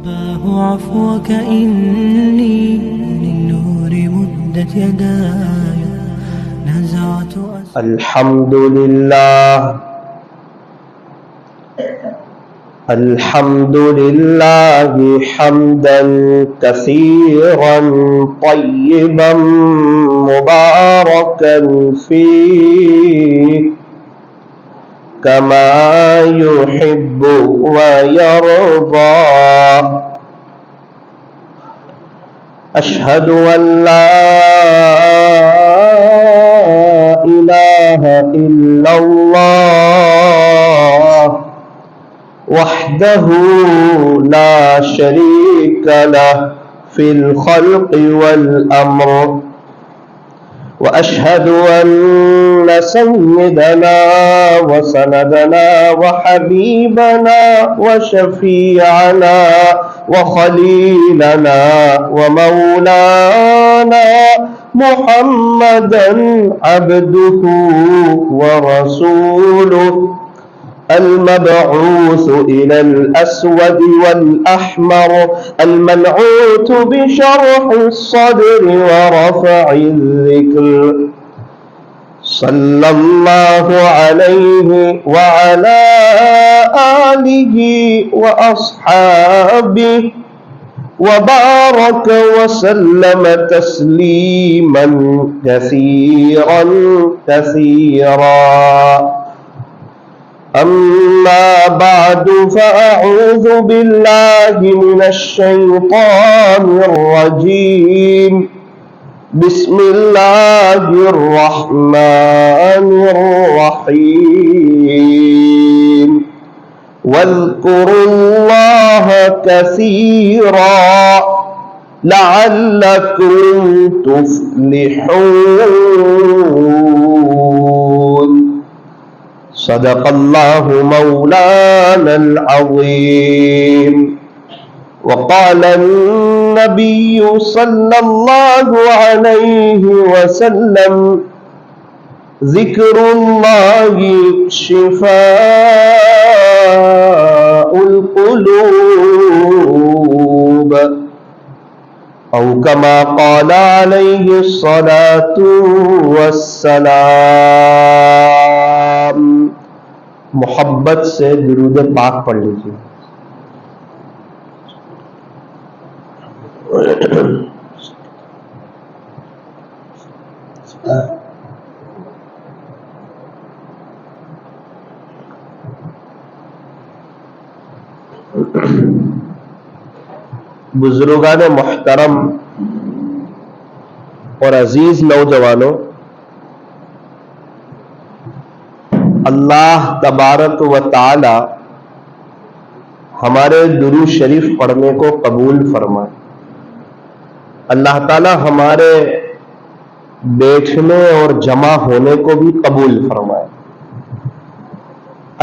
رباه عفوك إني للنور مدت يداي نزعت الحمد لله حمدا كثيرا طيبا مباركا فيه كما يحب ويرضى. أشهد أن لا إله إلا الله وحده لا شريك له في الخلق والأمر. وأشهد أن سيدنا وسندنا وحبيبنا وشفيعنا وخليلنا ومولانا محمدا عبده ورسوله المبعوث إلى الأسود والأحمر المنعوت بشرح الصدر ورفع الذكر صلى الله عليه وعلى آله وأصحابه وبارك وسلم تسليما كثيرا كثيرا. أما بعد فأعوذ بالله من الشيطان الرجيم. بسم الله الرحمن الرحيم. واذكروا الله كثيرا لعلكم تفلحون. صدق الله مولانا العظيم. وقال النبي صلى الله عليه وسلم ذكر الله شفاء القلوب أو كما قال عليه الصلاة والسلام. محبت سے درود پاک پڑھ لیجیے. بزرگان محترم اور عزیز نوجوانوں، اللہ تبارک و تعالی ہمارے درود شریف پڑھنے کو قبول فرمائے. اللہ تعالی ہمارے بیٹھنے اور جمع ہونے کو بھی قبول فرمائے.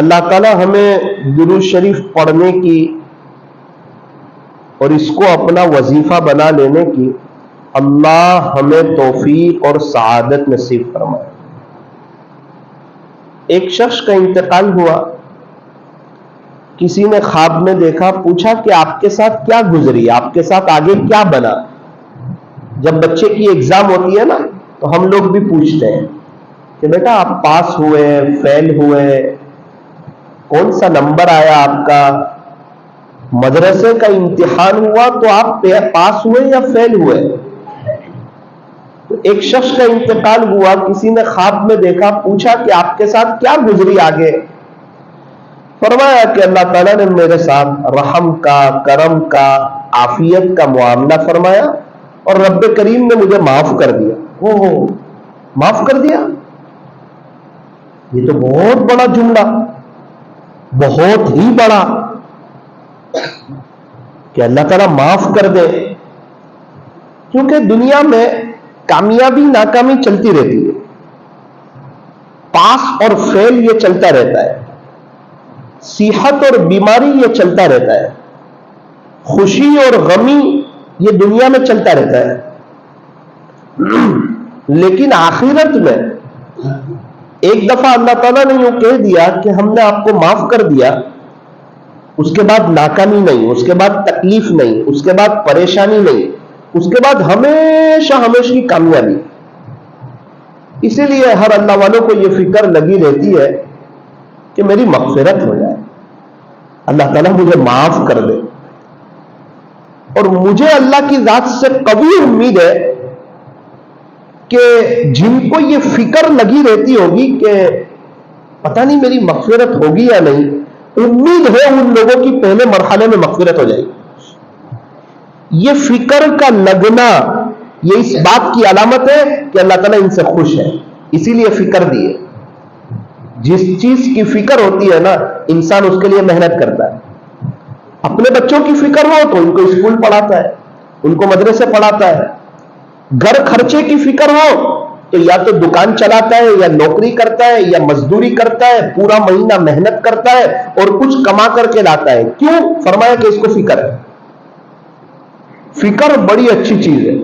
اللہ تعالی ہمیں درود شریف پڑھنے کی اور اس کو اپنا وظیفہ بنا لینے کی اللہ ہمیں توفیق اور سعادت نصیب فرمائے. ایک شخص کا انتقال ہوا. کسی نے خواب میں دیکھا، پوچھا کہ آپ کے ساتھ کیا گزری، آپ کے ساتھ آگے کیا بنا. جب بچے کی ایگزام ہوتی ہے نا تو ہم لوگ بھی پوچھتے ہیں کہ بیٹا آپ پاس ہوئے، فیل ہوئے، کون سا نمبر آیا آپ کا. مدرسے کا امتحان ہوا تو آپ پاس ہوئے یا فیل ہوئے. ایک شخص کا انتقال ہوا، کسی نے خواب میں دیکھا، پوچھا کہ آپ کے ساتھ کیا گزری آگے. فرمایا کہ اللہ تعالیٰ نے میرے ساتھ رحم کا، کرم کا، عافیت کا معاملہ فرمایا اور رب کریم نے مجھے معاف کر دیا. معاف کر دیا، یہ تو بہت بڑا جملہ، بہت ہی بڑا، کہ اللہ تعالیٰ معاف کر دے. کیونکہ دنیا میں کامیابی ناکامی چلتی رہتی ہے، پاس اور فیل یہ چلتا رہتا ہے، صحت اور بیماری یہ چلتا رہتا ہے، خوشی اور غمی یہ دنیا میں چلتا رہتا ہے. لیکن آخرت میں ایک دفعہ اللہ تعالیٰ نے یوں کہہ دیا کہ ہم نے آپ کو معاف کر دیا، اس کے بعد ناکامی نہیں، اس کے بعد تکلیف نہیں، اس کے بعد پریشانی نہیں، اس کے بعد ہمیشہ ہمیشہ کی کامیابی. اسی لیے ہر اللہ والوں کو یہ فکر لگی رہتی ہے کہ میری مغفرت ہو جائے، اللہ تعالیٰ مجھے معاف کر دے. اور مجھے اللہ کی ذات سے قوی امید ہے کہ جن کو یہ فکر لگی رہتی ہوگی کہ پتہ نہیں میری مغفرت ہوگی یا نہیں، امید ہے ان لوگوں کی پہلے مرحلے میں مغفرت ہو جائے گی. یہ فکر کا لگنا یہ اس بات کی علامت ہے کہ اللہ تعالیٰ ان سے خوش ہے، اسی لیے فکر دی ہے. جس چیز کی فکر ہوتی ہے نا انسان اس کے لیے محنت کرتا ہے. اپنے بچوں کی فکر ہو تو ان کو اسکول پڑھاتا ہے، ان کو مدرسے پڑھاتا ہے. گھر خرچے کی فکر ہو تو یا تو دکان چلاتا ہے یا نوکری کرتا ہے یا مزدوری کرتا ہے، پورا مہینہ محنت کرتا ہے اور کچھ کما کر کے لاتا ہے. کیوں؟ فرمایا کہ اس کو فکر ہے. فکر بڑی اچھی چیز ہے.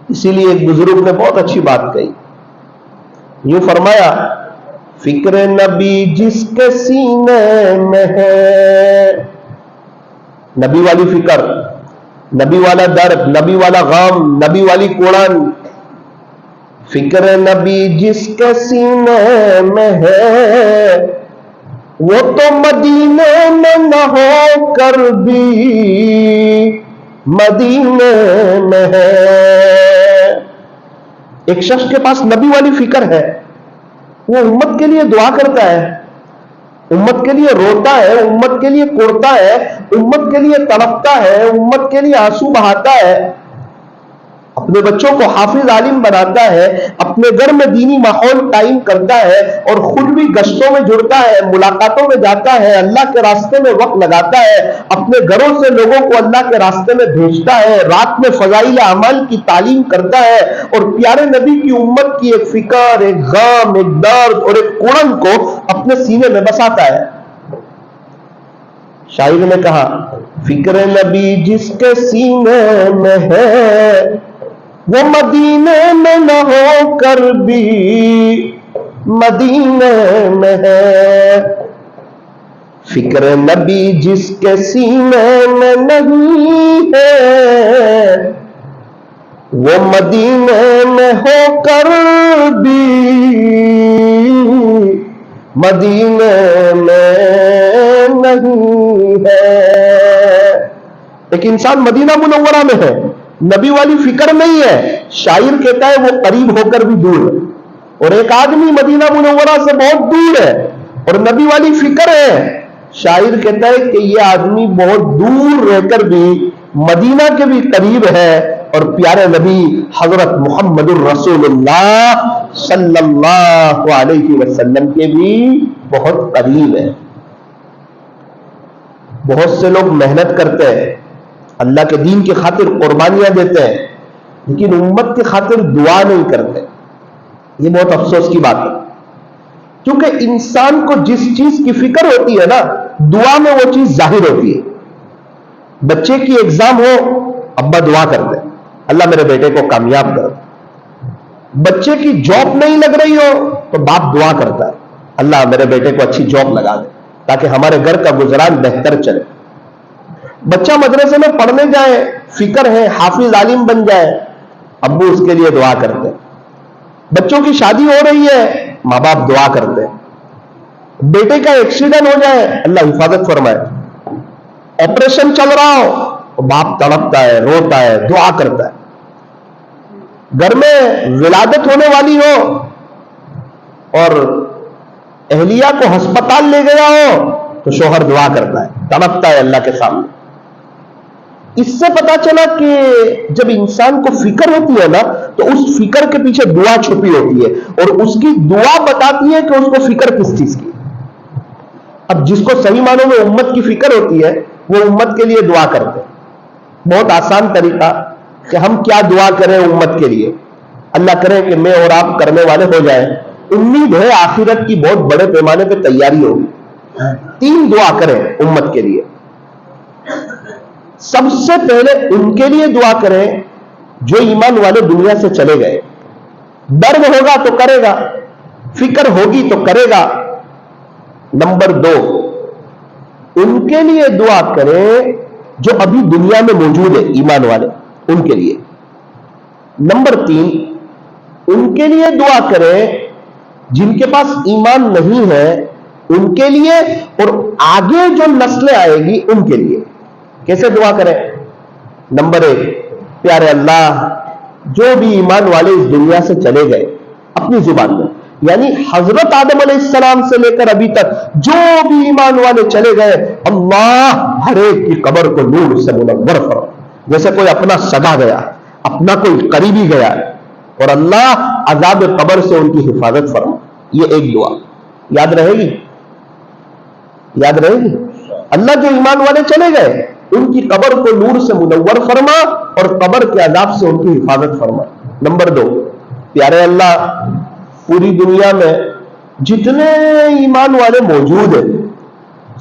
اسی لیے ایک بزرگ نے بہت اچھی بات کہی، یوں فرمایا فکر نبی جس کے سینے میں ہے، نبی والی فکر، نبی والا درد، نبی والا غم، نبی والی کوڑن. فکر نبی جس کے سینے میں ہے وہ تو مدینے میں نہ ہو کر بھی مدینے میں ہے. ایک شخص کے پاس نبی والی فکر ہے، وہ امت کے لیے دعا کرتا ہے، امت کے لیے روتا ہے، امت کے لیے کوڑتا ہے، امت کے لیے تڑپتا ہے، امت کے لیے آنسو بہاتا ہے، اپنے بچوں کو حافظ عالم بناتا ہے، اپنے گھر میں دینی ماحول قائم کرتا ہے اور خود بھی گشتوں میں جڑتا ہے، ملاقاتوں میں جاتا ہے، اللہ کے راستے میں وقت لگاتا ہے، اپنے گھروں سے لوگوں کو اللہ کے راستے میں بھیجتا ہے، رات میں فضائل اعمال کی تعلیم کرتا ہے اور پیارے نبی کی امت کی ایک فکر، ایک غم، ایک درد اور ایک کوڑن کو اپنے سینے میں بساتا ہے. شاعر نے کہا فکر نبی جس کے سینے میں ہے وہ مدینے میں نہ ہو کر بھی مدینے میں ہے. فکر نبی جس کے سینے میں نہیں ہے وہ مدینے میں ہو کر بھی مدینے میں نہیں ہے. ایک انسان مدینہ منورہ میں ہے، نبی والی فکر نہیں ہے، شاعر کہتا ہے وہ قریب ہو کر بھی دور ہے. اور ایک آدمی مدینہ منورہ سے بہت دور ہے اور نبی والی فکر ہے، شاعر کہتا ہے کہ یہ آدمی بہت دور رہ کر بھی مدینہ کے بھی قریب ہے اور پیارے نبی حضرت محمد الرسول اللہ صلی اللہ علیہ وسلم کے بھی بہت قریب ہے. بہت سے لوگ محنت کرتے ہیں، اللہ کے دین کی خاطر قربانیاں دیتے ہیں، لیکن امت کی خاطر دعا نہیں کرتے. یہ بہت افسوس کی بات ہے، کیونکہ انسان کو جس چیز کی فکر ہوتی ہے نا دعا میں وہ چیز ظاہر ہوتی ہے. بچے کی ایگزام ہو، ابا دعا کرتے اللہ میرے بیٹے کو کامیاب کر. بچے کی جاب نہیں لگ رہی ہو تو باپ دعا کرتا ہے اللہ میرے بیٹے کو اچھی جاب لگا دے تاکہ ہمارے گھر کا گزران بہتر چلے. بچہ مدرسے میں پڑھنے جائے، فکر ہے حافظ عالم بن جائے، ابو اس کے لیے دعا کرتے. بچوں کی شادی ہو رہی ہے، ماں باپ دعا کرتے. بیٹے کا ایکسیڈنٹ ہو جائے اللہ حفاظت فرمائے. آپریشن چل رہا ہو، باپ تڑپتا ہے، روتا ہے، دعا کرتا ہے. گھر میں ولادت ہونے والی ہو اور اہلیہ کو ہسپتال لے گیا ہو تو شوہر دعا کرتا ہے، تڑپتا ہے اللہ کے سامنے. اس سے پتا چلا کہ جب انسان کو فکر ہوتی ہے نا تو اس فکر کے پیچھے دعا چھپی ہوتی ہے اور اس کی دعا بتاتی ہے کہ اس کو فکر کس چیز کی. اب جس کو صحیح معنوں میں امت کی فکر ہوتی ہے وہ امت کے لیے دعا کرتے ہیں. بہت آسان طریقہ کہ ہم کیا دعا کریں امت کے لیے. اللہ کرے کہ میں اور آپ کرنے والے ہو جائیں. امید ہے آخرت کی بہت بڑے پیمانے پہ تیاری ہوگی. 3 دعا کریں امت کے لیے. سب سے پہلے ان کے لیے دعا کریں جو ایمان والے دنیا سے چلے گئے. درد ہوگا تو کرے گا، فکر ہوگی تو کرے گا. نمبر 2 ان کے لیے دعا کریں جو ابھی دنیا میں موجود ہے، ایمان والے، ان کے لیے۔ نمبر 3، ان کے لیے دعا کریں جن کے پاس ایمان نہیں ہے، ان کے لیے، اور آگے جو نسلیں آئے گی ان کے لیے۔ کیسے دعا کریں؟ نمبر 1، پیارے اللہ جو بھی ایمان والے اس دنیا سے چلے گئے اپنی زبان میں، یعنی حضرت آدم علیہ السلام سے لے کر ابھی تک جو بھی ایمان والے چلے گئے، اللہ ہر ایک کی قبر کو نور سے منور فرما۔ جیسے کوئی اپنا سگا گیا، اپنا کوئی قریبی گیا، اور اللہ عذاب قبر سے ان کی حفاظت فرما۔ یہ ایک دعا یاد رہے گی، یاد رہے گی۔ اللہ جو ایمان والے چلے گئے ان کی قبر کو نور سے منور فرما اور قبر کے عذاب سے ان کی حفاظت فرما۔ نمبر 2، پیارے اللہ پوری دنیا میں جتنے ایمان والے موجود ہیں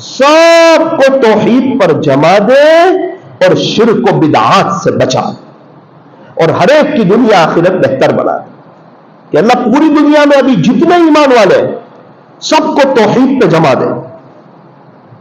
سب کو توحید پر جما دے اور شرک و بدعات سے بچا، اور ہر ایک کی دنیا آخرت بہتر بنا دے۔ کہ اللہ پوری دنیا میں ابھی جتنے ایمان والے ہیں سب کو توحید پہ جما دے،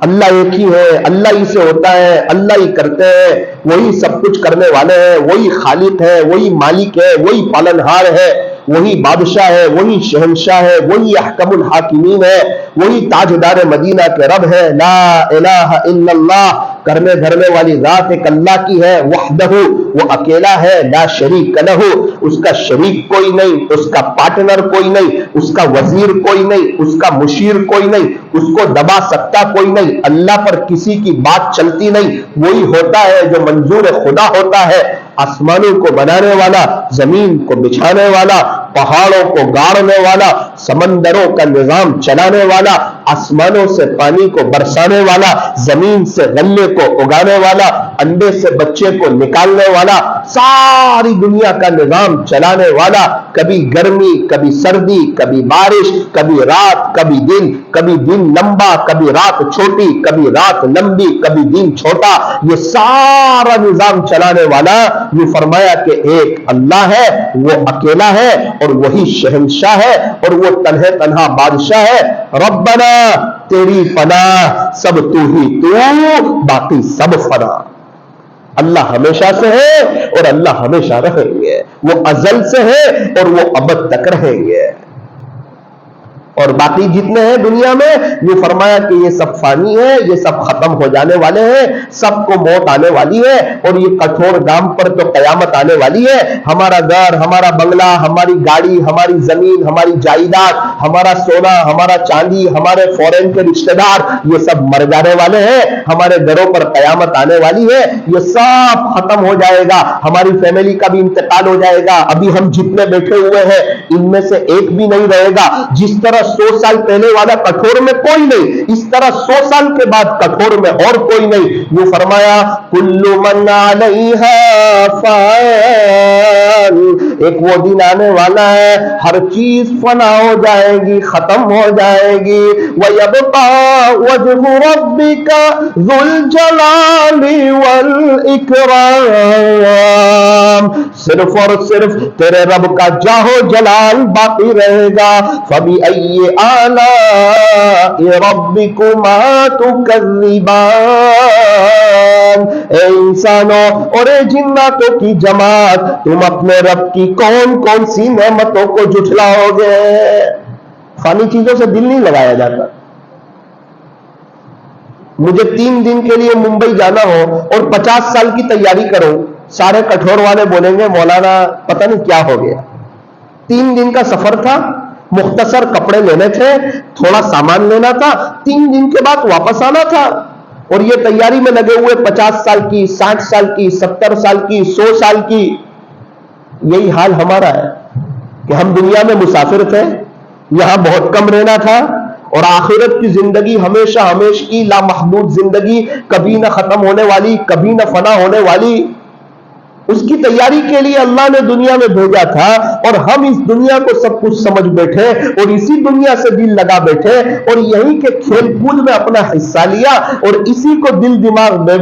اللہ ایک ہی ہے، اللہ ہی سے ہوتا ہے، اللہ ہی کرتے ہیں، وہی سب کچھ کرنے والے ہیں، وہی خالق ہے، وہی مالک ہے، وہی پالنہار ہے، وہی بادشاہ ہے، وہی شہنشاہ ہے، وہی احکم الحاکمین ہے، وہی تاجدار مدینہ کے رب ہے۔ لا الہ الا اللہ، کرنے دھرنے والی ذات ایک اللہ کی ہے، وحدہ، وہ اکیلا ہے، لا شریک لہ، اس کا شریک کوئی نہیں، اس کا پارٹنر کوئی نہیں، اس کا وزیر کوئی نہیں، اس کا مشیر کوئی نہیں، اس کو دبا سکتا کوئی نہیں، اللہ پر کسی کی بات چلتی نہیں، وہی ہوتا ہے جو منظور خدا ہوتا ہے، آسمانوں کو بنانے والا، زمین کو بچھانے والا، پہاڑوں کو گاڑنے والا، سمندروں کا نظام چلانے والا، آسمانوں سے پانی کو برسانے والا، زمین سے غلے کو اگانے والا، انڈے سے بچے کو نکالنے والا، ساری دنیا کا نظام چلانے والا، کبھی گرمی، کبھی سردی، کبھی بارش، کبھی رات، کبھی دن لمبا، کبھی رات چھوٹی، کبھی رات لمبی، کبھی دن چھوٹا، یہ سارا نظام چلانے والا، یہ فرمایا کہ ایک اللہ ہے، وہ اکیلا ہے اور وہی شہنشاہ ہے اور وہ تنہا بادشاہ ہے۔ ربنا تیری پناہ، سب تو ہی تو، باقی سب فنا۔ اللہ ہمیشہ سے ہے اور اللہ ہمیشہ رہیں گے، وہ ازل سے ہے اور وہ ابد تک رہیں گے، اور باقی جتنے ہیں دنیا میں یہ فرمایا کہ یہ سب فانی ہے، یہ سب ختم ہو جانے والے ہیں، سب کو موت آنے والی ہے، اور یہ کٹھور دام پر تو قیامت آنے والی ہے۔ ہمارا گھر، ہمارا بنگلہ، ہماری گاڑی، ہماری زمین، ہماری جائیداد، ہمارا سونا، ہمارا چاندی، ہمارے فورن کے رشتہ دار، یہ سب مر جانے والے ہیں، ہمارے گھروں پر قیامت آنے والی ہے، یہ سب ختم ہو جائے گا، ہماری فیملی کا بھی انتقال ہو جائے گا، ابھی ہم جتنے بیٹھے ہوئے ہیں ان میں سے ایک بھی نہیں رہے گا۔ جس طرح 100 سال پہلے والا کٹھور میں کوئی نہیں، اس طرح 100 سال کے بعد کٹھور میں اور کوئی نہیں۔ یہ فرمایا کل من علیہا فان، ایک وہ دن آنے والا ہے ہر چیز فنا ہو جائے گی، ختم ہو جائے گی۔ وَيَبْقَى وَجْهُ رَبِّكَ ذُو الْجَلَالِ وَالْإِكْرَامِ، صرف اور صرف تیرے رب کا جاہ و جلال باقی رہے گا۔ فَبِأَيِّ آلَاءِ رَبِّكُمَا تُكَذِّبَانِ، اے انسانوں اور اے جناتوں کی جماعت، تم اپنے رب کی کون کون سی نعمتوں کو جھٹلاؤ گے؟ فانی چیزوں سے دل نہیں لگایا جاتا۔ مجھے 3 دن کے لیے ممبئی جانا ہو اور 50 سال کی تیاری کروں، سارے کٹھور والے بولیں گے مولانا پتہ نہیں کیا ہو گیا۔ 3 دن کا سفر تھا، مختصر کپڑے لینے تھے، تھوڑا سامان لینا تھا، 3 دن کے بعد واپس آنا تھا، اور یہ تیاری میں لگے ہوئے 50 سال کی، 60 سال کی، 70 سال کی، 100 سال کی۔ یہی حال ہمارا ہے کہ ہم دنیا میں مسافر تھے، یہاں بہت کم رہنا تھا، اور آخرت کی زندگی ہمیشہ ہمیشہ کی لامحدود زندگی، کبھی نہ ختم ہونے والی، کبھی نہ فنا ہونے والی، اس کی تیاری کے لیے اللہ نے دنیا میں بھیجا تھا، اور ہم اس دنیا کو سب کچھ سمجھ بیٹھے اور اسی دنیا سے دل لگا بیٹھے اور یہی کے کھیل کود میں اپنا حصہ لیا اور اسی کو دل دماغ دے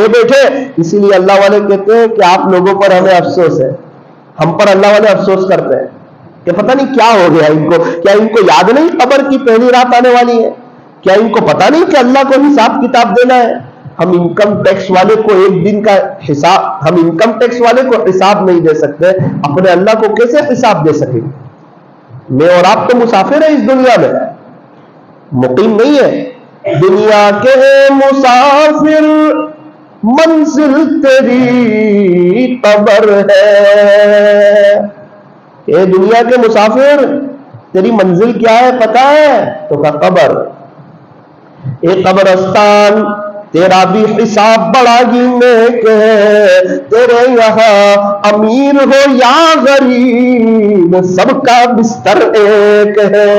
بیٹھے۔ اسی لیے اللہ والے کہتے ہیں کہ آپ لوگوں پر ہمیں افسوس ہے، ہم پر اللہ والے افسوس کرتے ہیں کہ پتہ نہیں کیا ہو گیا ان کو، کیا ان کو یاد نہیں قبر کی پہلی رات آنے والی ہے؟ کیا ان کو پتا نہیں کہ اللہ کو حساب کتاب دینا ہے؟ ہم انکم ٹیکس والے کو ایک دن کا حساب، ہم انکم ٹیکس والے کو حساب نہیں دے سکتے، اپنے اللہ کو کیسے حساب دے سکیں؟ میں اور آپ تو مسافر ہیں اس دنیا میں، مقیم نہیں ہے۔ دنیا کے مسافر منزل تیری قبر ہے، اے دنیا کے مسافر تیری منزل کیا ہے پتا ہے؟ تو کہا قبر۔ اے قبرستان تیرا بھی حساب بڑا ہی نیک ہے، تیرے یہاں امیر ہو یا غریب سب کا بستر ایک ہے۔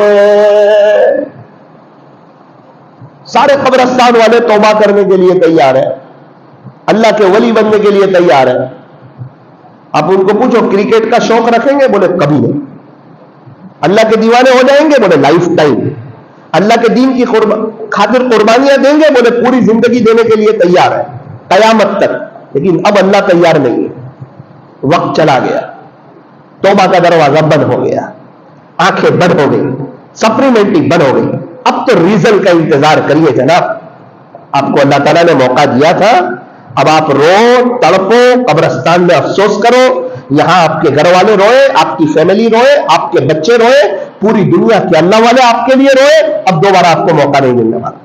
سارے قبرستان والے توبہ کرنے کے لیے تیار ہیں، اللہ کے ولی بننے کے لیے تیار ہیں۔ آپ ان کو پوچھو کرکٹ کا شوق رکھیں گے؟ بولے کبھی نہیں۔ اللہ کے دیوانے ہو جائیں گے؟ بولے لائف ٹائم۔ اللہ کے دین کی خاطر قربانیاں دیں گے؟ بولے پوری زندگی دینے کے لیے تیار ہے قیامت تک۔ لیکن اب اللہ تیار نہیں ہے، وقت چلا گیا، توبہ کا دروازہ بند ہو گیا، آنکھیں بند ہو گئی، سپلیمنٹری بند ہو گئی۔ اب تو ریزلٹ کا انتظار کریے جناب، آپ کو اللہ تعالیٰ نے موقع دیا تھا، اب آپ رو تڑپو، قبرستان میں افسوس کرو، یہاں آپ کے گھر والے روئے، آپ کی فیملی روئے، آپ کے بچے روئے، پوری دنیا کے اللہ والے آپ کے لیے روئے، اب دوبارہ آپ کو موقع نہیں ملنے والا۔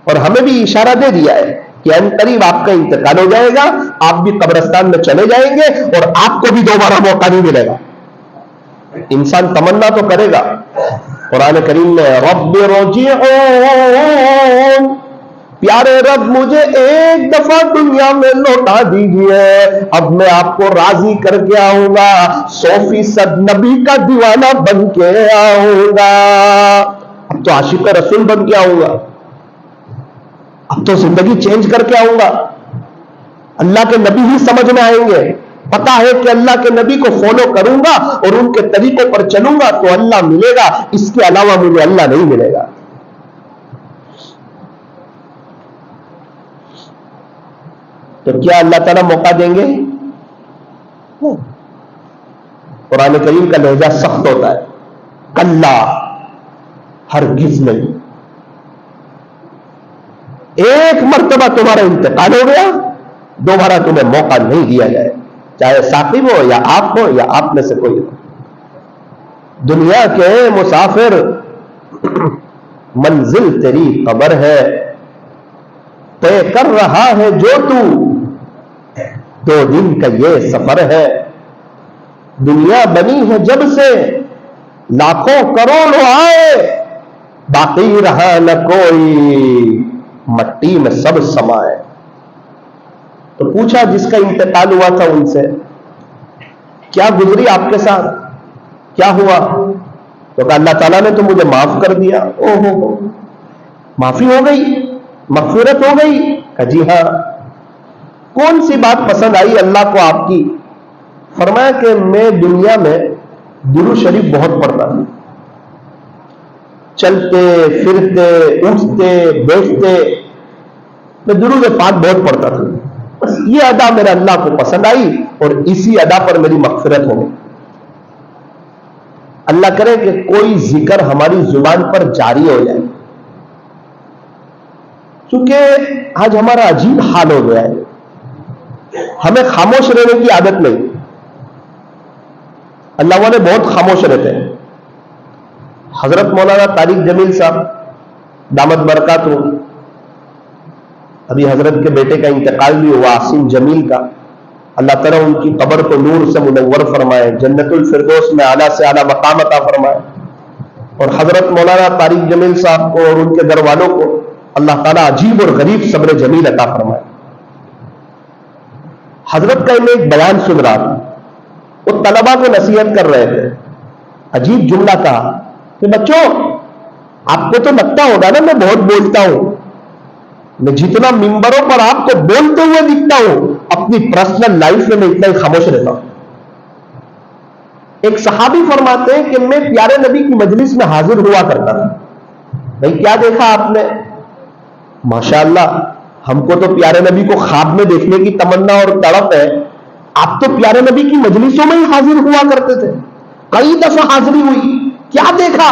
اور ہمیں بھی اشارہ دے دیا ہے کہ ان قریب آپ کا انتقال ہو جائے گا، آپ بھی قبرستان میں چلے جائیں گے اور آپ کو بھی دوبارہ موقع نہیں ملے گا۔ انسان تمنا تو کرے گا، قرآن کریم میں رب رجعون، پیارے رب مجھے ایک دفعہ دنیا میں لوٹا دیجیے، اب میں آپ کو راضی کر کے آؤں گا، 100% نبی کا دیوانہ بن کے آؤں گا، اب تو عاشق رسول بن کے آؤں گا، اب تو زندگی چینج کر کے آؤں گا، اللہ کے نبی ہی سمجھ میں آئیں گے، پتا ہے کہ اللہ کے نبی کو فالو کروں گا اور ان کے طریقوں پر چلوں گا تو اللہ ملے گا، اس کے علاوہ مجھے اللہ نہیں ملے گا۔ تو کیا اللہ تعالیٰ موقع دیں گے؟ قرآن کریم کا لہجہ سخت ہوتا ہے، کلا ہرگز نہیں، ایک مرتبہ تمہارا انتقال ہو گیا، دوبارہ تمہیں موقع نہیں دیا جائے، چاہے ثاقب ہو یا آپ ہو یا آپ میں سے کوئی ہو۔ دنیا کے مسافر منزل تیری قبر ہے، طے کر رہا ہے جو تو 2 دن کا یہ سفر ہے، دنیا بنی ہے جب سے لاکھوں کروڑوں آئے، باقی رہا نہ کوئی، مٹی میں سب سمائے۔ تو پوچھا جس کا انتقال ہوا تھا ان سے، کیا گزری آپ کے ساتھ، کیا ہوا؟ تو کہا اللہ تعالیٰ نے تو مجھے معاف کر دیا۔ او ہو، معافی ہو گئی، مغفرت ہو گئی؟ کہا جی ہاں۔ کون سی بات پسند آئی اللہ کو آپ کی؟ فرمایا کہ میں دنیا میں درود شریف بہت پڑھتا تھا، چلتے پھرتے اٹھتے بیٹھتے میں درود پاک بہت پڑھتا تھا، بس یہ ادا میرا اللہ کو پسند آئی اور اسی ادا پر میری مغفرت ہو گئی۔ اللہ کرے کہ کوئی ذکر ہماری زبان پر جاری ہو جائے، کیونکہ آج ہمارا عجیب حال ہو گیا ہے، ہمیں خاموش رہنے کی عادت نہیں، اللہ والے بہت خاموش رہتے ہیں۔ حضرت مولانا طارق جمیل صاحب دامت برکات ہو، ابھی حضرت کے بیٹے کا انتقال بھی ہوا، عاصم جمیل کا، اللہ تعالیٰ ان کی قبر کو نور سے منور فرمائے، جنت الفردوس میں اعلیٰ سے اعلیٰ مقام عطا فرمائے، اور حضرت مولانا طارق جمیل صاحب کو اور ان کے گھر والوں کو اللہ تعالیٰ عجیب اور غریب صبر جمیل عطا فرمائے۔ حضرت کا میں ایک بیان سن رہا تھا، وہ طلبا کو نصیحت کر رہے تھے، عجیب جملہ کہا کہ بچوں آپ کو تو لگتا ہوگا نا میں بہت بولتا ہوں، میں جتنا ممبروں پر آپ کو بولتے ہوئے دکھتا ہوں، اپنی پرسنل لائف میں اتنا ہی خاموش رہتا ہوں۔ ایک صحابی فرماتے ہیں کہ میں پیارے نبی کی مجلس میں حاضر ہوا کرتا تھا، بھائی کیا دیکھا آپ نے؟ ماشاءاللہ ہم کو تو پیارے نبی کو خواب میں دیکھنے کی تمنا اور تڑپ ہے، آپ تو پیارے نبی کی مجلسوں میں ہی حاضر ہوا کرتے تھے، کئی دفعہ حاضری ہوئی، کیا دیکھا؟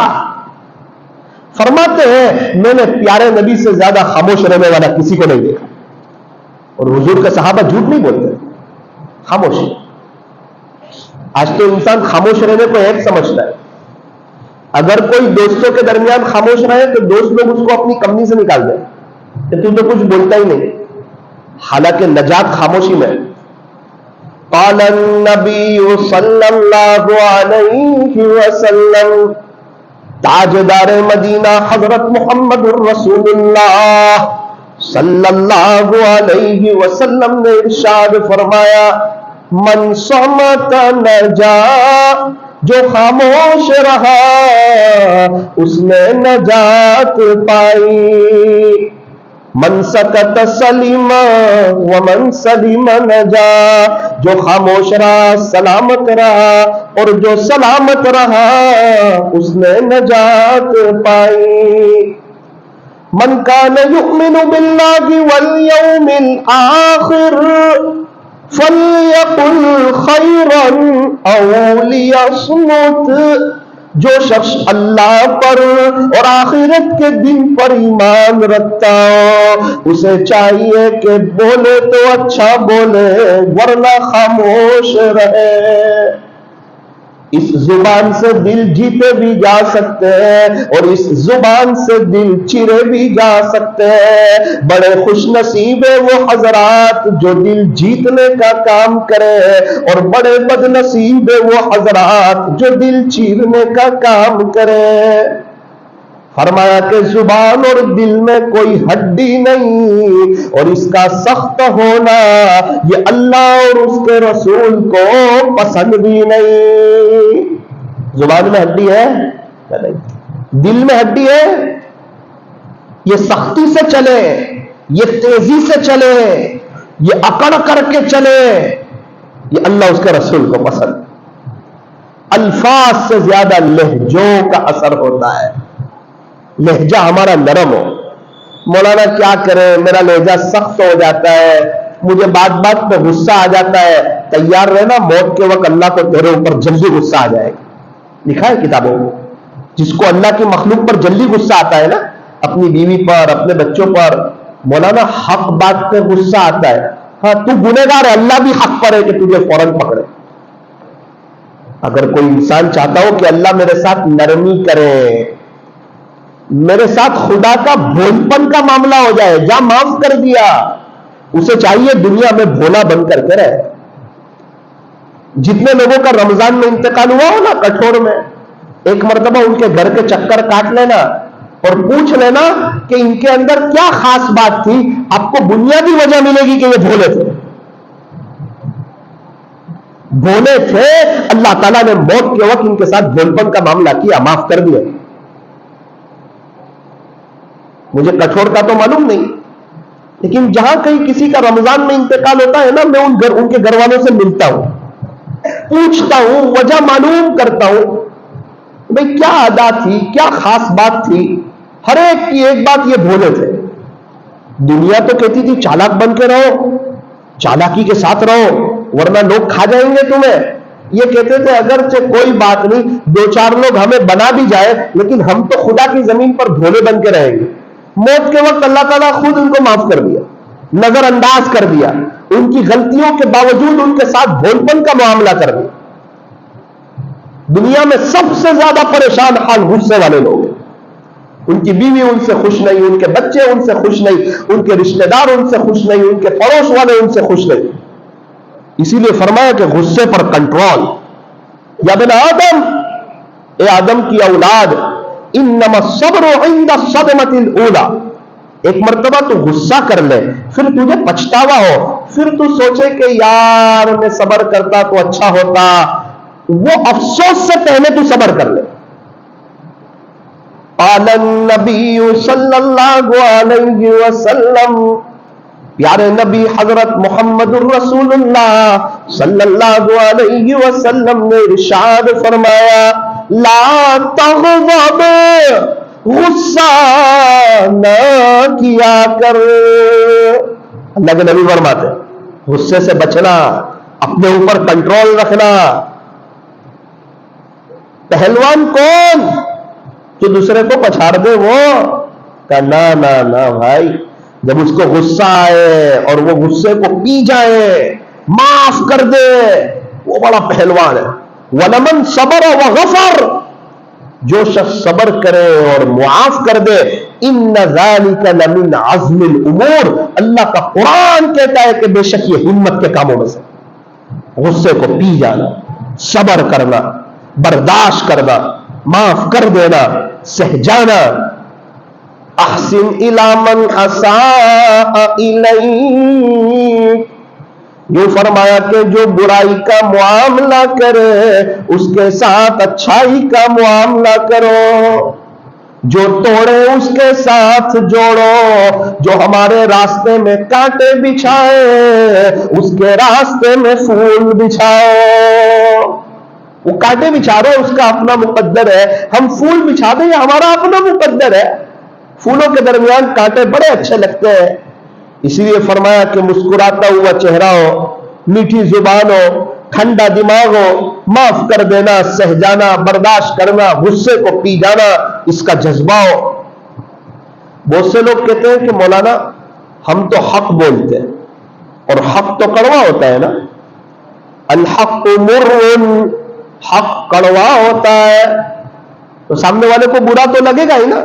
فرماتے ہیں میں نے پیارے نبی سے زیادہ خاموش رہنے والا کسی کو نہیں دیکھا. اور حضور کے صحابہ جھوٹ نہیں بولتے, خاموش. آج تو انسان خاموش رہنے کو ایک سمجھتا ہے. اگر کوئی دوستوں کے درمیان خاموش رہے تو دوست لوگ اس کو اپنی کمپنی سے نکال دیں کہ تم تو کچھ بولتا ہی نہیں. حالانکہ نجات خاموشی میں. قال النبی صلی اللہ علیہ وسلم, تاجدار مدینہ حضرت محمد الرسول اللہ صلی اللہ علیہ وسلم نے ارشاد فرمایا, من صمت نجا, جو خاموش رہا اس نے نجات پائی. من سکت سلیم ومن سلیم نجا, جو خاموش رہا سلامت رہا, اور جو سلامت رہا اس نے نجات پائی. من کان یؤمن باللہ والیوم الآخر فلیقل خیرا او لیصمت, جو شخص اللہ پر اور آخرت کے دن پر ایمان رکھتا ہو اسے چاہیے کہ بولے تو اچھا بولے ورنہ خاموش رہے. اس زبان سے دل جیتے بھی جا سکتے ہیں اور اس زبان سے دل چیرے بھی جا سکتے ہیں. بڑے خوش نصیب ہیں وہ حضرات جو دل جیتنے کا کام کرے, اور بڑے بد نصیب ہیں وہ حضرات جو دل چیرنے کا کام کرے. فرمایا کہ زبان اور دل میں کوئی ہڈی نہیں, اور اس کا سخت ہونا یہ اللہ اور اس کے رسول کو پسند بھی نہیں. زبان میں ہڈی ہے نہیں, دل میں ہڈی ہے. یہ سختی سے چلے, یہ تیزی سے چلے, یہ اکڑ کر کے چلے, یہ اللہ اس کے رسول کو پسند. الفاظ سے زیادہ لہجوں کا اثر ہوتا ہے. لہجہ ہمارا نرم ہو. مولانا کیا کرے, میرا لہجہ سخت ہو جاتا ہے, مجھے بات بات پہ غصہ آ جاتا ہے. تیار رہنا, موت کے وقت اللہ کو تیرے اوپر جلدی غصہ آ جائے گا. لکھا ہے کتابوں میں, جس کو اللہ کی مخلوق پر جلدی غصہ آتا ہے نا, اپنی بیوی پر, اپنے بچوں پر, مولانا حق بات پہ غصہ آتا ہے. ہاں تو گنہگار ہے, اللہ بھی حق پر ہے کہ تجھے فوراً پکڑے. اگر کوئی انسان چاہتا ہو کہ اللہ میرے ساتھ نرمی کرے, میرے ساتھ خدا کا بھولپن کا معاملہ ہو جائے, جا معاف کر دیا, اسے چاہیے دنیا میں بھولا بن کر کے رہے. جتنے لوگوں کا رمضان میں انتقال ہوا ہو نا کٹھوڑ میں, ایک مرتبہ ان کے گھر کے چکر کاٹ لینا اور پوچھ لینا کہ ان کے اندر کیا خاص بات تھی, آپ کو بنیادی وجہ ملے گی کہ یہ بھولے تھے. بھولے تھے, اللہ تعالیٰ نے موت کے وقت ان کے ساتھ بھولپن کا معاملہ کیا, معاف کر دیا. مجھے کٹھوڑ کا تو معلوم نہیں, لیکن جہاں کہیں کسی کا رمضان میں انتقال ہوتا ہے نا, میں ان کے گھر والوں سے ملتا ہوں, پوچھتا ہوں, وجہ معلوم کرتا ہوں, بھئی کیا ادا تھی, کیا خاص بات تھی. ہر ایک کی ایک بات, یہ بھولے تھے. دنیا تو کہتی تھی چالاک بن کے رہو, چالاکی کے ساتھ رہو, ورنہ لوگ کھا جائیں گے تمہیں. یہ کہتے تھے اگرچہ کوئی بات نہیں, دو چار لوگ ہمیں بنا بھی جائے, لیکن ہم تو خدا کی زمین پر بھولے بن کے رہیں گے. موت کے وقت اللہ تعالیٰ خود ان کو معاف کر دیا, نظر انداز کر دیا, ان کی غلطیوں کے باوجود ان کے ساتھ بھولپن کا معاملہ کر دیا. دنیا میں سب سے زیادہ پریشان حال غصے والے لوگ ہیں. ان کی بیوی ان سے خوش نہیں, ان کے بچے ان سے خوش نہیں, ان کے رشتہ دار ان سے خوش نہیں, ان کے پڑوس والے ان سے خوش نہیں. اسی لیے فرمایا کہ غصے پر کنٹرول. یا بن آدم, اے آدم کی اولاد, انما الصبر عند الصدمۃ الاولى, ایک مرتبہ تو غصہ کر لے, پھر تجھے پچھتاوا ہو, پھر تو سوچے کہ یار میں صبر کرتا تو اچھا ہوتا, وہ افسوس سے پہلے تو صبر کر لے. قال النبی صلی اللہ علیہ وسلم, پیارے نبی حضرت محمد الرسول اللہ صلی اللہ علیہ وسلم نے ارشاد فرمایا, لا تغضب, غصہ نہ کیا کر. اللہ کے نبی فرماتے ہیں غصے سے بچنا, اپنے اوپر کنٹرول رکھنا. پہلوان کون؟ جو دوسرے کو پچھاڑ دے وہ کہ نہ بھائی، جب اس کو غصہ آئے اور وہ غصے کو پی جائے، معاف کر دے، وہ بڑا پہلوان ہے. وَلَمَنْ صَبَرَ وَغَفَرَ، جو شخص صبر کرے اور معاف کر دے، اِنَّ ذَلِكَ لَمِنْ عَزْمِ الْأُمُورِ، اللہ کا قرآن کہتا ہے کہ بے شک یہ ہمت کے کاموں میں سے. غصے کو پی جانا، صبر کرنا، برداشت کرنا، معاف کر دینا، سہ جانا. احسن الی من اساء الیک، جو فرمایا کہ جو برائی کا معاملہ کرے اس کے ساتھ اچھائی کا معاملہ کرو، جو توڑے اس کے ساتھ جوڑو، جو ہمارے راستے میں کانٹے بچھائے اس کے راستے میں پھول بچھاؤ. وہ کانٹے بچھا رہے اس کا اپنا مقدر ہے، ہم پھول بچھا دیں یہ ہمارا اپنا مقدر ہے. پھولوں کے درمیان کانٹے بڑے اچھے لگتے ہیں، اسی لیے فرمایا کہ مسکراتا ہوا چہرہ ہو، میٹھی زبان ہو، ٹھنڈا دماغ ہو، معاف کر دینا، سہ جانا، برداشت کرنا، غصے کو پی جانا، اس کا جذبہ ہو. بہت سے لوگ کہتے ہیں کہ مولانا ہم تو حق بولتے ہیں، اور حق تو کڑوا ہوتا ہے نا. الحق مر، حق کڑوا ہوتا ہے، تو سامنے والے کو برا تو لگے گا ہی نا.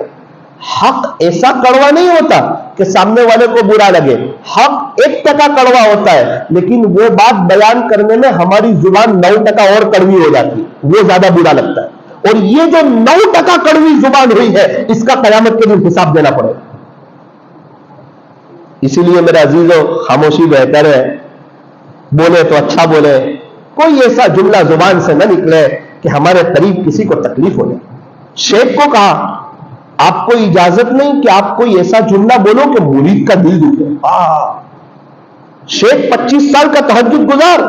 حق ایسا کڑوا نہیں ہوتا کہ سامنے والے کو برا لگے. حق 1% کڑوا ہوتا ہے، لیکن وہ بات بیان کرنے میں ہماری زبان 9% اور کڑوی ہو جاتی ہے، وہ زیادہ برا لگتا ہے. اور یہ جو 9% کڑوی زبان ہوئی ہے اس کا قیامت کے دن حساب دینا پڑے گا. اسی لیے میرے عزیزوں، خاموشی بہتر ہے. بولے تو اچھا بولے، کوئی ایسا جملہ زبان سے نہ نکلے کہ ہمارے قریب کسی کو تکلیف ہو جائے. شیخ کو کہا آپ کو اجازت نہیں کہ آپ کوئی ایسا جملہ بولو کہ مرید کا دل دکھے. شیخ 25 سال کا تہجد گزار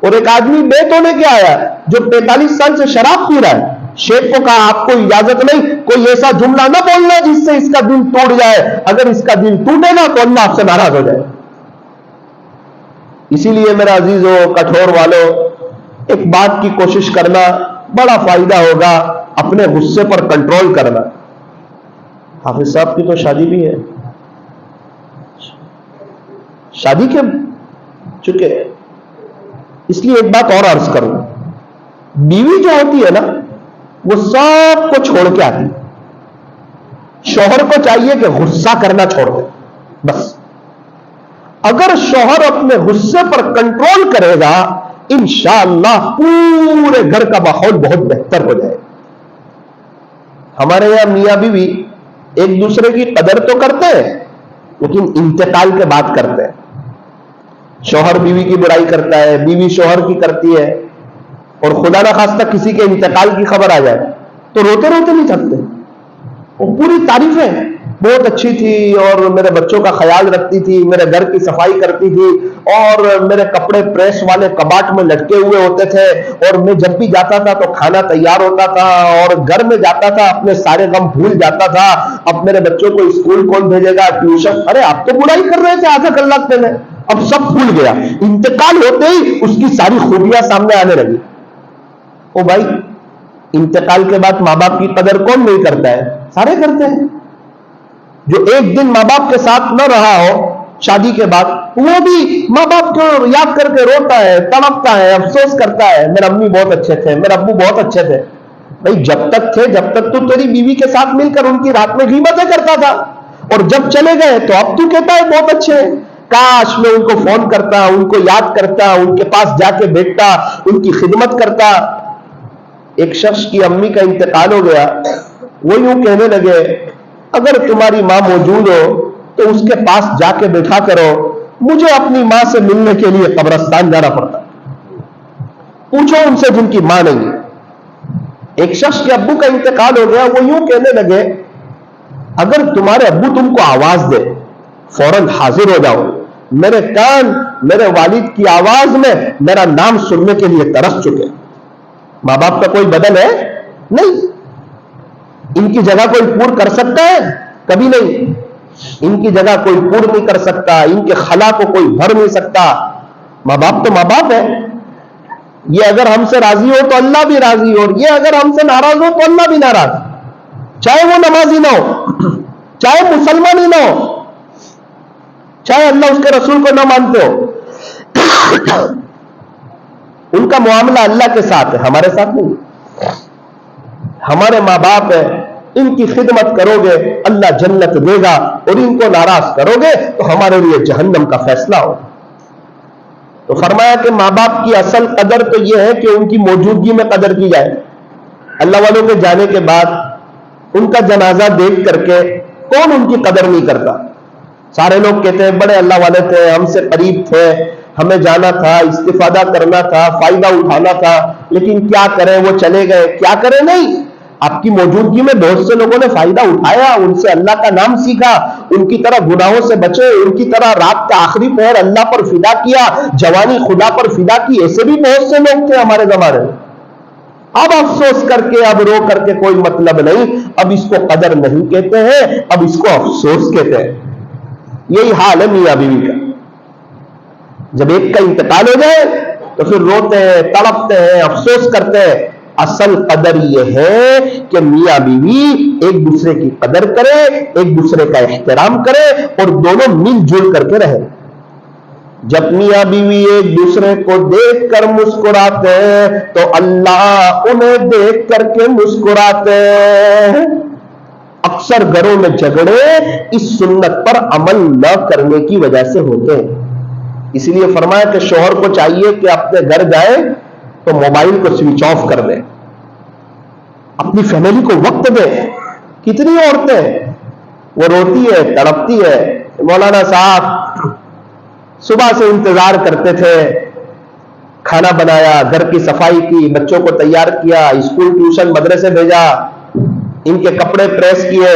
اور ایک آدمی بیت ہونے کے آیا جو 45 سال سے شراب پی رہا ہے. شیخ کو کہا آپ کو اجازت نہیں، کوئی ایسا جملہ نہ بولنا جس سے اس کا دل ٹوٹ جائے، اگر اس کا دل ٹوٹے گا تو اللہ آپ سے ناراض ہو جائے. اسی لیے میرا عزیزو، کٹھور والوں، ایک بات کی کوشش کرنا، بڑا فائدہ ہوگا اپنے غصے پر کنٹرول کرنا. حافظ صاحب کی تو شادی بھی ہے، شادی کے چکے، اس لیے ایک بات اور عرض کروں. بیوی جو ہوتی ہے نا وہ سب کو چھوڑ کے آتی ہے. شوہر کو چاہیے کہ غصہ کرنا چھوڑ دے بس. اگر شوہر اپنے غصے پر کنٹرول کرے گا انشاءاللہ پورے گھر کا ماحول بہت بہتر ہو جائے. ہمارے یہاں میاں بیوی ایک دوسرے کی قدر تو کرتے ہیں لیکن انتقال کے بعد کرتے ہیں. شوہر بیوی کی برائی کرتا ہے، بیوی شوہر کی کرتی ہے، اور خدا نہ خواستہ کسی کے انتقال کی خبر آ جائے تو روتے روتے نہیں تھکتے. وہ پوری تعریفیں، بہت اچھی تھی اور میرے بچوں کا خیال رکھتی تھی، میرے گھر کی صفائی کرتی تھی، اور میرے کپڑے پریس والے کباٹ میں لٹکے ہوئے ہوتے تھے، اور میں جب بھی جاتا تھا تو کھانا تیار ہوتا تھا، اور گھر میں جاتا تھا اپنے سارے غم بھول جاتا تھا. اب میرے بچوں کو اسکول کون بھیجے گا، ٹیوشن، ارے آپ تو برائی کر رہے تھے آدھا کلاک پہلے، اب سب بھول گیا. انتقال ہوتے ہی اس کی ساری خوبیاں سامنے آنے لگی. او بھائی، انتقال کے بعد ماں باپ کی قدر کون نہیں کرتا ہے؟ سارے کرتے ہیں. جو ایک دن ماں باپ کے ساتھ نہ رہا ہو شادی کے بعد، وہ بھی ماں باپ کو یاد کر کے روتا ہے، تڑپتا ہے، افسوس کرتا ہے میرے امی بہت اچھے تھے، میرے ابو بہت اچھے تھے. بھائی جب تک تھے، جب تک تو تیری بیوی کے ساتھ مل کر ان کی رات میں غیبتیں کرتا تھا، اور جب چلے گئے تو اب تو کہتا ہے بہت اچھے ہیں. کاش میں ان کو فون کرتا، ان کو یاد کرتا، ان کے پاس جا کے بیٹھتا، ان کی خدمت کرتا. ایک شخص کی امی کا انتقال ہو گیا، وہ یوں کہنے لگے اگر تمہاری ماں موجود ہو تو اس کے پاس جا کے بیٹھا کرو، مجھے اپنی ماں سے ملنے کے لیے قبرستان جانا پڑتا. پوچھو ان سے جن کی ماں نہیں ہے. ایک شخص کے ابو کا انتقال ہو گیا، وہ یوں کہنے لگے اگر تمہارے ابو تم کو آواز دے فوراً حاضر ہو جاؤ، میرے کان میرے والد کی آواز میں میرا نام سننے کے لیے ترس چکے. ماں باپ کا کوئی بدل ہے نہیں، ان کی جگہ کوئی پور کر سکتا ہے؟ کبھی نہیں. ان کی جگہ کوئی پور نہیں کر سکتا، ان کے خلا کو کوئی بھر نہیں سکتا. ماں باپ تو ماں باپ ہے. یہ اگر ہم سے راضی ہو تو اللہ بھی راضی، اور یہ اگر ہم سے ناراض ہو تو اللہ بھی ناراض. چاہے وہ نمازی نہ ہو، چاہے مسلمان ہی نہ ہو، چاہے اللہ اس کے رسول کو نہ مانتے ہو، ان کا معاملہ اللہ کے ساتھ ہے، ہمارے ساتھ نہیں۔ ہمارے ماں باپ ہیں، ان کی خدمت کرو گے اللہ جنت دے گا، اور ان کو ناراض کرو گے تو ہمارے لیے جہنم کا فیصلہ ہو۔ تو فرمایا کہ ماں باپ کی اصل قدر تو یہ ہے کہ ان کی موجودگی میں قدر کی جائے۔ اللہ والوں کے جانے کے بعد ان کا جنازہ دیکھ کر کے کون ان کی قدر نہیں کرتا؟ سارے لوگ کہتے ہیں بڑے اللہ والے تھے، ہم سے قریب تھے، ہمیں جانا تھا، استفادہ کرنا تھا، فائدہ اٹھانا تھا، لیکن کیا کریں وہ چلے گئے۔ کیا کریں نہیں، آپ کی موجودگی میں بہت سے لوگوں نے فائدہ اٹھایا، ان سے اللہ کا نام سیکھا، ان کی طرح گناہوں سے بچے، ان کی طرح رات کا آخری پہر اللہ پر فدا کیا، جوانی خدا پر فدا کی۔ ایسے بھی بہت سے لوگ تھے ہمارے زمانے میں۔ اب افسوس کر کے، اب رو کر کے کوئی مطلب نہیں، اب اس کو قدر نہیں کہتے ہیں، اب اس کو افسوس کہتے ہیں۔ یہی حال ہے میاں بیوی کا۔ جب ایک کا انتقال ہو جائے تو پھر روتے ہیں، تڑپتے ہیں، افسوس کرتے ہیں۔ اصل قدر یہ ہے کہ میاں بیوی ایک دوسرے کی قدر کرے، ایک دوسرے کا احترام کرے، اور دونوں مل جل کر کے رہے۔ جب میاں بیوی ایک دوسرے کو دیکھ کر مسکراتے ہیں تو اللہ انہیں دیکھ کر کے مسکراتے ہیں۔ اکثر گھروں میں جھگڑے اس سنت پر عمل نہ کرنے کی وجہ سے ہوتے ہیں۔ اس لیے فرمایا کہ شوہر کو چاہیے کہ اپنے گھر جائے تو موبائل کو سوئچ آف کر دے، اپنی فیملی کو وقت دے۔ کتنی عورتیں وہ روتی ہے، تڑپتی ہے، مولانا صاحب صبح سے انتظار کرتے تھے، کھانا بنایا، گھر کی صفائی کی، بچوں کو تیار کیا، اسکول ٹیوشن مدرسے بھیجا، ان کے کپڑے پریس کیے،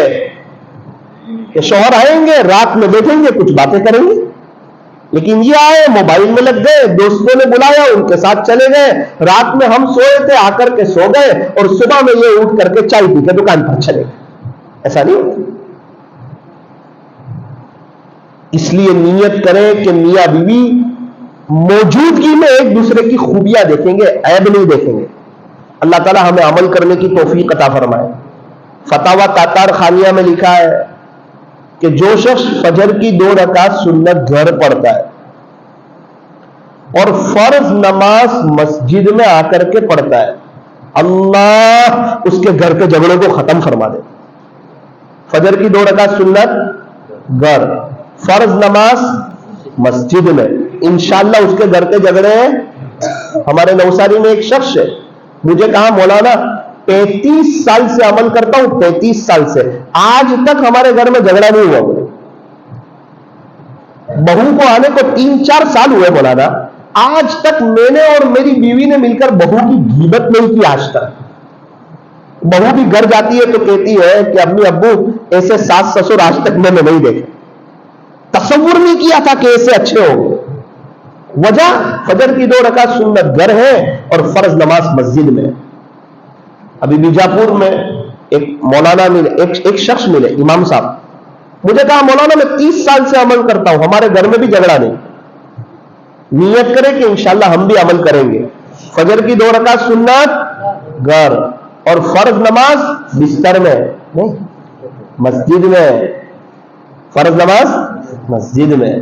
کہ شوہر آئیں گے رات میں بیٹھیں گے کچھ باتیں کریں گے، لیکن یہ آئے موبائل میں لگ گئے، دوستوں نے بلایا ان کے ساتھ چلے گئے، رات میں ہم سوئے تھے آ کر کے سو گئے، اور صبح میں یہ اٹھ کر کے چائے پی کے دکان پر چلے گئے۔ ایسا نہیں ہوتا۔ اس لیے نیت کریں کہ میاں بیوی موجودگی میں ایک دوسرے کی خوبیاں دیکھیں گے، عیب نہیں دیکھیں گے۔ اللہ تعالی ہمیں عمل کرنے کی توفیق عطا فرمائے۔ فتاوی تاتار خانیہ میں لکھا ہے کہ جو شخص فجر کی 2 رکعت سنت گھر پڑھتا ہے اور فرض نماز مسجد میں آ کر کے پڑھتا ہے، اللہ اس کے گھر کے جھگڑوں کو ختم فرما دے۔ فجر کی 2 رکعت سنت گھر، فرض نماز مسجد میں، انشاءاللہ اس کے گھر کے جھگڑے۔ ہمارے نوساری میں ایک شخص ہے، مجھے کہا مولانا 35 سال سے عمل کرتا ہوں، 35 سال سے آج تک ہمارے گھر میں جھگڑا نہیں ہوا۔ بولے بہو کو آنے کو 3-4 سال ہوئے مولانا، آج تک میں نے اور میری بیوی نے مل کر بہو کی غیبت نہیں کی آج تک۔ بہو بھی گھر جاتی ہے تو کہتی ہے کہ امی ابو ایسے ساس سسر آج تک میں نے نہیں دیکھے، تصور نہیں کیا تھا کہ ایسے اچھے ہوں گے۔ وجہ فجر کی 2 رکعت سنت گھر ہے اور فرض نماز مسجد میں۔ ابھی بیجاپور میں ایک مولانا ملے، ایک شخص ملے، امام صاحب، مجھے کہا مولانا میں 30 سال سے عمل کرتا ہوں، ہمارے گھر میں بھی جھگڑا نہیں۔ نیت کرے کہ انشاءاللہ ہم بھی عمل کریں گے۔ فجر کی 2 رکعت سنت گھر اور فرض نماز بستر میں نہیں، مسجد میں، فرض نماز مسجد میں،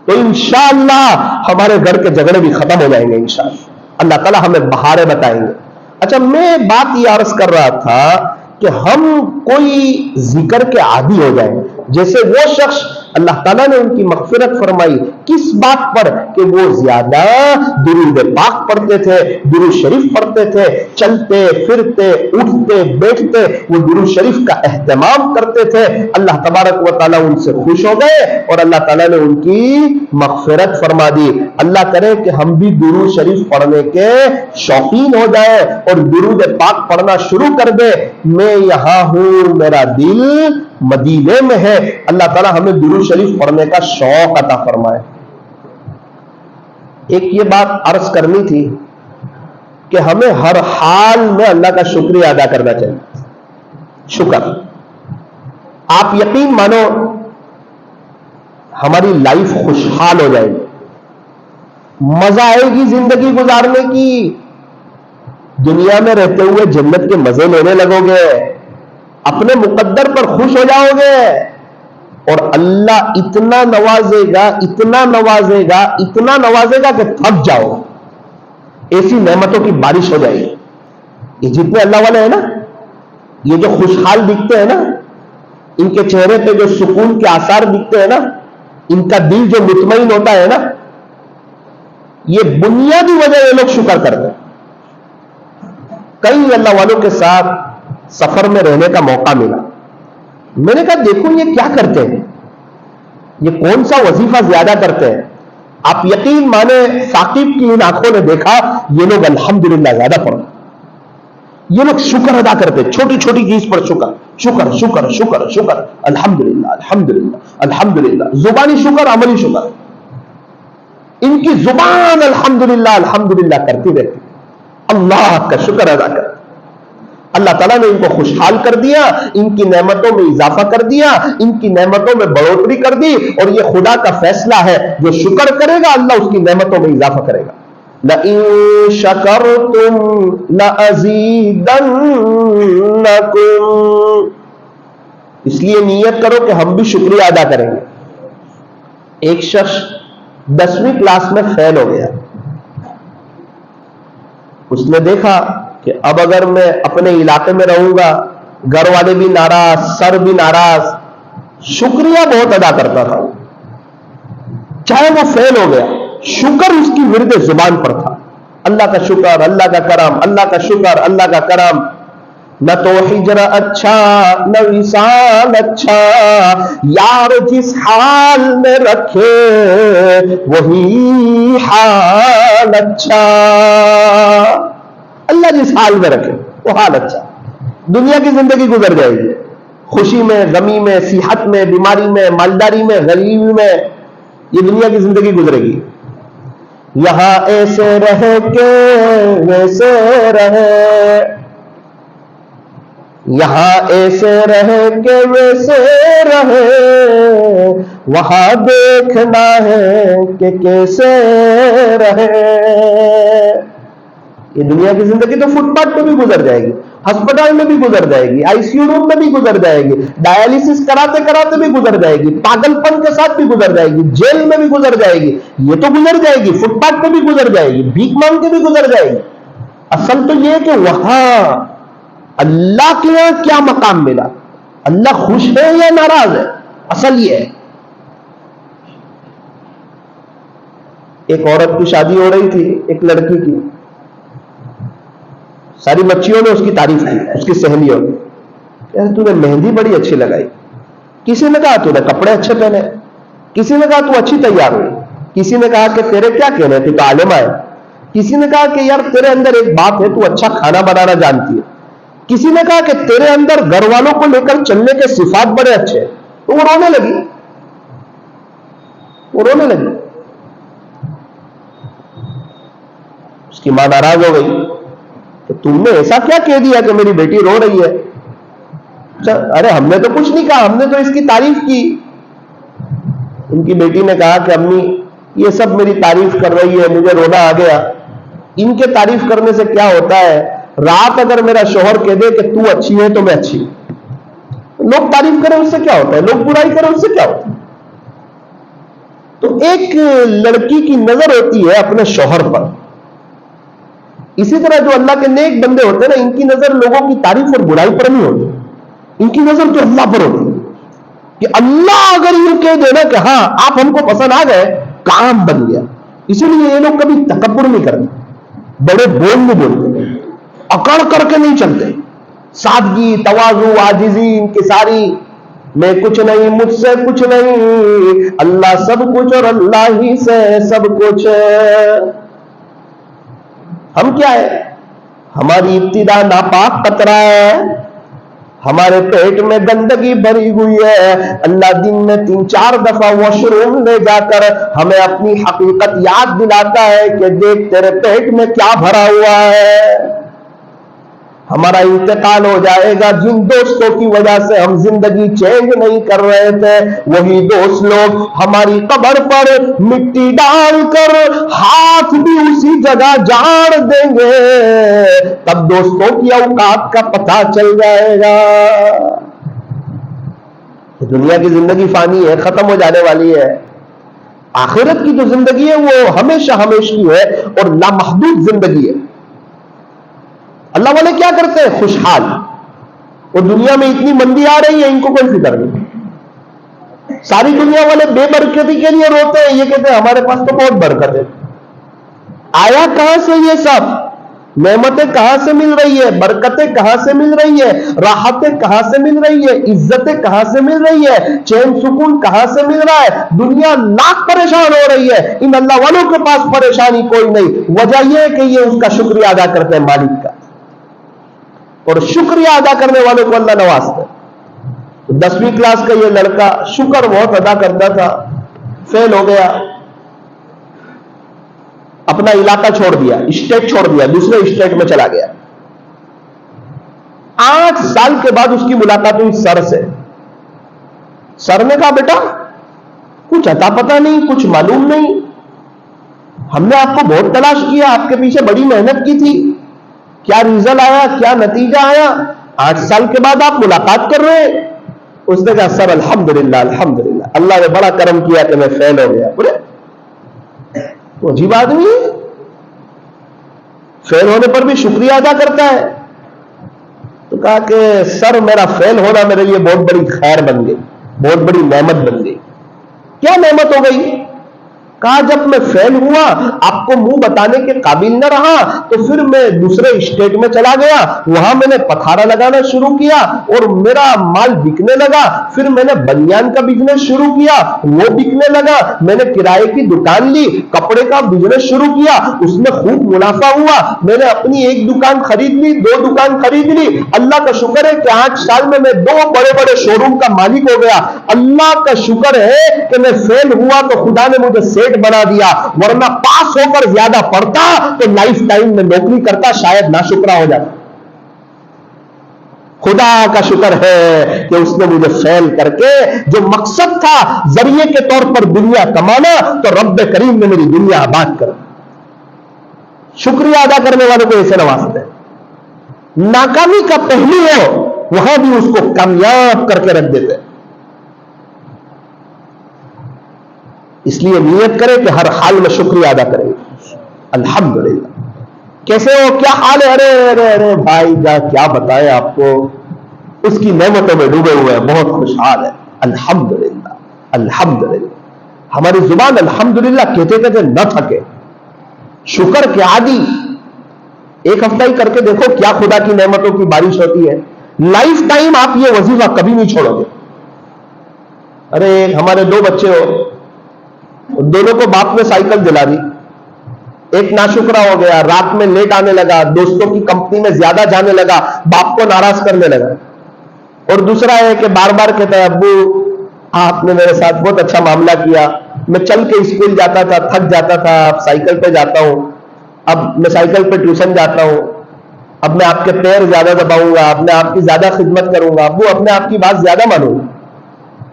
تو انشاءاللہ ہمارے گھر کے جھگڑے بھی ختم ہو جائیں گے انشاءاللہ۔ اللہ تعالی ہمیں بہاریں بتائیں گے۔ اچھا، میں بات یہ عرض کر رہا تھا کہ ہم کوئی ذکر کے عادی ہو جائیں، جیسے وہ شخص اللہ تعالیٰ نے ان کی مغفرت فرمائی کس بات پر کہ وہ زیادہ درود پاک پڑھتے تھے، درود شریف پڑھتے تھے، چلتے پھرتے اٹھتے بیٹھتے وہ درود شریف کا اہتمام کرتے تھے۔ اللہ تبارک و تعالیٰ ان سے خوش ہو گئے اور اللہ تعالیٰ نے ان کی مغفرت فرما دی۔ اللہ کرے کہ ہم بھی درود شریف پڑھنے کے شوقین ہو جائیں اور درود پاک پڑھنا شروع کر دے۔ میں یہاں ہوں، میرا دل مدینے میں ہے۔ اللہ تعالیٰ ہمیں درود شریف پڑھنے کا شوق عطا فرمائے۔ ایک یہ بات عرض کرنی تھی کہ ہمیں ہر حال میں اللہ کا شکریہ ادا کرنا چاہیے۔ شکر، آپ یقین مانو ہماری لائف خوشحال ہو جائے گی، مزہ آئے گی زندگی گزارنے کی، دنیا میں رہتے ہوئے جنت کے مزے لینے لگو گے۔ اپنے مقدر پر خوش ہو جاؤ گے اور اللہ اتنا نوازے گا اتنا نوازے گا اتنا نوازے گا کہ تھک جاؤ، ایسی نعمتوں کی بارش ہو جائے گی۔ یہ جتنے اللہ والے ہیں نا، یہ جو خوشحال دکھتے ہیں نا، ان کے چہرے پہ جو سکون کے آثار دکھتے ہیں نا، ان کا دل جو مطمئن ہوتا ہے نا، یہ بنیادی وجہ یہ لوگ شکر کرتے ہیں۔ کئی اللہ والوں کے ساتھ سفر میں رہنے کا موقع ملا، میں نے کہا دیکھو یہ کیا کرتے ہیں، یہ کون سا وظیفہ زیادہ کرتے ہیں۔ آپ یقین مانے ثاقب کی ان آنکھوں نے دیکھا یہ لوگ الحمدللہ زیادہ پڑھتے، یہ لوگ شکر ادا کرتے، چھوٹی چھوٹی چیز پر شکر شکر شکر شکر شکر، الحمدللہ الحمدللہ الحمدللہ، زبانی شکر عملی شکر، ان کی زبان الحمدللہ الحمدللہ کرتی رہتی، اللہ کا شکر ادا کرتی۔ اللہ تعالیٰ نے ان کو خوشحال کر دیا، ان کی نعمتوں میں اضافہ کر دیا، ان کی نعمتوں میں بڑھوتری کر دی، اور یہ خدا کا فیصلہ ہے، جو شکر کرے گا اللہ اس کی نعمتوں میں اضافہ کرے گا۔ لَإِن شَكَرْتُمْ لَأَزِيدَنَّكُمْ، اس لیے نیت کرو کہ ہم بھی شکریہ ادا کریں گے۔ ایک شخص 10ویں کلاس میں فیل ہو گیا، اس نے دیکھا کہ اب اگر میں اپنے علاقے میں رہوں گا، گھر والے بھی ناراض، سر بھی ناراض، شکریہ بہت ادا کرتا تھا، چاہے وہ فیل ہو گیا، شکر اس کی ورد زبان پر تھا، اللہ کا شکر، اللہ کا کرم، اللہ کا شکر، اللہ کا کرم۔ نہ تو ہجر اچھا نہ وصال اچھا، یار جس حال میں رکھے وہی حال اچھا، اللہ جس حال میں رکھے وہ حال اچھا۔ دنیا کی زندگی گزر جائے گی، خوشی میں، غمی میں، صحت میں، بیماری میں، مالداری میں، غریبی میں، یہ دنیا کی زندگی گزرے گی۔ یہاں ایسے رہے کہ ویسے رہے، یہاں ایسے رہے کہ ویسے رہے، وہاں دیکھنا ہے کہ کیسے رہے۔ یہ دنیا کی زندگی تو فٹ پاتھ پہ بھی گزر جائے گی، ہسپتال میں بھی گزر جائے گی، آئی سی یو روم میں بھی گزر جائے گی، ڈائلسس کراتے کراتے بھی گزر جائے گی، پاگل پن کے ساتھ بھی گزر جائے گی، جیل میں بھی گزر جائے گی، یہ تو گزر جائے گی، فٹ پاتھ پہ بھی گزر جائے گی، بھیک مانگ کے بھی گزر جائے گی۔ اصل تو یہ ہے کہ وہاں اللہ کے یہاں کیا مقام ملا، اللہ خوش ہے یا ناراض ہے، اصل یہ ہے۔ ایک عورت کی شادی ہو رہی تھی، ایک لڑکی کی، ساری بچیوں نے اس کی تعریف کی، اس کی سہیلیوں نے، یار تو نے مہندی بڑی اچھی لگائی، کسی نے کہا تو نے کپڑے اچھے پہنے، کسی نے کہا تو اچھی تیار ہوئی، کسی نے کہا کہ تیرے کیا کہنے، تو عالمہ ہے، کسی نے کہا کہ یار تیرے اندر ایک بات ہے، تو اچھا کھانا بنانا جانتی ہے، کسی نے کہا کہ تیرے اندر گھر والوں کو لے کر چلنے کے صفات بڑے اچھے ہیں۔ تو وہ رونے لگی، وہ رونے لگی، اس کی ماں ناراض ہو گئی کہ تم نے ایسا کیا کہہ دیا کہ میری بیٹی رو رہی ہے؟ ارے ہم نے تو کچھ نہیں کہا، ہم نے تو اس کی تعریف کی۔ ان کی بیٹی نے کہا کہ امی یہ سب میری تعریف کر رہی ہے، مجھے رونا آ گیا، ان کے تعریف کرنے سے کیا ہوتا ہے، رات اگر میرا شوہر کہہ دے کہ تو اچھی ہے تو میں اچھی، لوگ تعریف کریں اس سے کیا ہوتا ہے، لوگ برائی کریں اس سے کیا ہوتا ہے۔ تو ایک لڑکی کی نظر ہوتی ہے اپنے شوہر پر، اسی طرح جو اللہ کے نیک بندے ہوتے ہیں نا، ان کی نظر لوگوں کی تعریف اور برائی پر نہیں ہوتی، ان کی نظر تو اللہ پر ہوتی ہے، کہ اللہ اگر یہ کہہ دے نا کہ ہاں آپ ہم کو پسند آ گئے، کام بن گیا۔ اسی لیے یہ لوگ کبھی تکبر نہیں کرتے، بڑے بول نہیں بولتے، اکڑ کر کے نہیں چلتے، سادگی، تواضع، عاجزی، انکساری، میں کچھ نہیں، مجھ سے کچھ نہیں، اللہ سب کچھ اور اللہ ہی سے سب کچھ۔ ہم کیا ہے، ہماری ابتدا ناپاک قطرہ ہے، ہمارے پیٹ میں گندگی بھری ہوئی ہے، اللہ دن میں 3-4 دفعہ واش روم لے جا کر ہمیں اپنی حقیقت یاد دلاتا ہے کہ دیکھ تیرے پیٹ میں کیا بھرا ہوا ہے۔ ہمارا انتقال ہو جائے گا. جن دوستوں کی وجہ سے ہم زندگی چینج نہیں کر رہے تھے وہی دوست لوگ ہماری قبر پر مٹی ڈال کر ہاتھ بھی اسی جگہ جاڑ دیں گے. تب دوستوں کی اوقات کا پتہ چل جائے گا. دنیا کی زندگی فانی ہے, ختم ہو جانے والی ہے. آخرت کی جو زندگی ہے وہ ہمیشہ ہمیشہ کی ہے اور لامحدود زندگی ہے. اللہ والے کیا کرتے ہیں؟ خوشحال. اور دنیا میں اتنی مندی آ رہی ہے ان کو کوئی فکر نہیں. ساری دنیا والے بے برکتی کے لیے روتے ہیں, یہ کہتے ہیں ہمارے پاس تو بہت برکت ہے. آیا کہاں سے یہ سب؟ نعمتیں کہاں سے مل رہی ہے؟ برکتیں کہاں سے مل رہی ہے؟ راحتیں کہاں سے مل رہی ہے؟ عزتیں کہاں سے مل رہی ہے؟ چین سکون کہاں سے مل رہا ہے؟ دنیا لاکھ پریشان ہو رہی ہے, ان اللہ والوں کے پاس پریشانی کوئی نہیں. وجہ یہ ہے کہ یہ اس کا شکریہ ادا کرتے ہیں مالک کا, اور شکریہ ادا کرنے والوں کو اللہ نوازتا ہے. 10ویں کلاس کا یہ لڑکا شکر بہت ادا کرتا تھا, فیل ہو گیا, اپنا علاقہ چھوڑ دیا, اسٹیٹ چھوڑ دیا, دوسرے اسٹیٹ میں چلا گیا. 8 سال کے بعد اس کی ملاقات ہوئی سر سے. سر نے کہا بیٹا کچھ اتا پتا نہیں, کچھ معلوم نہیں, ہم نے آپ کو بہت تلاش کیا, آپ کے پیچھے بڑی محنت کی تھی, کیا ریزلٹ آیا, کیا نتیجہ آیا, 8 سال کے بعد آپ ملاقات کر رہے ہیں. اس نے کہا سر الحمدللہ الحمدللہ, اللہ نے بڑا کرم کیا کہ میں فیل ہو گیا. بولے تو عجیب آدمی ہے, فیل ہونے پر بھی شکریہ ادا کرتا ہے. تو کہا کہ سر میرا فیل ہونا میرے لیے بہت بڑی خیر بن گئی, بہت بڑی نعمت بن گئی. کیا نعمت ہو گئی؟ کہا جب میں فیل ہوا, آپ کو منہ بتانے کے قابل نہ رہا, تو پھر میں دوسرے اسٹیٹ میں چلا گیا, وہاں میں نے پتھارا لگانا شروع کیا اور میرا مال بکنے لگا. پھر میں نے بنیان کا بزنس شروع کیا, وہ بکنے لگا. میں نے کرائے کی دکان لی, کپڑے کا بزنس شروع کیا, اس میں خوب منافع ہوا. میں نے اپنی 1 دکان خرید لی, 2 دکان خرید لی. اللہ کا شکر ہے کہ 8 سال میں 2 بڑے بڑے شو روم کا مالک ہو گیا. اللہ کا شکر ہے کہ میں فیل ہوا تو خدا نے مجھے سیٹ بنا دیا, ورنہ پاس ہو کر زیادہ پڑھتا تو لائف ٹائم میں نوکری کرتا, شاید ناشکرا ہو جاتا. خدا کا شکر ہے کہ اس نے مجھے فیل کر کے جو مقصد تھا ذریعے کے طور پر دنیا کمانا, تو رب کریم نے میری دنیا آباد کر. شکریہ ادا کرنے والوں کو ایسے نوازتے ہیں. ناکامی کا پہلو ہو وہاں بھی اس کو کامیاب کر کے رکھ دیتے ہیں. اس لیے نیت کرے کہ ہر حال میں شکریہ ادا کرے. الحمدللہ. کیسے ہو, کیا حال ہے؟ ارے ارے ارے بھائی جا کیا بتائیں آپ کو, اس کی نعمتوں میں ڈوبے ہوئے ہیں, بہت خوشحال ہے. الحمدللہ الحمدللہ. ہماری زبان الحمدللہ کہتے کہتے نہ تھکے. شکر کے عادی 1 ہفتہ ہی کر کے دیکھو کیا خدا کی نعمتوں کی بارش ہوتی ہے. لائف ٹائم آپ یہ وظیفہ کبھی نہیں چھوڑو گے. ارے ہمارے 2 بچے ہو, دونوں کو باپ نے سائیکل دلا دی. ایک ناشکرا ہو گیا, رات میں لیٹ آنے لگا, دوستوں کی کمپنی میں زیادہ جانے لگا, باپ کو ناراض کرنے لگا. اور دوسرا ہے کہ بار بار کہتا ہے ابو آپ نے میرے ساتھ بہت اچھا معاملہ کیا, میں چل کے اسکول جاتا تھا, تھک جاتا تھا, اب سائیکل پہ جاتا ہوں, اب میں سائیکل پہ ٹیوشن جاتا ہوں, اب میں آپ کے پیر زیادہ دباؤں گا, اب میں آپ کی زیادہ خدمت کروں گا, ابو اب میں آپ کی بات زیادہ مانوں گا.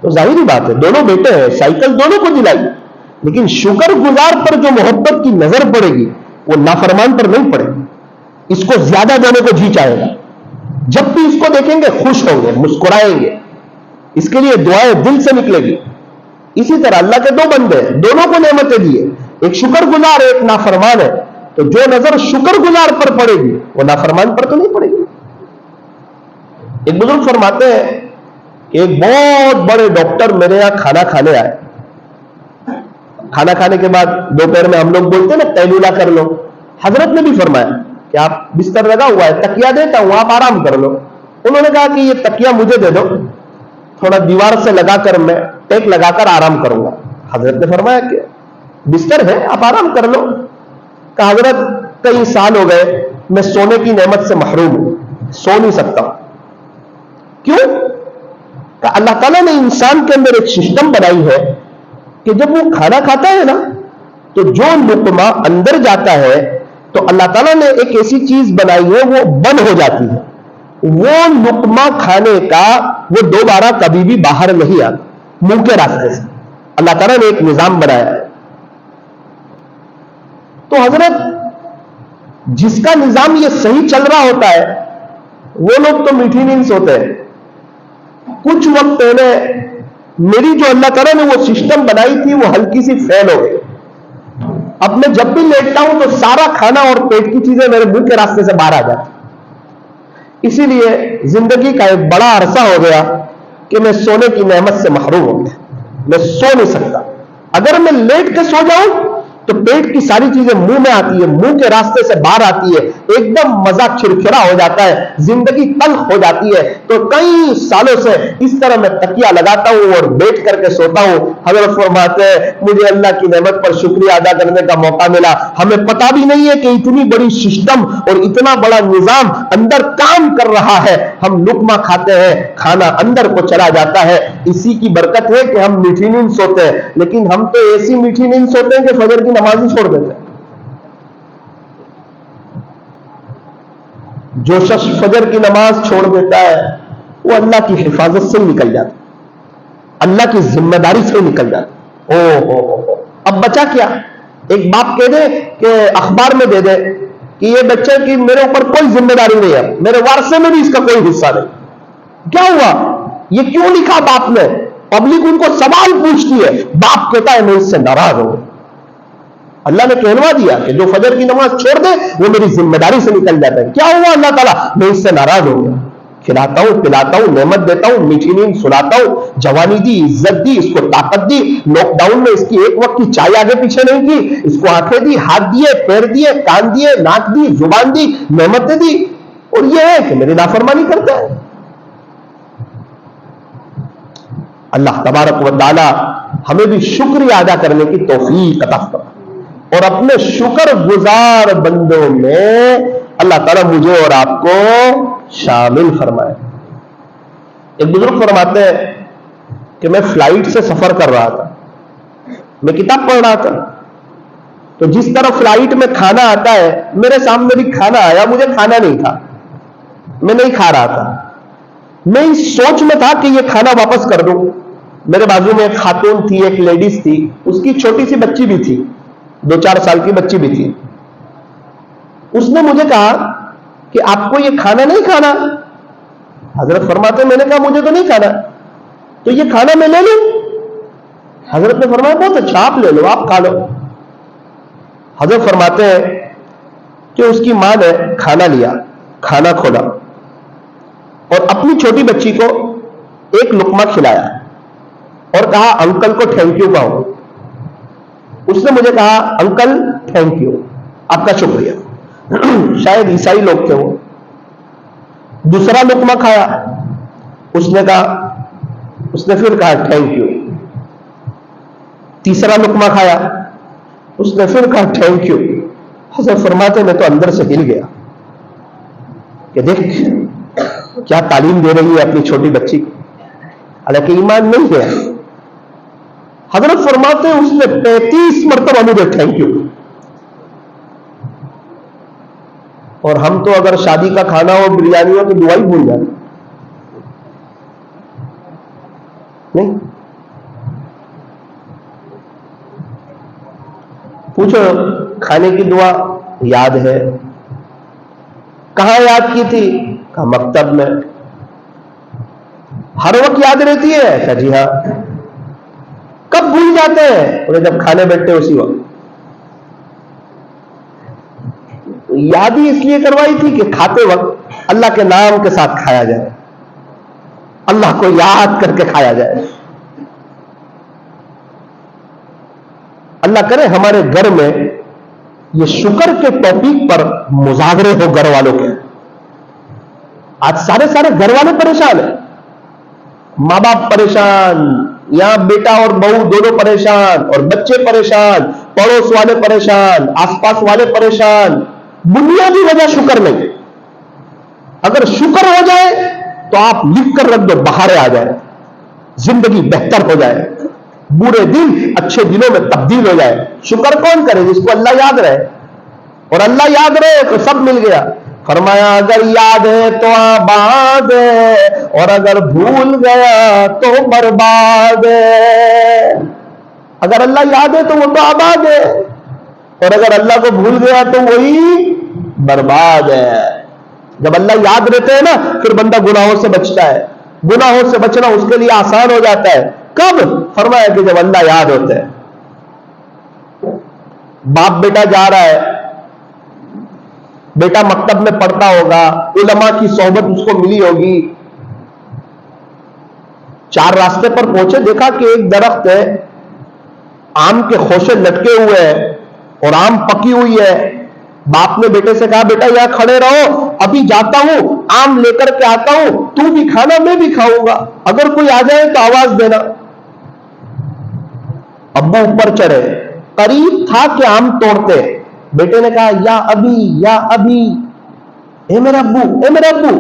تو ظاہری بات ہے دونوں بیٹے ہیں, سائیکل دونوں کو دلائی, لیکن شکر گزار پر جو محبت کی نظر پڑے گی وہ نافرمان پر نہیں پڑے گی. اس کو زیادہ دینے کو جی چاہے گا. جب بھی اس کو دیکھیں گے خوش ہوں گے, مسکرائیں گے, اس کے لیے دعائیں دل سے نکلے گی. اسی طرح اللہ کے 2 بندے ہیں, دونوں کو نعمتیں دیے, ایک شکر گزار ہے, ایک نافرمان ہے. تو جو نظر شکر گزار پر پڑے گی وہ نافرمان پر تو نہیں پڑے گی. ایک بزرگ فرماتے ہیں کہ ایک بہت بڑے ڈاکٹر میرے یہاں کھانا کھانے آئے. کھانا کھانے کے بعد دوپہر میں ہم لوگ بولتے ہیں نا قیلولہ کر لو, حضرت نے بھی فرمایا کہ آپ بستر لگا ہوا ہے, تکیا دیتا ہوں, آپ آرام کر لو. انہوں نے کہا کہ یہ تکیا مجھے دے دو, تھوڑا دیوار سے لگا کر میں ٹیک لگا کر آرام کروں گا. حضرت نے فرمایا کہ بستر ہے آپ آرام کر لو. کہ حضرت کئی سال ہو گئے میں سونے کی نعمت سے محروم ہوں, سو نہیں سکتا ہوں. کیوں؟ کہ اللہ تعالیٰ نے انسان کے اندر ایک سسٹم بنائی ہے کہ جب وہ کھانا کھاتا ہے نا تو جو لقمہ اندر جاتا ہے تو اللہ تعالیٰ نے ایک ایسی چیز بنائی ہے وہ بند ہو جاتی ہے، وہ لقمہ کھانے کا وہ دوبارہ کبھی بھی باہر نہیں آتا منہ کے راستے سے. اللہ تعالیٰ نے ایک نظام بنایا ہے. تو حضرت جس کا نظام یہ صحیح چل رہا ہوتا ہے وہ لوگ تو میٹھی نیند سوتے ہیں. کچھ وقت پہلے میری جو اللہ تعالیٰ نے وہ سسٹم بنائی تھی وہ ہلکی سی فیل ہو گئی. اب میں جب بھی لیٹتا ہوں تو سارا کھانا اور پیٹ کی چیزیں میرے منہ کے راستے سے باہر آ جاتی. اسی لیے زندگی کا ایک بڑا عرصہ ہو گیا کہ میں سونے کی نعمت سے محروم ہو گیا. میں سو نہیں سکتا. اگر میں لیٹ کے سو جاؤں تو پیٹ کی ساری چیزیں منہ میں آتی ہے، منہ کے راستے سے باہر آتی ہے، ایک دم مزہ کھرکھرا ہو جاتا ہے، زندگی تلخ ہو جاتی ہے. تو کئی سالوں سے اس طرح میں تکیہ لگاتا ہوں اور بیٹھ کر کے سوتا ہوں. حضرت فرماتے ہیں مجھے اللہ کی نعمت پر شکریہ ادا کرنے کا موقع ملا. ہمیں پتہ بھی نہیں ہے کہ اتنی بڑی سسٹم اور اتنا بڑا نظام اندر کام کر رہا ہے. ہم لقمہ کھاتے ہیں، کھانا اندر کو چلا جاتا ہے. اسی کی برکت ہے کہ ہم میٹھی نیند سوتے ہیں. لیکن ہم تو ایسی میٹھی نیند سوتے ہیں کہ فجر کی نماز ہی چھوڑ دیتے ہیں. جو شخص فجر کی نماز چھوڑ دیتا ہے وہ اللہ کی حفاظت سے نکل جاتا ہے، اللہ کی ذمہ داری سے نکل جاتا ہے. اب بچا کیا؟ ایک باپ کہہ دے کہ اخبار میں دے دے کہ یہ بچے کی میرے اوپر کوئی ذمہ داری نہیں ہے، میرے وارثے میں بھی اس کا کوئی حصہ نہیں. کیا ہوا؟ یہ کیوں لکھا باپ نے؟ پبلک ان کو سوال پوچھتی ہے، باپ کہتا ہے میں اس سے ناراض ہوں. اللہ نے کہنوا دیا کہ جو فجر کی نماز چھوڑ دے وہ میری ذمہ داری سے نکل جاتا ہے. کیا ہوا؟ اللہ تعالیٰ میں اس سے ناراض ہو گیا. کھلاتا ہوں، پلاتا ہوں، نعمت دیتا ہوں، میٹھی نیند سلاتا ہوں، جوانی دی، عزت دی، اس کو طاقت دی. لاک ڈاؤن میں اس کی ایک وقت کی چائے آگے پیچھے نہیں کی. اس کو آنکھیں دی، ہاتھ دیے، پیر دیے، کان دیے، ناک دی، زبان دی، نعمتیں دی. اور یہ ہے کہ میری نافرمانی کرتا ہے. اللہ تبارک و تعالی ہمیں بھی شکریہ ادا کرنے کی توفیق عطا فرمائے اور اپنے شکر گزار بندوں میں اللہ تعالیٰ مجھے اور آپ کو شامل فرمائے. ایک بزرگ فرماتے ہیں کہ میں فلائٹ سے سفر کر رہا تھا، میں کتاب پڑھ رہا تھا، تو جس طرح فلائٹ میں کھانا آتا ہے میرے سامنے بھی کھانا آیا. مجھے کھانا نہیں تھا، میں نہیں کھا رہا تھا. میں اس سوچ میں تھا کہ یہ کھانا واپس کر دوں. میرے بازو میں ایک خاتون تھی، ایک لیڈیز تھی، اس کی چھوٹی سی بچی بھی تھی، 2-4 سال کی بچی بھی تھی. اس نے مجھے کہا کہ آپ کو یہ کھانا نہیں کھانا؟ حضرت فرماتے میں نے کہا مجھے تو نہیں کھانا. تو یہ کھانا میں لے لوں؟ حضرت نے فرمایا بہت اچھا، آپ لے لو، آپ کھا لو. حضرت فرماتے ہیں کہ اس کی ماں نے کھانا لیا، کھانا کھولا اور اپنی چھوٹی بچی کو ایک لقمہ کھلایا اور کہا انکل کو تھینک یو کہو. اس نے مجھے کہا انکل تھینک یو، آپ کا شکریہ. شاید عیسائی لوگ تھے وہ. دوسرا لقمہ کھایا، اس نے پھر کہا تھینک یو. تیسرا لقمہ کھایا، اس نے پھر کہا تھینک یو. حضرت فرماتے میں تو اندر سے ہل گیا کہ دیکھ کیا تعلیم دے رہی ہے اپنی چھوٹی بچی کو، حالانکہ ایمان نہیں ہے. حضرت فرماتے ہیں اس نے 35 مرتبہ مجھے تھینک یو. اور ہم تو اگر شادی کا کھانا ہو، بریانی ہو تو دعا ہی بھول جاتے نہیں. پوچھو کھانے کی دعا یاد ہے؟ کہاں یاد کی تھی؟ کہا مکتب میں. ہر وقت یاد رہتی ہے؟ کہا جی ہاں. کب بھول جاتے ہیں؟ انہیں جب کھانے بیٹھتے اسی وقت. یاد ہی اس لیے کروائی تھی کہ کھاتے وقت اللہ کے نام کے ساتھ کھایا جائے، اللہ کو یاد کر کے کھایا جائے. اللہ کرے ہمارے گھر میں یہ شکر کے ٹاپک پر مذاکرے ہو گھر والوں کے. آج سارے گھر والے پریشان ہیں، ماں باپ پریشان، یہاں بیٹا اور بہو دونوں پریشان، اور بچے پریشان، پڑوس والے پریشان، آس پاس والے پریشان. بنیادی وجہ شکر نہیں. اگر شکر ہو جائے تو آپ لکھ کر رکھ دو، بہاریں آ جائے، زندگی بہتر ہو جائے، برے دن اچھے دنوں میں تبدیل ہو جائے. شکر کون کرے؟ جس کو اللہ یاد رہے. اور اللہ یاد رہے تو سب مل گیا. فرمایا اگر یاد ہے تو آباد ہے اور اگر بھول گیا تو برباد ہے. اگر اللہ یاد ہے تو وہ تو آباد ہے اور اگر اللہ کو بھول گیا تو وہی برباد ہے. جب اللہ یاد رہتے ہیں نا پھر بندہ گناہوں سے بچتا ہے. گناہوں سے بچنا اس کے لیے آسان ہو جاتا ہے. کب؟ فرمایا کہ جب اللہ یاد ہوتا ہے. باپ بیٹا جا رہا ہے, بیٹا مکتب میں پڑھتا ہوگا, علماء کی صحبت اس کو ملی ہوگی, 4 راستے پر پہنچے, دیکھا کہ ایک درخت ہے, آم کے خوشے لٹکے ہوئے ہیں اور آم پکی ہوئی ہے. باپ نے بیٹے سے کہا بیٹا یہاں کھڑے رہو, ابھی جاتا ہوں آم لے کر کے آتا ہوں, تو بھی کھانا میں بھی کھاؤں گا, اگر کوئی آ جائے تو آواز دینا. ابو اوپر چڑھے, قریب تھا کہ آم توڑتے. بیٹے نے کہا یا ابھی یا ابھی, اے میرا ابو اے میرا ابو,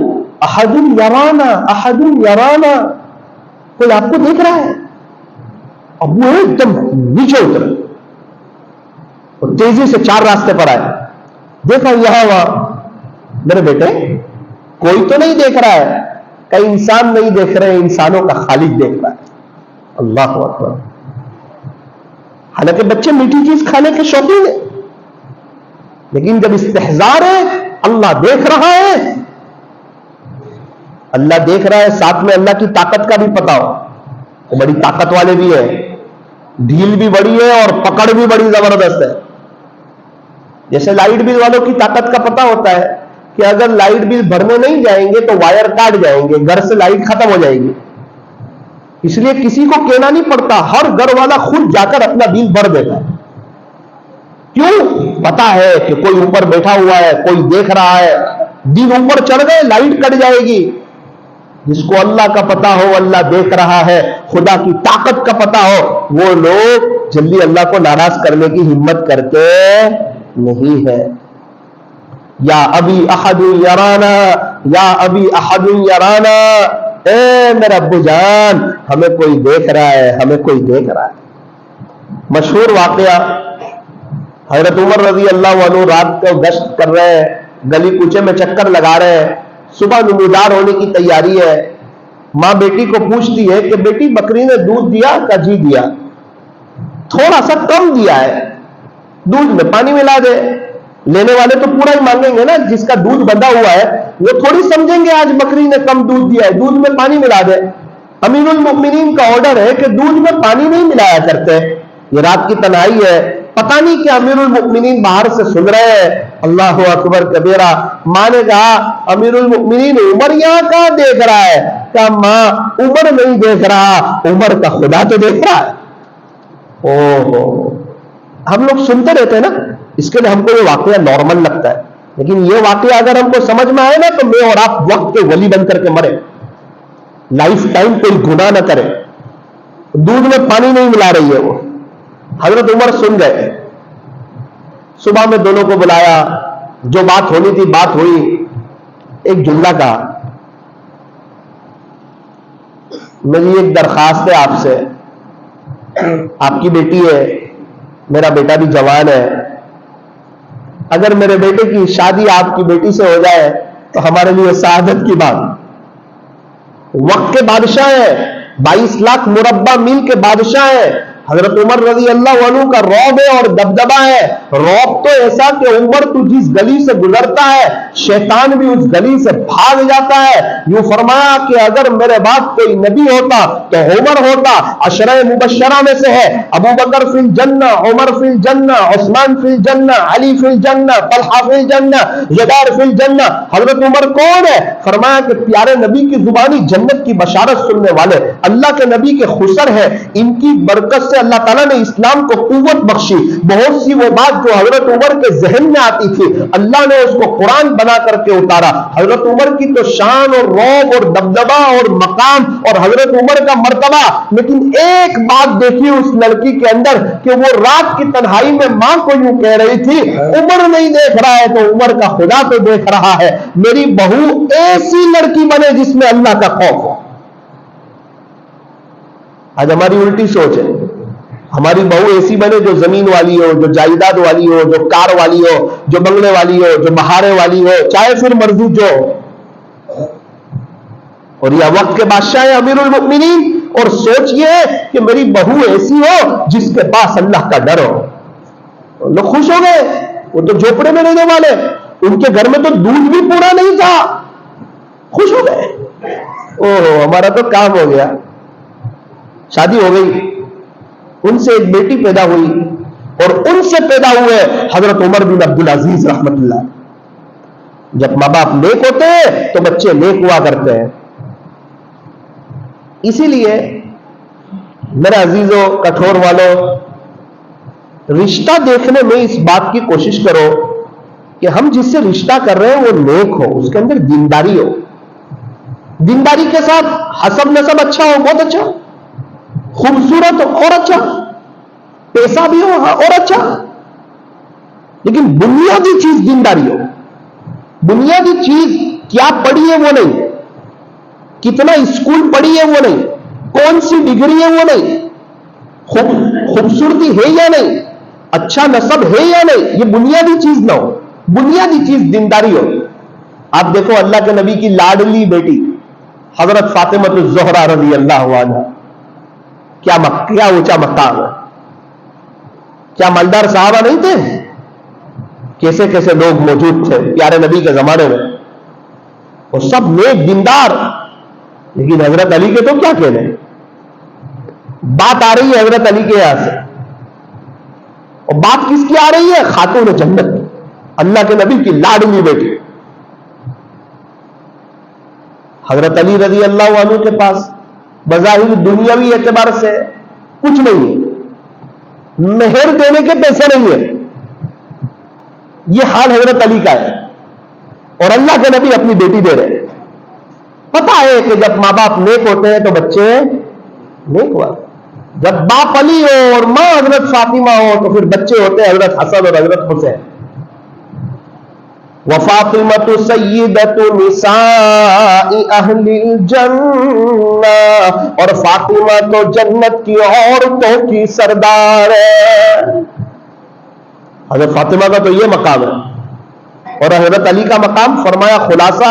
احد یرانا احد یرانا, کوئی آپ کو دیکھ رہا ہے؟ ابو ایک دم نیچے اترے اور تیزی سے 4 راستے پر آئے. دیکھا یہاں وہاں, میرے بیٹے کوئی تو نہیں دیکھ رہا ہے, کئی انسان نہیں دیکھ رہے, انسانوں کا خالق دیکھ رہا ہے. اللہ اکبر. حالانکہ بچے میٹھی چیز کھانے کے شوقین ہیں, لیکن جب استحضار ہے اللہ دیکھ رہا ہے, اللہ دیکھ رہا ہے, ساتھ میں اللہ کی طاقت کا بھی پتا ہو, وہ بڑی طاقت والے بھی ہے, ڈھیل بھی بڑی ہے اور پکڑ بھی بڑی زبردست ہے. جیسے لائٹ بل والوں کی طاقت کا پتا ہوتا ہے کہ اگر لائٹ بل بھرنے نہیں جائیں گے تو وائر کاٹ جائیں گے, گھر سے لائٹ ختم ہو جائے گی, اس لیے کسی کو کہنا نہیں پڑتا, ہر گھر والا خود جا کر اپنا بل بھر دیتا ہے. کیوں؟ پتا ہے کہ کوئی اوپر بیٹھا ہوا ہے, کوئی دیکھ رہا ہے. دن اوپر چڑھ گئے لائٹ کٹ جائے گی. جس کو اللہ کا پتا ہو, اللہ دیکھ رہا ہے, خدا کی طاقت کا پتا ہو, وہ لوگ جلدی اللہ کو ناراض کرنے کی ہمت کرتے نہیں ہے. یا ابھی احد یرانا یا ابھی احد یرانا, اے میرا ابو جان ہمیں کوئی دیکھ رہا ہے, ہمیں کوئی دیکھ رہا ہے. مشہور واقعہ, حضرت عمر رضی اللہ عنہ رات کو گشت کر رہے ہیں, گلی کوچے میں چکر لگا رہے ہیں, صبح نمودار ہونے کی تیاری ہے. ماں بیٹی کو پوچھتی ہے کہ بیٹی بکری نے دودھ دیا کا؟ جی دیا. تھوڑا سا کم دیا ہے, دودھ میں پانی ملا دے. لینے والے تو پورا ہی مانگیں گے نا, جس کا دودھ بندھا ہوا ہے وہ تھوڑی سمجھیں گے آج بکری نے کم دودھ دیا ہے, دودھ میں پانی ملا دے. امیر المؤمنین کا آرڈر ہے کہ دودھ میں پانی نہیں ملایا کرتے. یہ رات کی تنہائی ہے, پتہ نہیں کہ امیر المؤمنین باہر سے سن رہے ہیں. اللہ اکبر کبیرہ. ماں نے کہا امیر المؤمنین عمر یہاں کہاں دیکھ رہا ہے؟ کہا ماں عمر نہیں دیکھ رہا, عمر کا خدا تو دیکھ رہا ہے. اوہ, ہم لوگ سنتے رہتے ہیں نا, اس کے لیے ہم کو یہ واقعہ نارمل لگتا ہے, لیکن یہ واقعہ اگر ہم کو سمجھ میں آئے نا تو میں اور آپ وقت کے ولی بن کر کے مرے, لائف ٹائم کوئی گناہ نہ کرے. دودھ میں پانی نہیں ملا رہی ہے وہ. حضرت عمر سن گئے, صبح میں دونوں کو بلایا, جو بات ہونی تھی بات ہوئی. ایک جملہ کہا, میری ایک درخواست ہے آپ سے, آپ کی بیٹی ہے, میرا بیٹا بھی جوان ہے, اگر میرے بیٹے کی شادی آپ کی بیٹی سے ہو جائے تو ہمارے لیے سعادت کی بات. وقت کے بادشاہ ہیں, 22 لاکھ مربع میل کے بادشاہ ہیں. حضرت عمر رضی اللہ عنہ کا رعب ہے اور دبدبہ ہے. رعب تو ایسا کہ عمر تو جس گلی سے گزرتا ہے شیطان بھی اس گلی سے بھاگ جاتا ہے. یوں فرمایا کہ اگر میرے بعد کوئی نبی ہوتا تو عمر ہوتا. عشرہ مبشرہ میں سے ہے, ابو بکر فی الجنہ, عمر فی الجنہ, عثمان فی الجنہ, علی فی الجنہ, طلحہ فی الجنہ, زبیر فی الجنہ. حضرت عمر کون ہے؟ فرمایا کہ پیارے نبی کی زبانی جنت کی بشارت سننے والے, اللہ کے نبی کے خسر ہے. ان کی برکت سے اللہ تعالیٰ نے اسلام کو قوت بخشی. بہت سی وہ بات جو حضرت عمر کے ذہن میں آتی تھی اللہ نے اس کو قرآن بنا کر کے اتارا. حضرت عمر کی تو شان اور رعب اور دبدبہ اور مقام اور حضرت عمر کا مرتبہ. لیکن ایک بات دیکھی اس لڑکی کے اندر کہ وہ رات کی تنہائی میں ماں کو یوں کہہ رہی تھی, عمر نہیں دیکھ رہا ہے تو عمر کا خدا تو دیکھ رہا ہے. میری بہو ایسی لڑکی بنے جس میں اللہ کا خوف ہو. آج ہماری الٹی سوچ ہے, ہماری بہو ایسی بنے جو زمین والی ہو، جو جائیداد والی ہو، جو کار والی ہو، جو بنگلے والی ہو، جو بہارے والی ہو، چاہے پھر مرضی جو ہو۔ اور یہ وقت کے بادشاہ ہیں امیر المؤمنین، اور سوچ یہ ہے کہ میری بہو ایسی ہو جس کے پاس اللہ کا ڈر ہو۔ لوگ خوش ہو گئے، وہ تو جھوپڑے میں رہنے والے، ان کے گھر میں تو دودھ بھی پورا نہیں تھا، خوش ہو گئے، اوہ ہمارا تو کام ہو گیا۔ شادی ہو گئی، ان سے ایک بیٹی پیدا ہوئی، اور ان سے پیدا ہوئے حضرت عمر بن عبدالعزیز رحمت اللہ۔ جب ماں باپ نیک ہوتے ہیں تو بچے نیک ہوا کرتے ہیں۔ اسی لیے میرے عزیزوں، کٹھور والوں، رشتہ دیکھنے میں اس بات کی کوشش کرو کہ ہم جس سے رشتہ کر رہے ہیں وہ نیک ہو، اس کے اندر دینداری ہو، دینداری کے ساتھ حسب نسب اچھا ہو، بہت اچھا، خوبصورت ہو اور اچھا، پیسہ بھی ہو اور اچھا، لیکن بنیادی چیز دینداری ہو۔ بنیادی چیز کیا پڑھی ہے وہ نہیں، کتنا اسکول پڑھی ہے وہ نہیں، کون سی ڈگری ہے وہ نہیں، خوبصورتی ہے یا نہیں، اچھا نسب ہے یا نہیں، یہ بنیادی چیز نہ ہو، بنیادی چیز دینداری ہو۔ آپ دیکھو اللہ کے نبی کی لاڈلی بیٹی حضرت فاطمہ الزہرا رضی اللہ عنہا، کیا اونچا مقام ہے، کیا مالدار صحابہ نہیں تھے، کیسے کیسے لوگ موجود تھے پیارے نبی کے زمانے میں، اور سب نیک دیندار، لیکن حضرت علی کے تو کیا کہنے۔ بات آ رہی ہے حضرت علی کے یہاں سے، اور بات کس کی آ رہی ہے؟ خاتون جنت، اللہ کے نبی کی لاڈلی بیٹی حضرت علی رضی اللہ عنہ کے پاس بظاہر دنیاوی اعتبار سے کچھ نہیں ہے، مہر دینے کے پیسے نہیں ہے، یہ حال حضرت علی کا ہے، اور اللہ کے نبی اپنی بیٹی دے رہے ہیں۔ پتا ہے کہ جب ماں باپ نیک ہوتے ہیں تو بچے نیک ہوا، جب باپ علی ہو اور ماں حضرت فاطمہ ہو تو پھر بچے ہوتے ہیں حضرت حسن اور حضرت حسین۔ وَفَاطِمَةُ سَيِّدَةُ نِسَاءِ أَهْلِ الْجَنَّةِ، اور فاطمہ تو جنت کی عورتوں کی سردار ہے۔ حضرت فاطمہ کا تو یہ مقام ہے، اور حضرت علی کا مقام، فرمایا خلاصہ،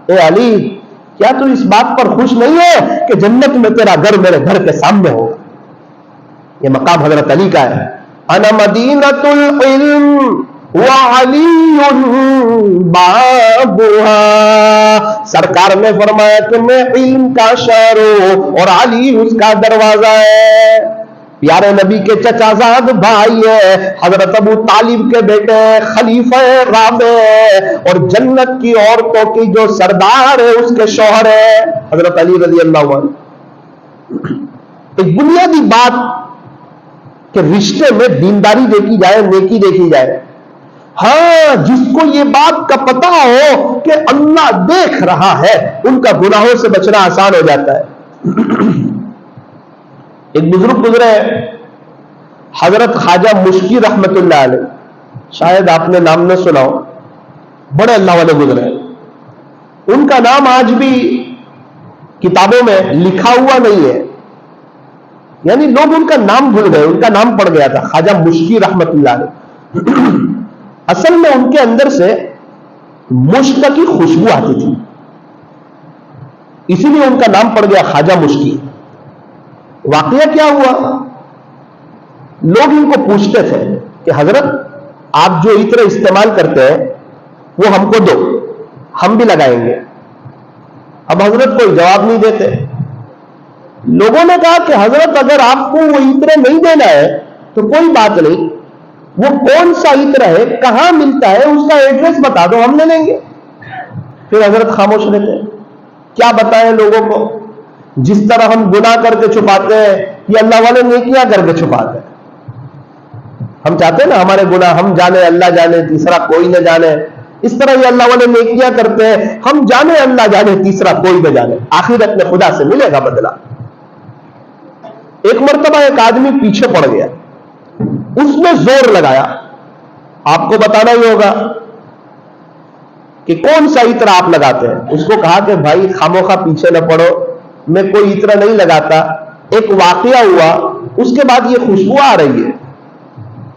اے علی کیا تو اس بات پر خوش نہیں ہے کہ جنت میں تیرا گھر میرے گھر کے سامنے ہو؟ یہ مقام حضرت علی کا ہے۔ انا مدینۃ العلم وعلی بابھا، سرکار نے فرمایا کہ میں علم کا شہر ہوں اور علی اس کا دروازہ ہے۔ پیارے نبی کے چچا زاد بھائی ہے، حضرت ابو طالب کے بیٹے خلیفہ رابع، اور جنت کی عورتوں کی جو سردار ہے اس کے شوہر ہے حضرت علی رضی اللہ عنہ۔ ایک بنیادی بات کہ رشتے میں دینداری دیکھی جائے، نیکی دیکھی جائے۔ ہاں جس کو یہ بات کا پتہ ہو کہ اللہ دیکھ رہا ہے، ان کا گناہوں سے بچنا آسان ہو جاتا ہے۔ ایک بزرگ گزرے حضرت خواجہ مشکی رحمت اللہ علیہ، شاید آپ نے نام نہ سنا ہو، بڑے اللہ والے گزرے، ان کا نام آج بھی کتابوں میں لکھا ہوا نہیں ہے، یعنی لوگ ان کا نام بھول گئے، ان کا نام پڑ گیا تھا خواجہ مشکی رحمت اللہ علیہ۔ اصل میں ان کے اندر سے مشک کی خوشبو آتی تھی، اسی لیے ان کا نام پڑ گیا خواجہ مشکی۔ واقعہ کیا ہوا، لوگ ان کو پوچھتے تھے کہ حضرت آپ جو عطر استعمال کرتے ہیں وہ ہم کو دو، ہم بھی لگائیں گے۔ اب حضرت کوئی جواب نہیں دیتے۔ لوگوں نے کہا کہ حضرت اگر آپ کو وہ عطر نہیں دینا ہے تو کوئی بات نہیں، وہ کون سا عطر ہے، کہاں ملتا ہے، اس کا ایڈریس بتا دو، ہم لے لیں گے۔ پھر حضرت خاموش رہتے۔ کیا بتائیں لوگوں کو، جس طرح ہم گناہ کر کے چھپاتے ہیں یہ اللہ والے نیکیاں کر کے چھپاتے ہیں۔ ہم چاہتے ہیں نا ہمارے گناہ ہم جانے، اللہ جانے، تیسرا کوئی نہ جانے، اس طرح یہ اللہ والے نیکیاں کرتے ہیں، ہم جانے اللہ جانے، تیسرا کوئی نہ جانے، آخرت میں خدا سے ملے گا بدلہ۔ ایک مرتبہ ایک آدمی پیچھے پڑ گیا، اس نے زور لگایا، آپ کو بتانا ہی ہوگا کہ کون سا عطر آپ لگاتے ہیں۔ اس کو کہا کہ بھائی خاموخواہ پیچھے نہ پڑو، میں کوئی عطر نہیں لگاتا۔ ایک واقعہ ہوا، اس کے بعد یہ خوشبو آ رہی ہے.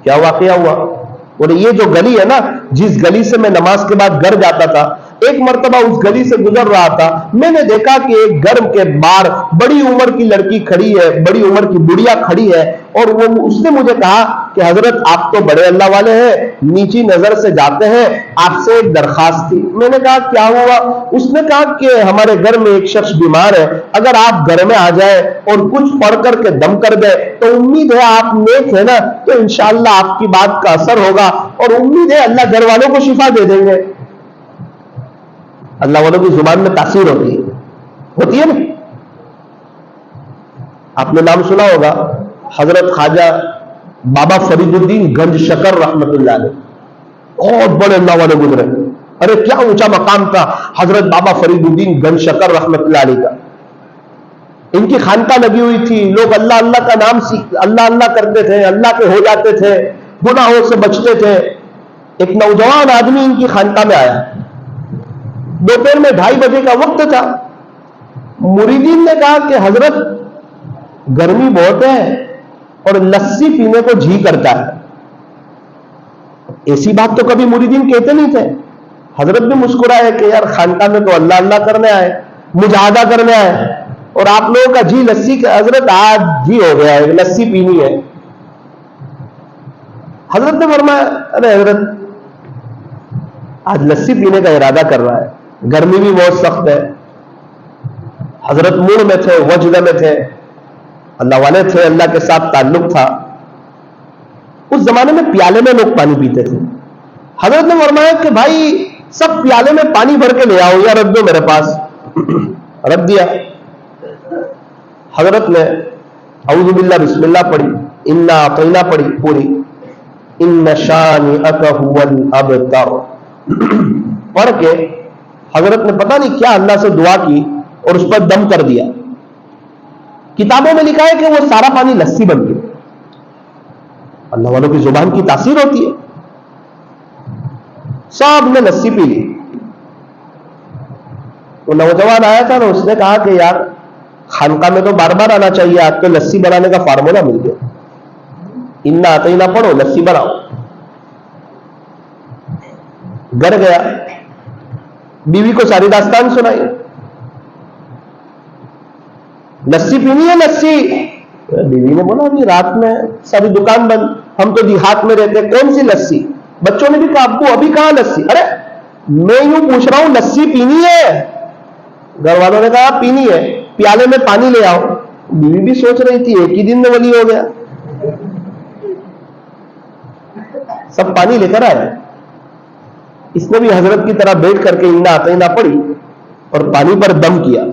کیا واقعہ ہوا؟ بولے یہ جو گلی ہے نا، جس گلی سے میں نماز کے بعد گھر جاتا تھا، ایک مرتبہ اس گلی سے گزر رہا تھا، میں نے دیکھا کہ ایک گھر کے باہر بڑی عمر کی لڑکی کھڑی ہے، بڑی عمر کی بڑھیا کھڑی ہے، اور اس نے مجھے کہا کہ حضرت آپ تو بڑے اللہ والے ہیں، نیچی نظر سے جاتے ہیں، آپ سے ایک درخواست تھی. میں نے کہا کیا ہوا؟ اس نے کہا کہ ہمارے گھر میں ایک شخص بیمار ہے، اگر آپ گھر میں آ جائیں اور کچھ پڑھ کر کے دم کر دیں تو امید ہے آپ نیک ہے نا، تو انشاءاللہ آپ کی بات کا اثر ہوگا اور امید ہے اللہ گھر والوں کو شفا دے دیں گے. اللہ والوں کی زبان میں تاثیر ہوتی ہے نا. آپ نے نام سنا ہوگا حضرت خواجہ بابا فرید الدین گنج شکر رحمت اللہ علیہ، بہت بڑے اللہ والے گزرے. ارے کیا اونچا مقام تھا حضرت بابا فرید الدین گنج شکر رحمت اللہ علیہ کا. ان کی خانقاہ لگی ہوئی تھی، لوگ اللہ اللہ کا نام اللہ اللہ کرتے تھے، اللہ کے ہو جاتے تھے، گناہوں سے بچتے تھے. ایک نوجوان آدمی ان کی خانقاہ میں آیا، دوپہر میں 2:30 بجے کا وقت تھا. مریدین نے کہا کہ حضرت گرمی بہت ہے اور لسی پینے کو جی کرتا ہے. ایسی بات تو کبھی مریدین کہتے نہیں تھے. حضرت بھی مسکرائے کہ یار خانقاہ میں تو اللہ اللہ کرنے آئے، مجاہدہ کرنے آئے، اور آپ لوگوں کا جی لسی کا. حضرت آج جی ہو گیا ہے، لسی پینی ہے. حضرت نے فرمایا ارے حضرت آج لسی پینے کا ارادہ کر رہا ہے، گرمی بھی بہت سخت ہے. حضرت موڑ میں تھے، وجد میں تھے، اللہ والے تھے، اللہ کے ساتھ تعلق تھا. اس زمانے میں پیالے میں لوگ پانی پیتے تھے. حضرت نے فرمایا کہ بھائی سب پیالے میں پانی بھر کے لے آؤ یا رکھ دو میرے پاس. رکھ دیا. حضرت نے اعوذ باللہ بسم اللہ پڑھی، انا اعطینا پڑھی پوری، ان شانئک ھو الابتر پڑھ کے حضرت نے پتہ نہیں کیا اللہ سے دعا کی اور اس پر دم کر دیا. کتابوں میں لکھا ہے کہ وہ سارا پانی لسی بن گیا. اللہ والوں کی زبان کی تاثیر ہوتی ہے. سب نے لسی پی لی. وہ نوجوان آیا تھا نا، اس نے کہا کہ یار خانقاہ میں تو بار بار آنا چاہیے، آپ کو لسی بنانے کا فارمولا مل گیا. انا اعطینا پڑھو، لسی بناؤ. گھر گیا، بیوی کو ساری داستان سنائی. لسی پینی ہے لسی. بیوی نے بولا ابھی رات میں ساری دکان بند، ہم تو دیہات میں رہتے، کون سی لسی؟ بچوں نے بھی کہا ابو ابھی کہاں لسی؟ ارے میں یوں پوچھ رہا ہوں لسی پینی ہے؟ گھر والوں نے کہا پینی ہے، پیالے میں پانی لے آؤ. بیوی بھی سوچ رہی تھی ایک ہی دن میں ولی ہو گیا. سب پانی لے کر آئے. اس نے بھی حضرت کی طرح بیٹھ کر کے انا اعطینا پڑھی اور پانی پر دم کیا.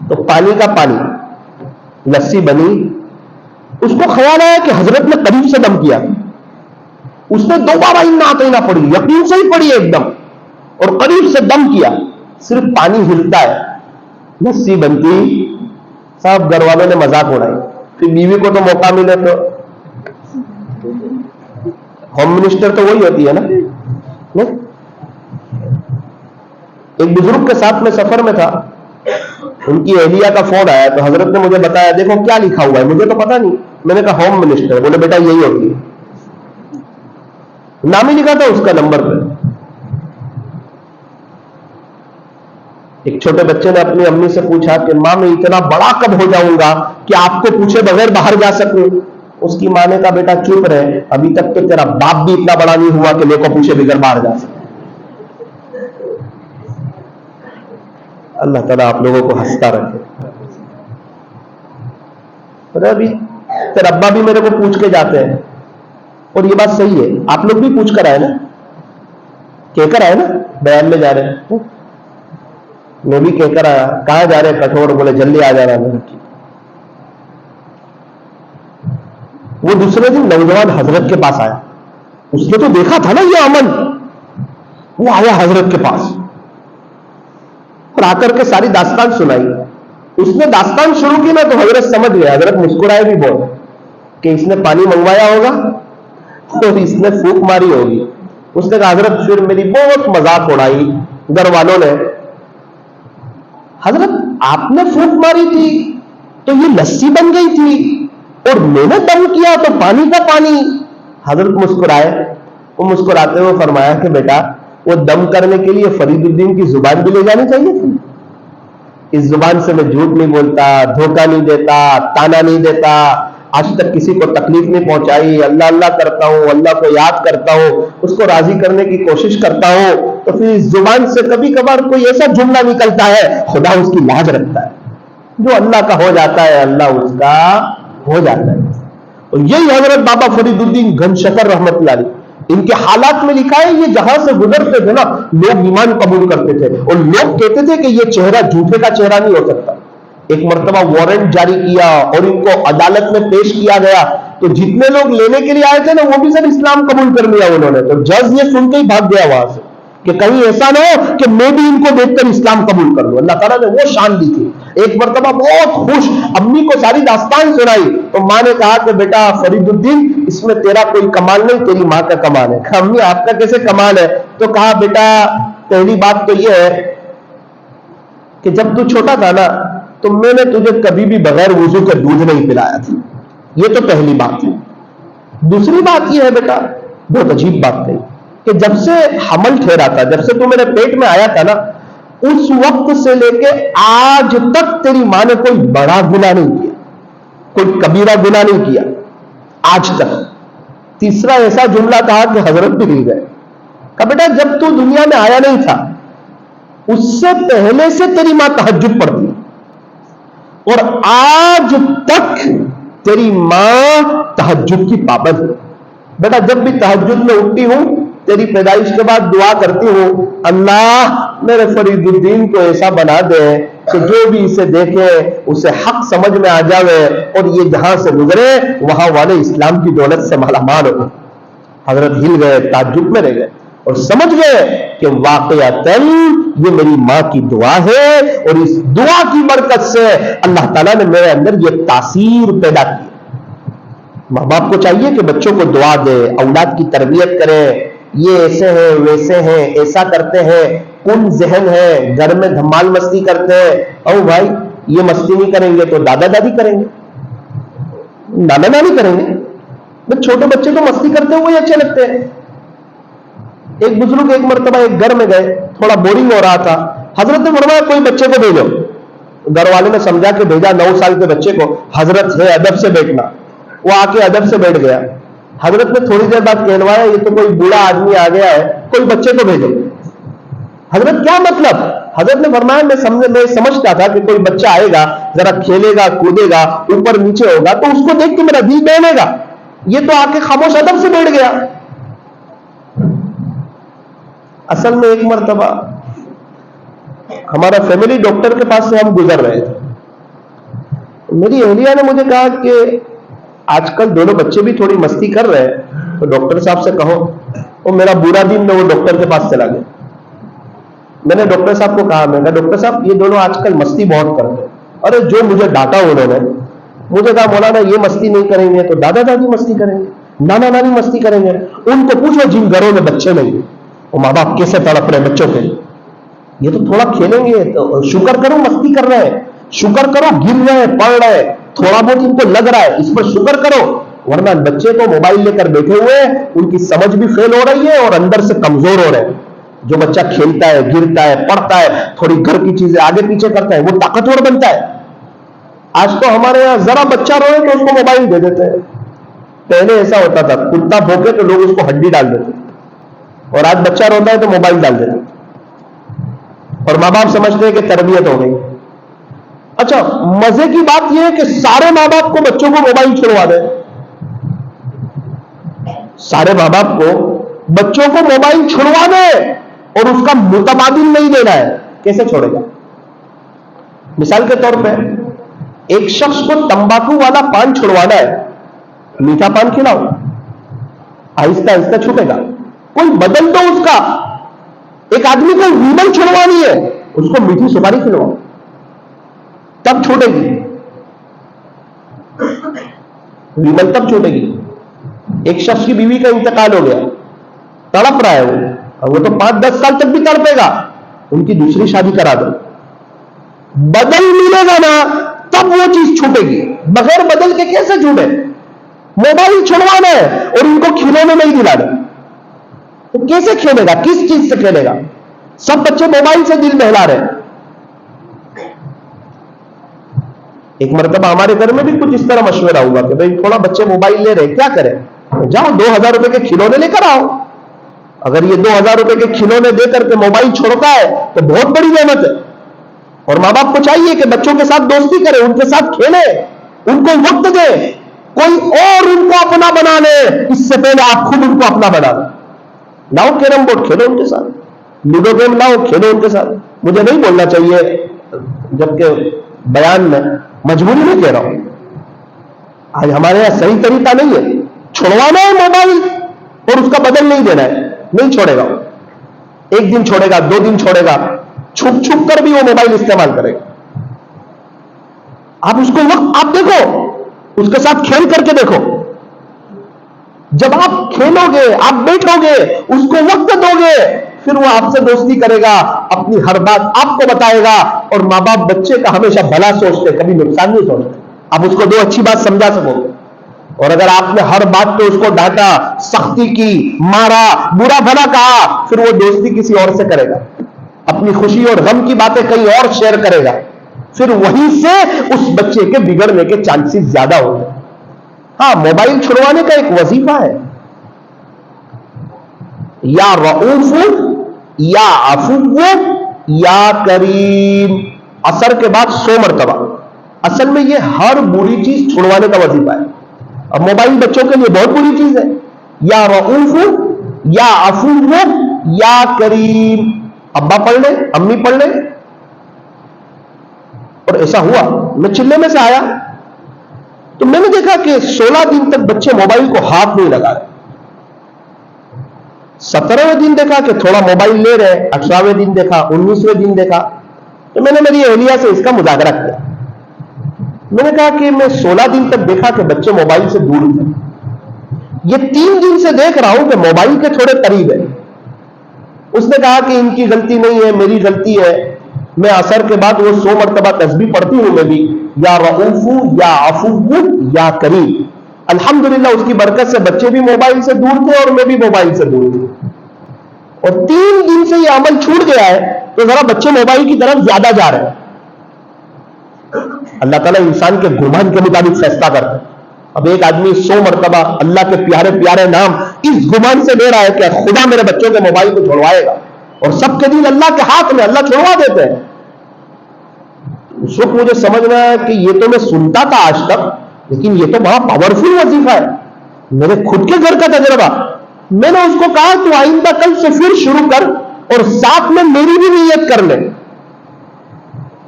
تو پانی کا پانی لسی بنی. اس کو خیال آیا کہ حضرت نے قریب سے دم کیا. اس نے دوبارہ انا اعطینا پڑھی، یقین سے ہی پڑھی ایک دم، اور قریب سے دم کیا. صرف پانی ہلتا ہے، لسی بنتی. سب گھر والوں نے مذاق اڑائی. پھر بیوی کو تو موقع ملے تو ہوم منسٹر تو وہی ہوتی ہے نا. ایک بزرگ کے ساتھ میں سفر میں تھا، ان کی اہلیہ کا فون آیا تو حضرت نے مجھے بتایا دیکھو کیا لکھا ہوا ہے. مجھے تو پتا نہیں. میں نے کہا ہوم منسٹر. بولے بیٹا یہی ہوتی ہے. نام ہی لکھا تھا اس کا نمبر پہ. ایک چھوٹے بچے نے اپنی امی سے پوچھا کہ ماں میں اتنا بڑا کب ہو جاؤں گا کہ آپ کو پوچھے بغیر باہر جا سکوں؟ اس کی ماں نے کہا بیٹا چپ رہے، ابھی تک تو تیرا باپ بھی اتنا بڑا نہیں ہوا کہ لے کو پوچھے بغیر باہر جا سکے. اللہ تعالیٰ آپ لوگوں کو ہنستا رکھے. ابھی تیرا ابا بھی میرے کو پوچھ کے جاتے ہیں، اور یہ بات صحیح ہے. آپ لوگ بھی پوچھ کر آئے نا، کہہ کر آئے نا بیان میں جا رہے ہیں. میں بھی کہہ کر آیا کہاں جا رہے کٹھور؟ بولے جلدی آ جا رہا. وہ دوسرے دن نوجوان حضرت کے پاس آیا. اس نے تو دیکھا تھا نا یہ عمل. وہ آیا حضرت کے پاس اور آ کر کے ساری داستان سنائی. اس نے داستان شروع کی نا تو حضرت سمجھ گئے. حضرت مسکرائے بھی بہت کہ اس نے پانی منگوایا ہوگا اور اس نے پھونک ماری ہوگی. اس نے کہا حضرت پھر میری بہت مذاق اڑائی گھر والوں نے. حضرت آپ نے پھونک ماری تھی تو یہ لسی بن گئی تھی. اور میں نے دم کیا تو پانی کا پانی. حضرت مسکرائے. وہ مسکراتے ہوئے فرمایا کہ بیٹا وہ دم کرنے کے لیے فرید الدین کی زبان بھی لے جانی چاہیے تھی. اس زبان سے میں جھوٹ نہیں بولتا, دھوکہ نہیں دیتا, تانا نہیں دیتا, آج تک کسی کو تکلیف نہیں پہنچائی, اللہ اللہ کرتا ہوں, اللہ کو یاد کرتا ہوں, اس کو راضی کرنے کی کوشش کرتا ہوں. تو پھر اس زبان سے کبھی کبھار کوئی ایسا جملہ نکلتا ہے, خدا اس کی لاج رکھتا ہے. جو اللہ کا ہو جاتا ہے اللہ اس کا ہو جاتا ہے. اور یہی حضرت بابا فرید الدین گنج شکر رحمت اللہ علیہ, ان کے حالات میں لکھا ہے یہ جہاں سے گزرتے تھے نا لوگ ایمان قبول کرتے تھے, اور لوگ کہتے تھے کہ یہ چہرہ جھوٹے کا چہرہ نہیں ہو سکتا. ایک مرتبہ وارنٹ جاری کیا اور ان کو عدالت میں پیش کیا گیا, تو جتنے لوگ لینے کے لیے آئے تھے نا وہ بھی سب اسلام قبول کر لیا انہوں نے. تو جج یہ سن کے ہی بھاگ گیا وہاں سے کہ کہیں ایسا نہ ہو کہ میں بھی ان کو دیکھ کر اسلام قبول کر لوں. اللہ تعالیٰ نے وہ شان دی تھی. ایک مرتبہ بہت خوش امی کو ساری داستان سنائی تو ماں نے کہا کہ بیٹا فرید الدین اس میں تیرا کوئی کمال نہیں, تیری ماں کا کمال ہے. کہا امی آپ کا کیسے کمال ہے؟ تو کہا بیٹا پہلی بات تو یہ ہے کہ جب تو چھوٹا تھا نا تو میں نے تجھے کبھی بھی بغیر وضو کے دودھ نہیں پلایا تھا. یہ تو پہلی بات ہے. دوسری بات یہ ہے بیٹا, بہت عجیب بات کہی, کہ جب سے حمل ٹھہرا تھا, جب سے تو میرے پیٹ میں آیا تھا نا, اس وقت سے لے کے آج تک تیری ماں نے کوئی بڑا گناہ نہیں کیا, کوئی کبیرہ گناہ نہیں کیا آج تک. تیسرا ایسا جملہ کہا کہ حضرت بھی نہیں گئے. کہ بیٹا جب تو دنیا میں آیا نہیں تھا اس سے پہلے سے تیری ماں تہجد پڑھتی, اور آج تک تیری ماں تہجد کی پابند ہے. بیٹا جب بھی تہجد میں اٹھتی ہوں تیری پیدائش کے بعد دعا کرتی ہوں, اللہ میرے فرید الدین کو ایسا بنا دے کہ جو بھی اسے دیکھے اسے حق سمجھ میں آ جاوے, اور یہ جہاں سے گزرے وہاں والے اسلام کی دولت سے مالا مال ہو. حضرت ہل گئے, تعجب میں رہ گئے اور سمجھ گئے کہ واقعتاً یہ میری ماں کی دعا ہے, اور اس دعا کی برکت سے اللہ تعالیٰ نے میرے اندر یہ تاثیر پیدا کی. ماں باپ کو چاہیے کہ بچوں کو دعا دے, اولاد کی تربیت کرے. یہ ایسے ہیں ویسے ہیں, ایسا کرتے ہیں, کن ذہن ہے, گھر میں دھمال مستی کرتے ہیں. او بھائی یہ مستی نہیں کریں گے تو دادا دادی کریں گے, نانا نانی کریں گے. چھوٹے بچے تو مستی کرتے ہوئے اچھے لگتے ہیں. ایک بزرگ ایک مرتبہ ایک گھر میں گئے, تھوڑا بورنگ ہو رہا تھا. حضرت نے فرمایا کوئی بچے کو بھیجو. گھر والے نے سمجھا کہ بھیجا 9 سال کے بچے کو. حضرت ہے ادب سے بیٹھنا, وہ آ کے ادب سے بیٹھ گیا. حضرت نے تھوڑی دیر بعد کہلوایا یہ تو کوئی بوڑھا آدمی آ گیا ہے, کوئی بچے کو بھیجو. حضرت کیا مطلب؟ حضرت نے فرمایا میں سمجھتا تھا کہ کوئی بچہ آئے گا, ذرا کھیلے گا, کودے گا, اوپر نیچے ہوگا, تو اس کو دیکھ کے میرا دل بہلے گا. یہ تو آ کے خاموش ادب سے بیٹھ گیا. اصل میں ایک مرتبہ ہمارا فیملی ڈاکٹر کے پاس سے ہم گزر رہے تھے. میری اہلیہ نے مجھے کہا کہ آج کل دونوں بچے بھی تھوڑی مستی کر رہے ہیں, تو ڈاکٹر صاحب سے کہو. اور میرا برا دن میں وہ ڈاکٹر کے پاس چلا گیا. میں نے ڈاکٹر صاحب کو کہا, میں نے ڈاکٹر صاحب یہ دونوں آج کل مستی بہت کرتے ہیں. ارے جو مجھے ڈانٹا انہوں نے, مجھے کہا مولانا یہ مستی نہیں کریں گے تو دادا دادی مستی کریں گے, نانا نانی مستی کریں گے. ان کو پوچھو جن گھروں میں بچے نہیں ہیں وہ ماں باپ کیسے تڑپ رہے بچوں کے. یہ تو تھوڑا کھیلیں گے تو شکر کرو, مستی کر رہے ہیں, شکر کرو, گر رہے پڑھ رہے, تھوڑا بہت ان کو لگ رہا ہے, اس پر شکر کرو. ورنہ بچے تو موبائل لے کر بیٹھے ہوئے, ان کی سمجھ بھی فیل ہو رہی ہے اور اندر سے کمزور ہو رہے ہیں. جو بچہ کھیلتا ہے, گرتا ہے, پڑھتا ہے, تھوڑی گھر کی چیزیں آگے پیچھے کرتا ہے, وہ طاقتور بنتا ہے. آج تو ہمارے یہاں ذرا بچہ روئے تو اس کو موبائل دے دیتے ہیں. پہلے ایسا ہوتا تھا, کتا بھوکے تو لوگ اس کو ہڈی ڈال دیتے, اور آج بچہ روتا ہے تو موبائل ڈال دیتے, اور ماں باپ سمجھتے ہیں کہ تربیت ہو گئی. اچھا مزے کی بات یہ ہے کہ سارے ماں باپ کو بچوں کو موبائل چھوڑوا دیں. سارے ماں باپ کو بچوں کو موبائل چھوڑوا دیں اور اس کا متبادل نہیں دینا ہے. کیسے چھوڑے گا؟ مثال کے طور پہ ایک شخص کو تمباکو والا پان چھوڑوانا ہے, میٹھا پان کھلاؤ, آہستہ آہستہ چھوٹے گا. کوئی بدل دو اس کا. ایک آدمی کو ویمل چھوڑوانی ہے, اس کو میٹھی سپاری کھلواؤ, تب چھوٹے گی. ویمل تب چھوٹے گی. ایک شخص کی بیوی کا انتقال ہو گیا, تڑپ رہا ہے وہ تو 5-10 سال تک بھی تڑپے گا, ان کی دوسری شادی کرا دو. بدل ملے گا نا تب وہ چیز چھوٹے گی. بغیر بدل کے کیسے چھوٹے؟ موبائل چھڑوانا ہے اور ان کو کھلونے نہیں دلانا، تو کیسے کھیلے گا؟ کس چیز سے کھیلے گا؟ سب بچے موبائل سے دل بہلا رہے ہیں. ایک مرتبہ ہمارے گھر میں بھی کچھ اس طرح مشورہ ہوا کہ بھائی تھوڑا بچے موبائل لے رہے، کیا کریں؟ جاؤ 2000 روپے کے کھلونے لے کر آؤ. اگر یہ 2000 روپے کے کھلونے دے کر کے موبائل چھوڑتا ہے تو بہت بڑی نعمت ہے. اور ماں باپ کو چاہیے کہ بچوں کے ساتھ دوستی کرے، ان کے ساتھ کھیلے، ان کو وقت دے، کوئی اور ان کو اپنا بنا لے اس سے پہلے آپ خود ان کو اپنا بنا لیں. لاؤ کیرم بورڈ کھیلو ان کے ساتھ، لوڈو گیم لاؤ کھیلو ان کے ساتھ. مجھے نہیں بولنا چاہیے جبکہ بیان میں مجبوری نہیں کہہ رہا ہوں. آج ہمارے یہاں صحیح طریقہ نہیں ہے. چھوڑوانا ہے موبائل اور اس کا بدل نہیں دینا ہے. نہیں چھوڑے گا، ایک دن چھوڑے گا، 2 دن چھوڑے گا، چھپ چھپ کر بھی وہ موبائل استعمال کرے گا. آپ اس کو وقت آپ دیکھو، اس کے ساتھ کھیل کر کے دیکھو. جب آپ کھیلو گے، آپ بیٹھو گے، اس کو وقت دو گے، پھر وہ آپ سے دوستی کرے گا، اپنی ہر بات آپ کو بتائے گا. اور ماں باپ بچے کا ہمیشہ بھلا سوچتے، کبھی نقصان نہیں سوچتے. آپ اس کو 2 اچھی بات سمجھا سکو گے. اور اگر آپ نے ہر بات پہ اس کو ڈانٹا، سختی کی، مارا، برا بھلا کہا، پھر وہ دوستی کسی اور سے کرے گا، اپنی خوشی اور غم کی باتیں کہیں اور شیئر کرے گا. پھر وہیں سے اس بچے کے بگڑنے کے چانسز زیادہ ہوتے ہیں. ہاں، موبائل چھڑوانے کا ایک وظیفہ ہے، یا رؤوف یا عفو یا کریم، اثر کے بعد 100 مرتبہ. اصل میں یہ ہر بری چیز چھڑوانے کا وظیفہ ہے. اب موبائل بچوں کے لیے بہت بری چیز ہے. یا رؤوف یا عفو یا کریم. ابا پڑھ لے، امی پڑھ لے. اور ایسا ہوا، میں چلے میں سے آیا تو میں نے دیکھا کہ 16 دن تک بچے موبائل کو ہاتھ نہیں لگا رہے. 17ویں دن دیکھا کہ تھوڑا موبائل لے رہے، 18ویں دن دیکھا، 19ویں دن دیکھا. تو میں نے میری اہلیہ سے اس کا مذاکرہ کیا. میں نے کہا کہ میں 16 دن تک دیکھا کہ بچے موبائل سے دور تھے، یہ 3 دن سے دیکھ رہا ہوں کہ موبائل کے تھوڑے قریب ہے. اس نے کہا کہ ان کی غلطی نہیں ہے، میری غلطی ہے. میں اثر کے بعد وہ 100 مرتبہ تسبیح پڑھتی ہوں میں بھی، یا رؤوف یا عفو یا کریم. الحمدللہ اس کی برکت سے بچے بھی موبائل سے دور تھے اور میں بھی موبائل سے دور تھی. اور 3 دن سے یہ عمل چھوٹ گیا ہے تو ذرا بچے موبائل کی طرف زیادہ جا رہے ہیں. اللہ تعالیٰ انسان کے گمان کے مطابق فیصلہ کرتا ہے. اب ایک آدمی 100 مرتبہ اللہ کے پیارے پیارے نام اس گمان سے لے رہا ہے کہ خدا میرے بچوں کے موبائل کو چھوڑوائے گا، اور سب کے دن اللہ کے ہاتھ میں، اللہ چھوڑوا دیتے ہیں. اس وقت مجھے سمجھنا ہے کہ یہ تو میں سنتا تھا آج تک، لیکن یہ تو بڑا پاورفل وظیفہ ہے. میرے خود کے گھر کا تجربہ. میں نے اس کو کہا تو آئندہ کل سے پھر شروع کر اور ساتھ میں میری بھی نیت کر لے.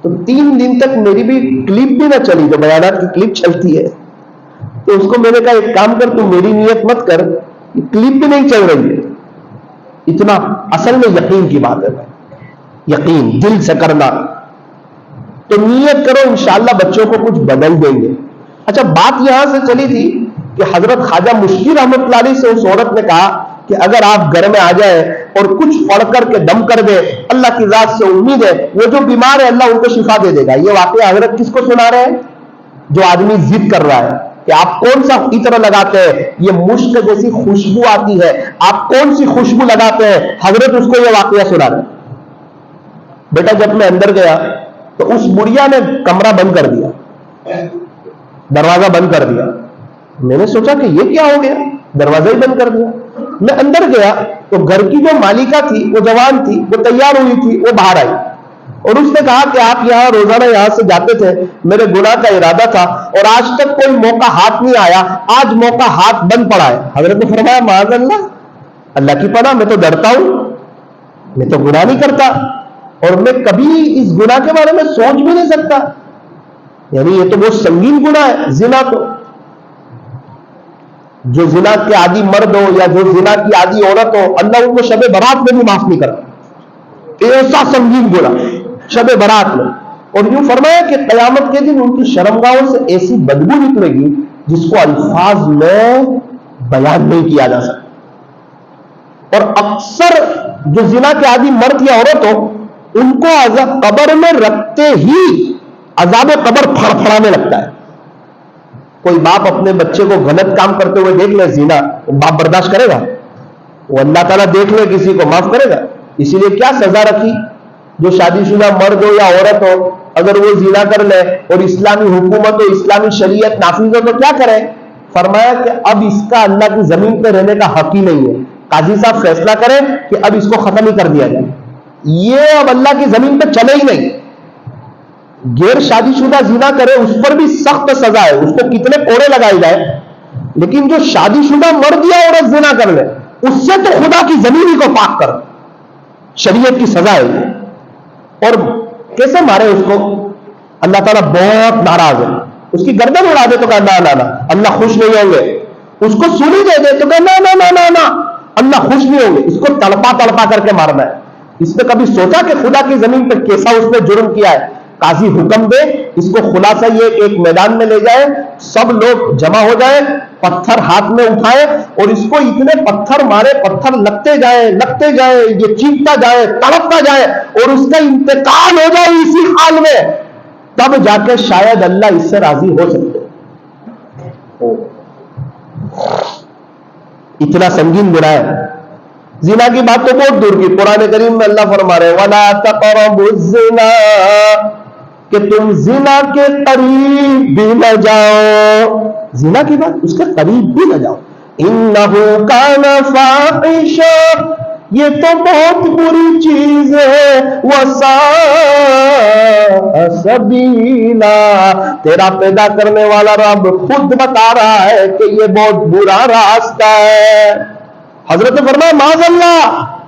تو 3 دن تک میری بھی کلپ بھی نہ چلی، جو بیانات کی کلپ چلتی ہے. تو اس کو میں نے کہا ایک کام کر، تو میری نیت مت کر، کلپ بھی نہیں چل رہی ہے. اتنا اصل میں یقین کی بات ہے، یقین دل سے کرنا. تو نیت کرو، انشاءاللہ بچوں کو کچھ بدل دیں گے. اچھا، بات یہاں سے چلی تھی کہ حضرت خواجہ مشکی رحمۃ اللہ علیہ سے اس عورت نے کہا کہ اگر آپ گھر میں آ جائیں اور کچھ پڑھ کر کے دم کر دے، اللہ کی ذات سے امید ہے وہ جو بیمار ہے اللہ ان کو شفا دے دے گا. یہ واقعہ حضرت کس کو سنا رہے ہیں؟ جو آدمی ضد کر رہا ہے کہ آپ کون سا عطر لگاتے ہیں، یہ مشک جیسی خوشبو آتی ہے، آپ کون سی خوشبو لگاتے ہیں. حضرت اس کو یہ واقعہ سنا رہے. بیٹا جب میں اندر گیا تو اس بڑھیا نے کمرہ بند کر دیا، دروازہ بند کر دیا. میں نے سوچا کہ یہ کیا ہو گیا، دروازہ ہی بند کر دیا. میں اندر گیا تو گھر کی جو مالکہ تھی، وہ جوان تھی، وہ تیار ہوئی تھی، وہ باہر آئی اور اس نے کہا کہ آپ یہاں روزانہ یہاں سے جاتے تھے، میرے گناہ کا ارادہ تھا اور آج تک کوئی موقع ہاتھ نہیں آیا، آج موقع ہاتھ بند پڑا ہے. حضرت نے فرمایا معاذ اللہ، اللہ کی پناہ، میں تو ڈرتا ہوں، میں تو گناہ نہیں کرتا اور میں کبھی اس گناہ کے بارے میں سوچ بھی نہیں سکتا. یعنی یہ تو بہت سنگین گناہ ہے زنا. تو جو زنا کے عادی مرد ہو یا جو زنا کی عادی عورت ہو، اللہ ان کو شب برات میں بھی معاف نہیں کرتا. ایسا سنگین گناہ شب برات میں. اور یوں فرمایا کہ قیامت کے دن ان کی شرمگاہوں سے ایسی بدبو نکلے گی جس کو الفاظ میں بیان نہیں کیا جا سکتا. اور اکثر جو زنا کے عادی مرد یا عورت ہو، ان کو عذاب قبر میں رکھتے ہی عذاب قبر پھڑپھڑانے لگتا ہے. کوئی باپ اپنے بچے کو غلط کام کرتے ہوئے دیکھ لے زنا، باپ برداشت کرے گا؟ وہ اللہ تعالیٰ دیکھ لے کسی کو معاف کرے گا؟ اسی لیے کیا سزا رکھی؟ جو شادی شدہ مرد ہو یا عورت ہو، اگر وہ زنا کر لے اور اسلامی حکومت و اسلامی شریعت نافذ ہو تو کیا کرے؟ فرمایا کہ اب اس کا اللہ کی زمین پہ رہنے کا حق ہی نہیں ہے. قاضی صاحب فیصلہ کرے کہ اب اس کو ختم ہی کر دیا جائے، یہ اب اللہ کی زمین پہ چلے ہی نہیں. غیر شادی شدہ زنا کرے اس پر بھی سخت سزا ہے، اس کو کتنے کوڑے لگائے جائے، لیکن جو شادی شدہ مرد یا عورت زنا کر لے اس سے تو خدا کی زمین ہی کو پاک کر، شریعت کی سزا ہے یہ. اور کیسے مارے اس کو؟ اللہ تعالیٰ بہت ناراض ہے، اس کی گردن اڑا دے تو کہا نا نا نا اللہ خوش نہیں ہوں گے، اس کو سولی دے دے تو کہا نا نا نا نا نا اللہ خوش نہیں ہوں گے، اس کو تڑپا تڑپا کر کے مارنا ہے. اس نے کبھی سوچا کہ خدا کی زمین پہ کیسا اس نے جرم کیا ہے؟ قاضی حکم دے اس کو خلاصہ یہ ایک میدان میں لے جائے، سب لوگ جمع ہو جائے، پتھر ہاتھ میں اٹھائے اور اس کو اتنے پتھر مارے، پتھر لگتے جائے، یہ چیختا جائے، تڑپتا جائے اور اس کا انتقال ہو جائے اسی حال میں، تب جا کے شاید اللہ اس سے راضی ہو سکتے. اتنا سنگین گناہ ہے. زنا کی بات تو بہت دور کی، قرآن کریم میں اللہ فرما رہے وَلَا تَقْرَبُوا الزِّنَا، کہ تم زنا کے قریب بھی نہ جاؤ. زنا کی بات، اس کے قریب بھی نہ جاؤ. اِنَّهُ كَانَ فَاحِشًا، یہ تو بہت بری چیز ہے. وَسَاءَ سَبِيلًا، تیرا پیدا کرنے والا رب خود بتا رہا ہے کہ یہ بہت برا راستہ ہے. حضرت فرمایا معاذ اللہ،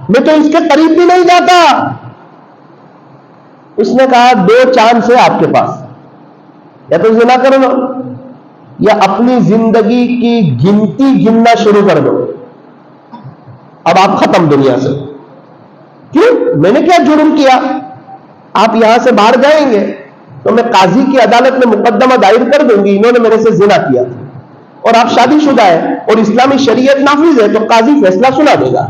میں تو اس کے قریب بھی نہیں جاتا. اس نے کہا دو چانس ہے آپ کے پاس، یا تو زنا کر لو یا اپنی زندگی کی گنتی گننا شروع کر دو، اب آپ ختم دنیا سے. کیوں؟ میں نے کیا جرم کیا؟ آپ یہاں سے باہر جائیں گے تو میں قاضی کی عدالت میں مقدمہ دائر کر دوں گی انہوں نے میرے سے زنا کیا تھا، اور آپ شادی شدہ ہے اور اسلامی شریعت نافذ ہے تو قاضی فیصلہ سنا دے گا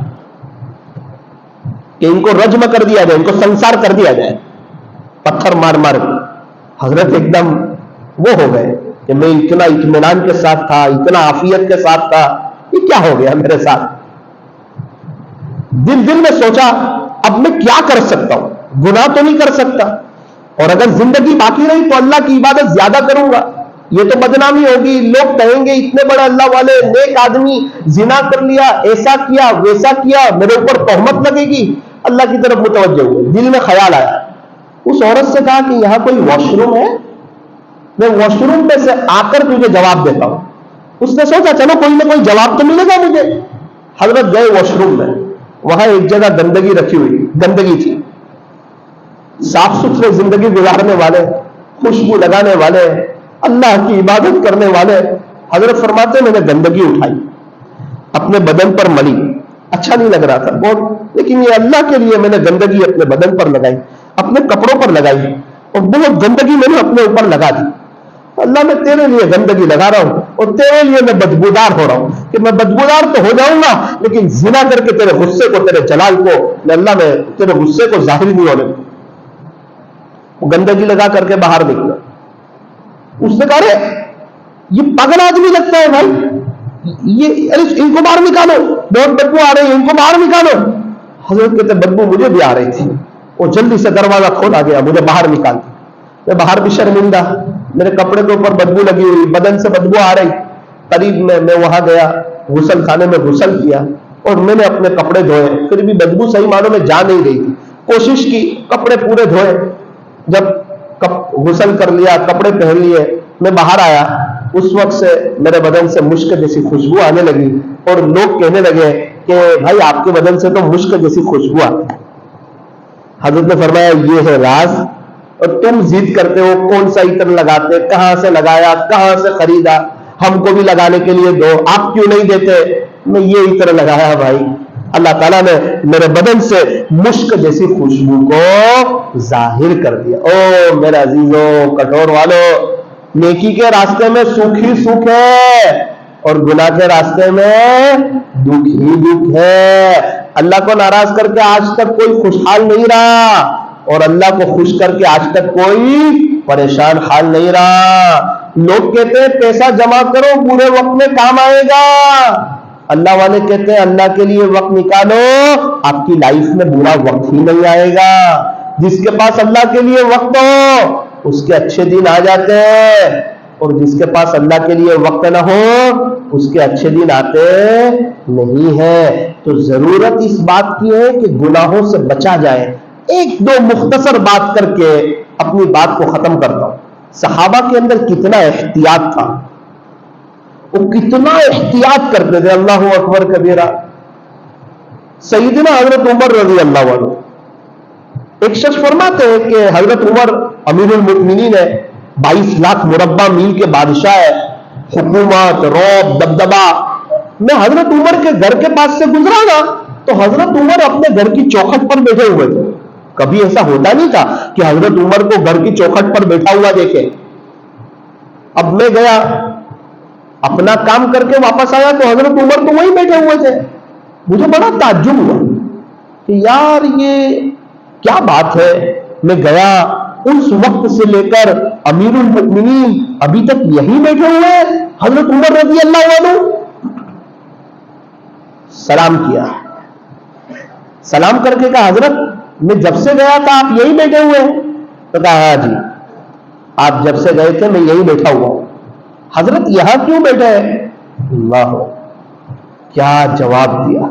کہ ان کو رجم کر دیا جائے، ان کو سنسار کر دیا جائے پتھر مار مار. حضرت ایک دم وہ ہو گئے کہ میں اتنا اطمینان کے ساتھ تھا، اتنا عافیت کے ساتھ تھا، یہ کیا ہو گیا میرے ساتھ؟ دل میں سوچا اب میں کیا کر سکتا ہوں؟ گناہ تو نہیں کر سکتا، اور اگر زندگی باقی رہی تو اللہ کی عبادت زیادہ کروں گا، یہ تو بدنامی ہوگی. لوگ کہیں گے اتنے بڑے اللہ والے نیک آدمی زنا کر لیا، ایسا کیا ویسا کیا، میرے اوپر تہمت لگے گی. اللہ کی طرف متوجہ ہوئے، دل میں خیال آیا. اس عورت سے کہا کہ یہاں کوئی واش روم ہے، میں واش روم میں سے آ کر تجھے جواب دیتا ہوں. اس نے سوچا چلو کوئی نہ کوئی جواب تو ملے گا مجھے. حضرت گئے واش روم میں، وہاں ایک جگہ گندگی رکھی ہوئی، گندگی تھی. صاف ستھرے زندگی گزارنے والے، خوشبو لگانے والے، اللہ کی عبادت کرنے والے. حضرت فرماتے میں نے گندگی اٹھائی، اپنے بدن پر ملی، اچھا نہیں لگ رہا تھا بہت، لیکن یہ اللہ کے لیے میں نے گندگی اپنے بدن پر لگائی، اپنے کپڑوں پر لگائی، اور بہت گندگی میں نے اپنے اوپر لگا دی. اللہ میں تیرے لیے گندگی لگا رہا ہوں اور تیرے لیے میں بدبودار ہو رہا ہوں، کہ میں بدبودار تو ہو جاؤں گا لیکن زنا کر کے تیرے غصے کو، تیرے جلال کو، اللہ میں تیرے غصے کو ظاہر نہیں ہونے دوں. وہ گندگی لگا کر کے باہر نکلا. اس نے کہا یہ پاگل آدمی لگتا ہے بھائی، یہ ان کو باہر نکالو، بہت بدبو آ رہی ہے، ان کو باہر نکالو. حضرت کہتے بدبو مجھے بھی آ رہی تھی، وہ جلدی سے دروازہ کھولا گیا، مجھے باہر نکال دیا. میں باہر بھی شرمندہ، میرے کپڑے کے اوپر بدبو لگی ہوئی، بدن سے بدبو آ رہی. قریب میں وہاں گیا، غسل خانے میں غسل کیا اور میں نے اپنے کپڑے دھوئے، پھر بھی بدبو صحیح معنوں میں جا نہیں رہی تھی. کوشش کی، کپڑے پورے دھوئے، جب غسل کر لیا، کپڑے پہن لیے، میں باہر آیا، اس وقت سے میرے بدن سے مشک جیسی خوشبو آنے لگی اور لوگ کہنے لگے کہ بھائی آپ کے بدن سے تو مشک جیسی خوشبو آتی ہے. حضرت نے فرمایا یہ ہے راز، اور تم ضد کرتے ہو کون سا عطر لگاتے، کہاں سے لگایا، کہاں سے خریدا، ہم کو بھی لگانے کے لیے دو، آپ کیوں نہیں دیتے؟ میں یہ عطر لگایا بھائی، اللہ تعالیٰ نے میرے بدن سے مشک جیسی خوشبو کو ظاہر کر دیا. او میرے عزیزوں کٹور والو، نیکی کے راستے میں سکھ ہی سکھ ہے اور گناہ کے راستے میں دکھ ہی دکھ ہے. اللہ کو ناراض کر کے آج تک کوئی خوشحال نہیں رہا اور اللہ کو خوش کر کے آج تک کوئی پریشان حال نہیں رہا. لوگ کہتے ہیں پیسہ جمع کرو برے وقت میں کام آئے گا. اللہ والے کہتے ہیں اللہ کے لیے وقت نکالو, آپ کی لائف میں برا وقت ہی نہیں آئے گا. جس کے پاس اللہ کے لیے وقت ہو اس کے اچھے دن آ جاتے ہیں, اور جس کے پاس اللہ کے لیے وقت نہ ہو اس کے اچھے دن آتے نہیں ہیں. تو ضرورت اس بات کی ہے کہ گناہوں سے بچا جائے. ایک دو مختصر بات کر کے اپنی بات کو ختم کرتا ہوں. صحابہ کے اندر کتنا احتیاط تھا, وہ کتنا احتیاط کرتے تھے. اللہ اکبر کبیرہ. سیدنا حضرت عمر رضی اللہ عنہ, ایک شخص فرماتے ہیں کہ حضرت عمر امیر المؤمنین ہے, 22 لاکھ مربع میل کے بادشاہ ہے, حکومت, رعب, دبدبا. میں حضرت عمر کے گھر کے پاس سے گزرا نا تو حضرت عمر اپنے گھر کی چوکھٹ پر بیٹھے ہوئے تھے. کبھی ایسا ہوتا نہیں تھا کہ حضرت عمر کو گھر کی چوکھٹ پر بیٹھا ہوا دیکھے. اب میں گیا اپنا کام کر کے واپس آیا تو حضرت عمر تو وہیں بیٹھے ہوئے تھے. مجھے بڑا تعجب ہوا کہ یار یہ کیا بات ہے. میں گیا, اس وقت سے لے کر امیر المؤمنین ابھی تک یہی بیٹھے ہوئے ہیں حضرت عمر رضی اللہ عنہ. سلام کیا, سلام کر کے کہا حضرت میں جب سے گیا تھا آپ یہی بیٹھے ہوئے ہیں؟ تو کہا ہاں جی, آپ جب سے گئے تھے میں یہی بیٹھا ہوا ہوں. حضرت یہاں کیوں بیٹھے ہیں؟ اللہ کیا جواب دیا.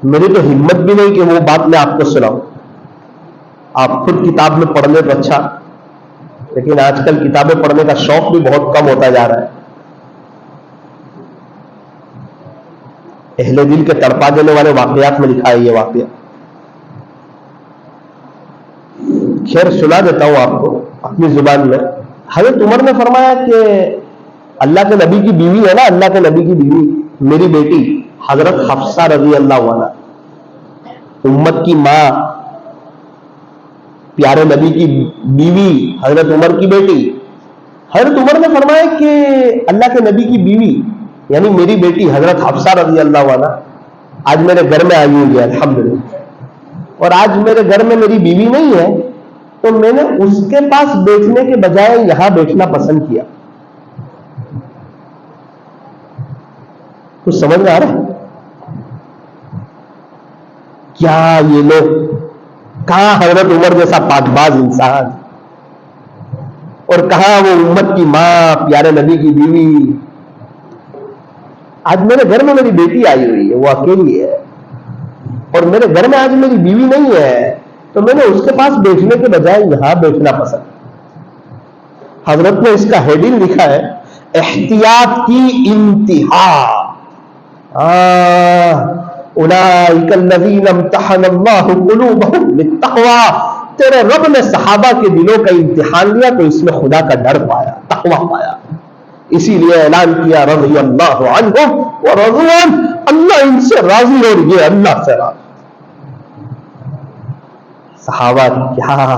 میری تو ہمت بھی نہیں کہ وہ بات میں آپ کو سناؤں. آپ خود کتاب میں پڑھنے تو اچھا, لیکن آج کل کتابیں پڑھنے کا شوق بھی بہت کم ہوتا جا رہا ہے. اہل دل کے تڑپا دینے والے واقعات میں لکھا ہے یہ واقعہ. خیر سنا دیتا ہوں آپ کو اپنی زبان میں. حضرت عمر نے فرمایا کہ اللہ کے نبی کی بیوی ہے نا, اللہ کے نبی کی بیوی میری بیٹی حضرت حفصہ رضی اللہ عنہ, امت کی ماں, پیارے نبی کی بیوی حضرت عمر کی بیٹی. حضرت عمر نے فرمایا کہ اللہ کے نبی کی بیوی یعنی میری بیٹی حضرت حفصہ رضی اللہ عنہ آج میرے گھر میں آئی ہوئی ہے الحمدللہ, اور آج میرے گھر میں میری بیوی نہیں ہے تو میں نے اس کے پاس بیٹھنے کے بجائے یہاں بیٹھنا پسند کیا. کچھ سمجھ میں آ رہا ہے کیا؟ یہ لوگ کہاں حضرت عمر جیسا پاک باز انسان, اور کہاں وہ امت کی ماں پیارے نبی کی بیوی. آج میرے گھر میں میری بیٹی آئی ہوئی ہے, وہ اکیلی ہے, اور میرے گھر میں آج میری بیوی نہیں ہے تو میں نے اس کے پاس بیٹھنے کے بجائے یہاں بیٹھنا پسند. حضرت نے اس کا ہیڈنگ لکھا ہے احتیاط کی انتہا. اولئک الذین امتحن اللہ قلوبہم للتقوی. تیرے رب نے صحابہ کے دلوں کا امتحان لیا تو اس میں خدا کا ڈر پایا, تقوی پایا. اسی لیے اعلان کیا رضی اللہ عنہم ورضوا عنہ, اللہ ان سے راضی اور یہ اللہ سے راضی. صحابہ کیا,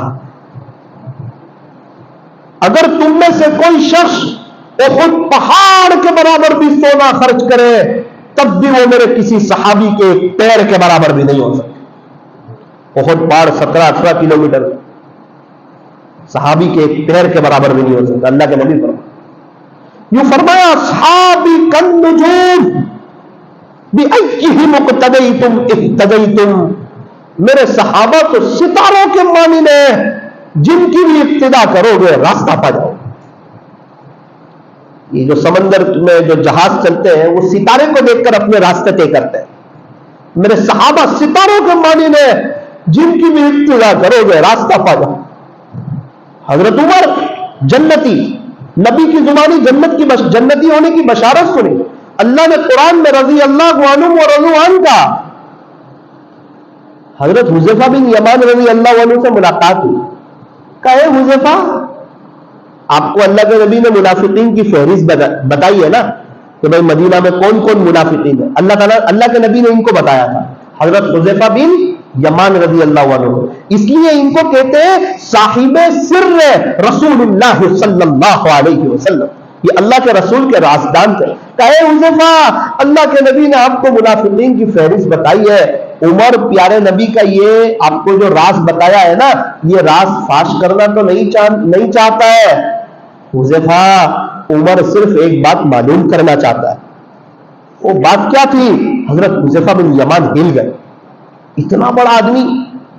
اگر تم میں سے کوئی شخص احد پہاڑ کے برابر بھی سونا خرچ کرے تب بھی وہ میرے کسی صحابی کے پیر کے برابر بھی نہیں ہو سکتے. احد پہاڑ 17-18 کلومیٹر, صحابی کے ایک پیر کے برابر بھی نہیں ہو سکتا. اللہ کے نبی فرمایا, یوں فرمایا صحابی کالنجوم بأیہم اقتدیتم اہتدیتم. میرے صحابہ تو ستاروں کے مانند ہیں, جن کی بھی اقتدا کرو گے راستہ پا جاؤ. یہ جو سمندر میں جو جہاز چلتے ہیں وہ ستارے کو دیکھ کر اپنے راستے طے کرتے ہیں. میرے صحابہ ستاروں کے مانند ہیں, جن کی بھی اقتدا کرو گے راستہ پا جاؤ. حضرت عمر جنتی, نبی کی زبانی جنتی ہونے کی بشارت سنی. اللہ نے قرآن میں رضی اللہ عنہ ورضوا عنہ کا. حضرت حذیفہ بن یمان رضی اللہ عنہ سے ملاقات ہوئی. کہے حذیفہ آپ کو اللہ کے نبی نے منافقین کی فہرست بتائی ہے نا کہ بھائی مدینہ میں کون کون منافقین ہیں. اللہ کے نبی نے ان کو بتایا تھا. حضرت حذیفہ بن یمان رضی اللہ عنہ, اس لیے ان کو کہتے ہیں صاحب سر رسول اللہ صلی اللہ علیہ وسلم. یہ اللہ کے رسول کے رازدان تھے. کہے حذیفہ اللہ کے نبی نے آپ کو منافقین کی فہرست بتائی ہے, عمر پیارے نبی کا یہ آپ کو جو راز بتایا ہے نا، یہ راز فاش کرنا تو نہیں چاہتا ہے حذیفہ، عمر صرف ایک بات معلوم کرنا چاہتا ہے۔ وہ بات کیا تھی؟ حضرت حذیفہ بن یمان ہل گئے، اتنا بڑا آدمی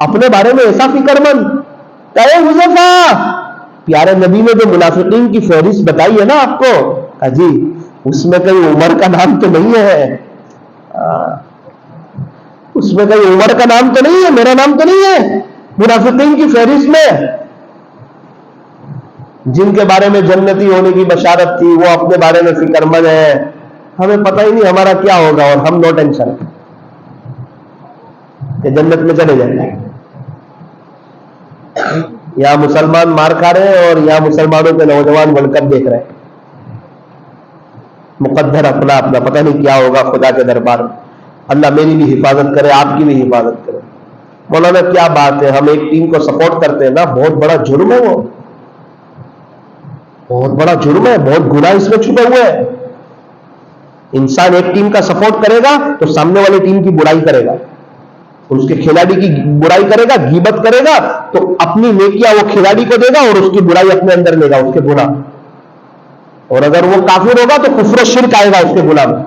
اپنے بارے میں ایسا فکر مند، کہے حذیفہ پیارے نبی نے جو منافقین کی فہرست بتائی ہے نا آپ کو، کہا جی اس میں کہیں عمر کا نام تو نہیں ہے، اس میں کہیں عمر کا نام تو نہیں ہے، میرا نام تو نہیں ہے منافقین کی فہرست میں، جن کے بارے میں جنتی ہونے کی بشارت تھی وہ اپنے بارے میں فکر مند ہے، ہمیں پتہ ہی نہیں ہمارا کیا ہوگا، اور ہم نو ٹینشن کہ جنت میں چلے جائیں گے۔ یہاں مسلمان مار کھا رہے ہیں اور یہاں مسلمانوں کے نوجوان ورلڈ کپ دیکھ رہے ہیں، مقدر اپنا اپنا، پتہ نہیں کیا ہوگا خدا کے دربار میں۔ اللہ میری بھی حفاظت کرے، آپ کی بھی حفاظت کرے۔ مولانا کیا بات ہے، ہم ایک ٹیم کو سپورٹ کرتے ہیں نا، بہت بڑا جرم ہے، وہ بہت بڑا جرم ہے، بہت گناہ اس میں چھپے ہوئے ہیں۔ انسان ایک ٹیم کا سپورٹ کرے گا تو سامنے والے ٹیم کی برائی کرے گا، اس کے کھلاڑی کی برائی کرے گا، غیبت کرے گا، تو اپنی نیکیاں وہ کھلاڑی کو دے گا اور اس کی برائی اپنے اندر لے گا، اس کے گناہ، اور اگر وہ کافر ہوگا تو کفر و شرک آئے گا اس کے گناہ میں۔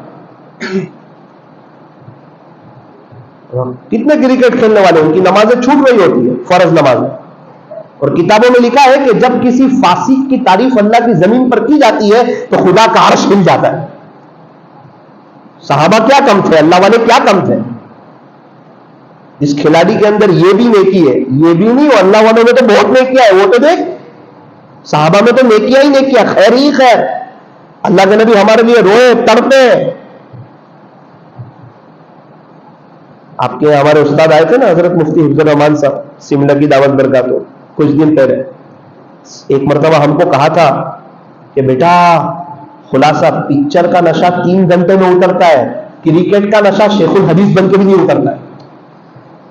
کتنے کرکٹ کھیلنے والے ان کی نمازیں چھوٹ رہی ہوتی ہے، فرض نمازیں، اور کتابوں میں لکھا ہے کہ جب کسی فاسق کی تعریف اللہ کی زمین پر کی جاتی ہے تو خدا کا عرش ہل جاتا ہے۔ صحابہ کیا کم تھے، اللہ والے کیا کم تھے، اس کھلاڑی کے اندر یہ بھی نیکی ہے، یہ بھی نہیں، اور اللہ والوں میں تو بہت نیکیاں ہے، وہ تو دیکھ صحابہ میں تو نیکیاں ہی نیکیاں، خیر ہی خیر، اللہ کے نبی ہمارے لیے روئے تڑپے۔ آپ کے ہمارے استاد آئے تھے نا حضرت مفتی حفظ الرحمان صاحب، سملہ کی دعوت برکات ہو، کچھ دن پہلے ایک مرتبہ ہم کو کہا تھا کہ بیٹا خلاصہ پکچر کا نشہ 3 گھنٹے میں اترتا ہے، کرکٹ کا نشہ شیخ الحدیث بن کے بھی نہیں اترتا ہے،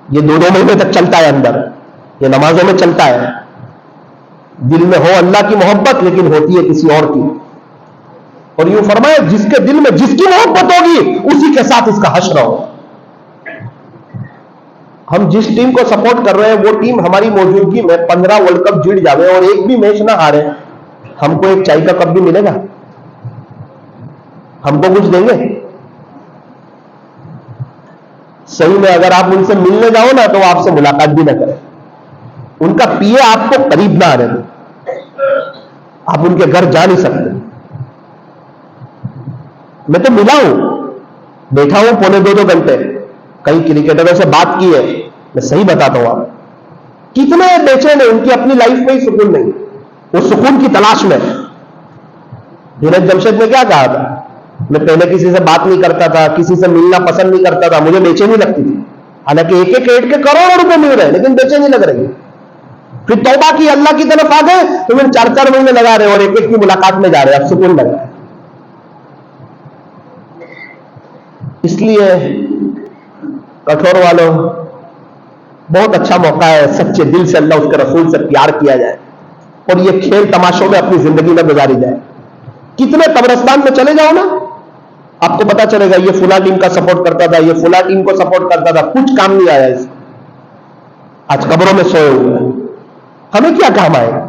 یہ 2 مہینے تک چلتا ہے اندر، یہ نمازوں میں چلتا ہے، دل میں ہو اللہ کی محبت لیکن ہوتی ہے کسی اور کی، اور یوں فرمایا جس کے دل میں جس کی محبت ہوگی اسی کے ساتھ اس کا حشر ہو۔ ہم جس ٹیم کو سپورٹ کر رہے ہیں وہ ٹیم ہماری موجودگی میں 15 ورلڈ کپ جیت جاوے اور ایک بھی میچ نہ ہارے، ہم کو ایک چائے کا کپ بھی ملے گا؟ ہم کو کچھ دیں گے؟ صحیح میں اگر آپ ان سے ملنے جاؤ نا تو وہ آپ سے ملاقات بھی نہ کریں، ان کا پیے آپ کو قریب نہ آنے دیں، آپ ان کے گھر جا نہیں سکتے۔ میں تو ملا ہوں، بیٹھا ہوں 1.25 گھنٹے، کئی کرکٹروں سے بات کی ہے، میں صحیح بتاتا ہوں آپ کتنے بے چین ہیں، ان کی اپنی لائف میں ہی سکون نہیں، وہ سکون کی تلاش میں۔ جنید جمشید نے کیا کہا تھا، میں پہلے کسی سے بات نہیں کرتا تھا، کسی سے ملنا پسند نہیں کرتا تھا، مجھے بے چینی لگتی تھی، حالانکہ ایک ایڈ کے کروڑوں روپے مل رہے ہیں لیکن بے چینی لگ رہی ہے۔ پھر توبہ کی، اللہ کی طرف آ گئے تو پھر 4 مہینے لگا رہے اور ایک کی ملاقات میں جا رہے، اب سکون لگ رہا ہے۔ اس لیے کٹھور والوں بہت اچھا موقع ہے، سچے دل سے اللہ اس کے رسول سے پیار کیا جائے اور یہ کھیل تماشوں میں اپنی زندگی میں گزاری جائے۔ کتنے قبرستان میں چلے جاؤ نا، آپ کو پتا چلے گا یہ فلاں ٹیم کا سپورٹ کرتا تھا، یہ فلاں ٹیم کو سپورٹ کرتا تھا، کچھ کام نہیں آیا اس، آج قبروں میں سوئے ہوئے ہیں، ہمیں کیا کام آئے گا؟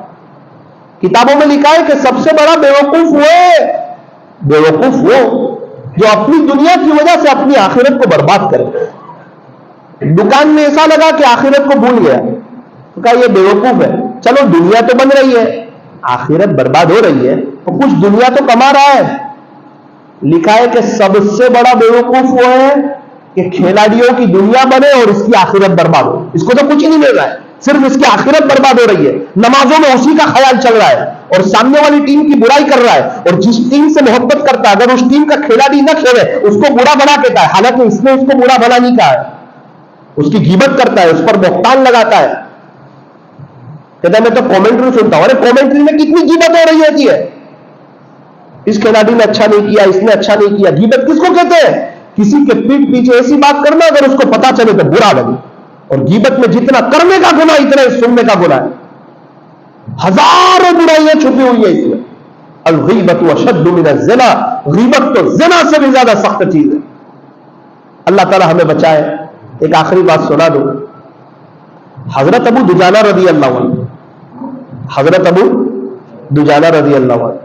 کتابوں میں لکھا ہے کہ سب سے بڑا بیوقوف وہ جو اپنی دنیا کی وجہ سے اپنی آخرت کو برباد کرے۔ دکان میں ایسا لگا کہ آخرت کو بھول گیا، تو کہا یہ بیوقوف ہے، چلو دنیا تو بن رہی ہے، آخرت برباد ہو رہی ہے تو کچھ دنیا تو کما رہا ہے۔ لکھا ہے کہ سب سے بڑا بیوقوف وہ ہے کہ کھلاڑیوں کی دنیا بنے اور اس کی آخرت برباد ہو، اس کو تو کچھ ہی نہیں مل رہا ہے، صرف اس کی آخرت برباد ہو رہی ہے، نمازوں میں اسی کا خیال چل رہا ہے اور سامنے والی ٹیم کی برائی کر رہا ہے، اور جس ٹیم سے محبت کرتا ہے اگر اس ٹیم کا کھلاڑی نہ کھیلے اس کو برا بنا کہتا ہے، حالانکہ اس نے اس کو برا بنا نہیں کہا ہے، اس کی غیبت کرتا ہے، اس پر بہتان لگاتا ہے، کہتا ہے میں تو کامنٹری سنتا ہوں، ارے کامنٹری میں کتنی غیبت ہو رہی ہوتی ہے، اس کھلاڑی نے اچھا نہیں کیا، اس نے اچھا نہیں کیا۔ غیبت کس کو کہتے ہیں؟ کسی کے پیٹ پیچھے ایسی بات کرنا اگر اس کو پتا چلے تو برا لگے، اور غیبت میں جتنا کرنے کا گناہ اتنا سننے کا گناہ ہے، ہزاروں برائیاں چھپی ہوئی ہیں اس میں۔ الغیبت اشد من الزنا، غیبت تو زنا سے بھی زیادہ سخت چیز ہے۔ اللہ تعالی ہمیں بچائے، ایک آخری بات سنا دو. حضرت ابو دجانہ رضی اللہ عنہ، حضرت ابو دجانہ رضی اللہ عنہ،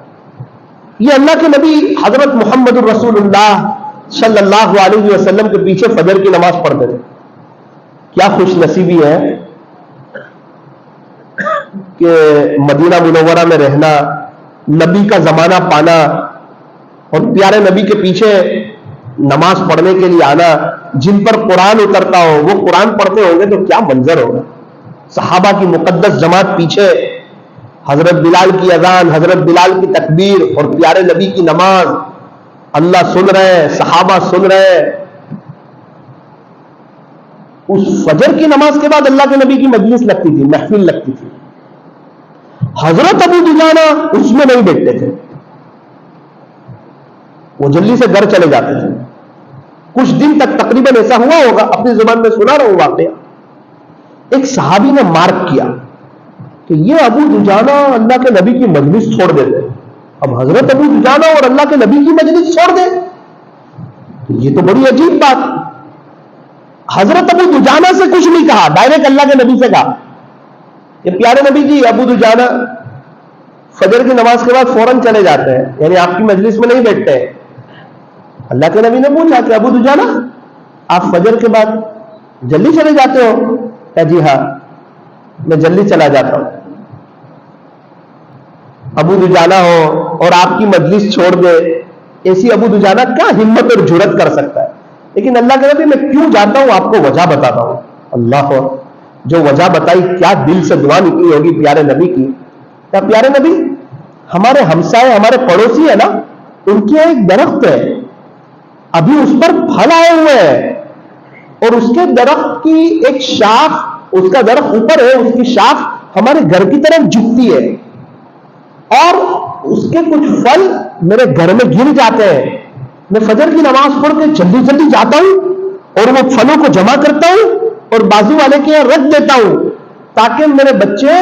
یہ اللہ کے نبی حضرت محمد الرسول اللہ صلی اللہ علیہ وسلم کے پیچھے فجر کی نماز پڑھتے تھے. کیا خوش نصیبی ہے کہ مدینہ منورہ میں رہنا، نبی کا زمانہ پانا اور پیارے نبی کے پیچھے نماز پڑھنے کے لیے آنا. جن پر قرآن اترتا ہو وہ قرآن پڑھتے ہوں گے تو کیا منظر ہوگا. صحابہ کی مقدس جماعت پیچھے، حضرت بلال کی اذان، حضرت بلال کی تکبیر اور پیارے نبی کی نماز. اللہ سن رہے ہیں، صحابہ سن رہے ہیں. اس فجر کی نماز کے بعد اللہ کے نبی کی مجلس لگتی تھی، محفل لگتی تھی. حضرت ابو دجانہ اس میں نہیں بیٹھتے تھے، وہ جلدی سے گھر چلے جاتے تھے. کچھ دن تک تقریباً ایسا ہوا ہوگا، اپنی زبان میں سنا رہا ہوں واقعہ. ایک صحابی نے مارک کیا کہ یہ ابو دجانہ اللہ کے نبی کی مجلس چھوڑ دیتے. اب حضرت ابو دجانہ اور اللہ کے نبی کی مجلس چھوڑ دے، یہ تو بڑی عجیب بات. حضرت ابو دجانہ سے کچھ نہیں کہا، ڈائریکٹ اللہ کے نبی سے کہا کہ پیارے نبی جی، ابو دجانہ فجر کی نماز کے بعد فوراً چلے جاتے ہیں، یعنی آپ کی مجلس میں نہیں بیٹھتے ہیں. اللہ کے نبی نے پوچھا کہ ابو دجانہ آپ فجر کے بعد جلدی چلے جاتے ہو؟ کہ جی ہاں میں جلدی چلا جاتا ہوں. ابو دجانہ ہو اور آپ کی مجلس چھوڑ دے، ایسی ابو دجانہ کیا ہمت اور جرت کر سکتا ہے؟ لیکن اللہ کے نبی میں کیوں جاتا ہوں آپ کو وجہ بتاتا ہوں. اللہ جو وجہ بتائی، کیا دل سے دعا نکلی ہوگی پیارے نبی کی. کیا پیارے نبی، ہمارے ہمسائے، ہمارے پڑوسی ہے نا، ان کے ایک درخت ہے، ابھی اس پر پھل آئے ہوئے ہیں اور اس کے درخت کی ایک شاخ، اس کا درخت اوپر ہے، اس کی شاخ ہمارے گھر کی طرف جھکتی ہے اور اس کے کچھ پھل میرے گھر میں گر جاتے ہیں. میں فجر کی نماز پڑھ کے جلدی جلدی جاتا ہوں اور وہ پھلوں کو جمع کرتا ہوں اور بازو والے کے یہاں رکھ دیتا ہوں تاکہ میرے بچے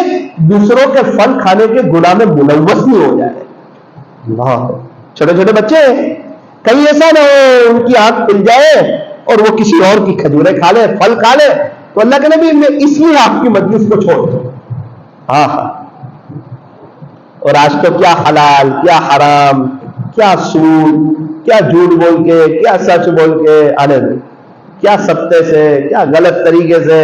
دوسروں کے پھل کھانے کے گناہ میں ملوث نہیں ہو جائے. اللہ، چھوٹے چھوٹے بچے، کہیں ایسا نہ ہو ان کی آنکھ کھل جائے اور وہ کسی اور کی کھجوریں کھا لے، پھل کھا لے. تو اللہ کے نبی میں اس لیے آپ کی مجلس کو چھوڑ دو. ہاں ہاں. اور آج تو کیا حلال، کیا حرام، کیا سود، کیا جھوٹ بول کے، کیا سچ بول کے آنے دیں، کیا سبتے سے، کیا غلط طریقے سے.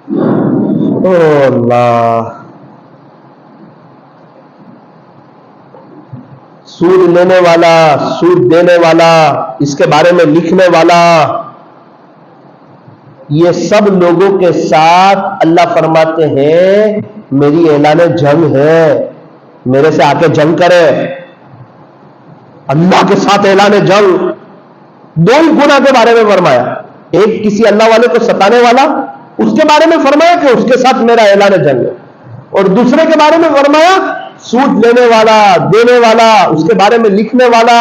او اللہ، سود لینے والا، سود دینے والا، اس کے بارے میں لکھنے والا، یہ سب لوگوں کے ساتھ اللہ فرماتے ہیں میری اعلان جنگ ہے، میرے سے آ کے جنگ کرے. اللہ کے ساتھ اعلان جنگ. دو ہی گناہ کے بارے میں فرمایا، ایک کسی اللہ والے کو ستانے والا، اس کے بارے میں فرمایا کہ اس کے ساتھ میرا اعلان جنگ ہے، اور دوسرے کے بارے میں فرمایا سود لینے والا، دینے والا، اس کے بارے میں لکھنے والا.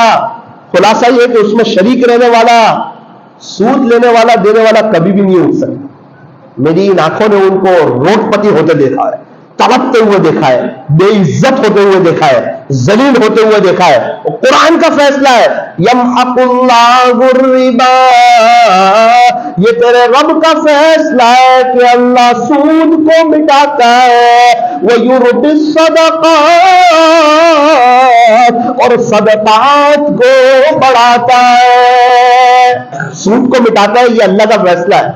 خلاصہ یہ کہ اس میں شریک رہنے والا. سود لینے والا، دینے والا کبھی بھی نہیں اٹھ سکتا. میری ان آنکھوں نے ان کو روٹ پتی ہوتے دیکھا ہے، تڑپتے ہوئے دیکھا ہے، بے عزت ہوتے ہوئے دیکھا ہے، ذلیل ہوتے ہوئے دیکھا ہے. اور قرآن کا فیصلہ ہے یمحق اللہ الربا، یہ تیرے رب کا فیصلہ ہے کہ اللہ سود کو مٹاتا ہے، وَيُرْبِي الصَّدَقَاتِ، اور صدقات کو بڑھاتا ہے. سود کو مٹاتا ہے، یہ اللہ کا فیصلہ ہے.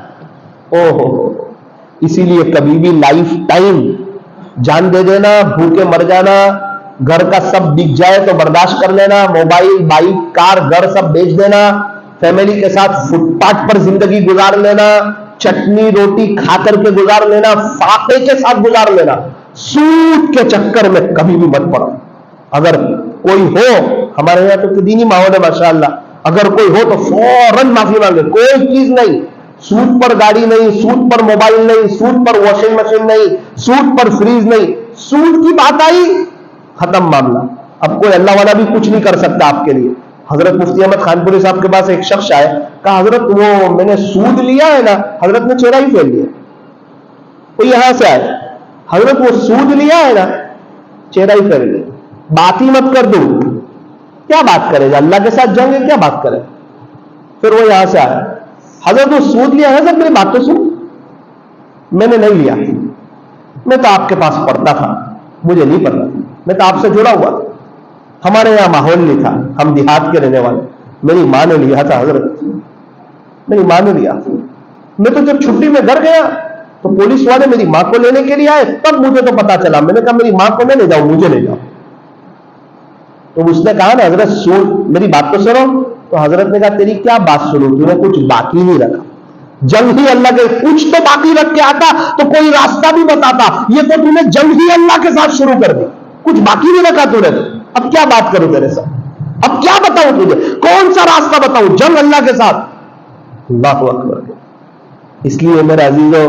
اسی لیے کبھی بھی لائف ٹائم جان دے دینا، بھوکے مر جانا، گھر کا سب بک جائے تو برداشت کر لینا، موبائل، بائک، کار، گھر سب بیچ دینا، فیملی کے ساتھ فٹ پاتھ پر زندگی گزار لینا، چٹنی روٹی کھا کر کے گزار لینا، فاقے کے ساتھ گزار لینا. سود کے چکر میں کبھی بھی مت پڑو. اگر کوئی ہو، ہمارے یہاں تو دینی ماحول ہے ماشاءاللہ، اگر کوئی ہو تو فوراً معافی مانگے. کوئی چیز نہیں، سود پر گاڑی نہیں، سود پر موبائل نہیں، سود پر واشنگ مشین نہیں، سود پر فریج نہیں. سود کی بات آئی، ختم معاملہ. اب کوئی اللہ والا بھی کچھ نہیں کر سکتا آپ کے لیے. حضرت مفتی احمد خانپوری صاحب کے پاس ایک شخص آئے، کہا حضرت وہ میں نے سود لیا ہے نا. حضرت نے چہرہ ہی پھیر لیا. وہ یہاں سے آئے، حضرت وہ سود لیا ہے نا، چہرہ ہی پھیر لیا. بات ہی مت کر دوں، کیا بات کرے گا؟ اللہ کے ساتھ جنگ ہے، کیا بات کرے؟ پھر وہ یہاں سے آئے، حضرت وہ سود لیا. حضرت میری بات تو سن, میں نے نہیں لیا, میں تو آپ کے پاس پڑھتا تھا, مجھے نہیں پتا, میں تو آپ سے جڑا ہوا تھا, ہمارے یہاں ماحول نہیں تھا, ہم دیہات کے رہنے والے. میری ماں نے لیا تھا حضرت, میری ماں نے لیا. میں تو جب چھٹی میں گھر گیا تو پولیس والے میری ماں کو لینے کے لیے آئے, تب مجھے تو پتا چلا. میں نے کہا میری ماں کو میں لے جاؤں, مجھے لے جاؤ. تو اس نے کہا نا حضرت سن, میری بات تو سنو. تو حضرت نے کہا تیری کیا بات سنوں, تو نے کچھ باقی نہیں رکھا. جنگ ہی اللہ کے, کچھ تو باقی رکھ کے آتا تو کوئی راستہ بھی بتاتا. یہ تو تم نے جنگ ہی اللہ کے ساتھ شروع کر دی, کچھ باقی نہیں رکھا تو نے. اب کیا بات کروں تیرے ساتھ, اب کیا بتاؤں تجھے, کون سا راستہ بتاؤں, جنگ اللہ کے ساتھ. اللہ اکبر. اس لیے میرے عزیزوں,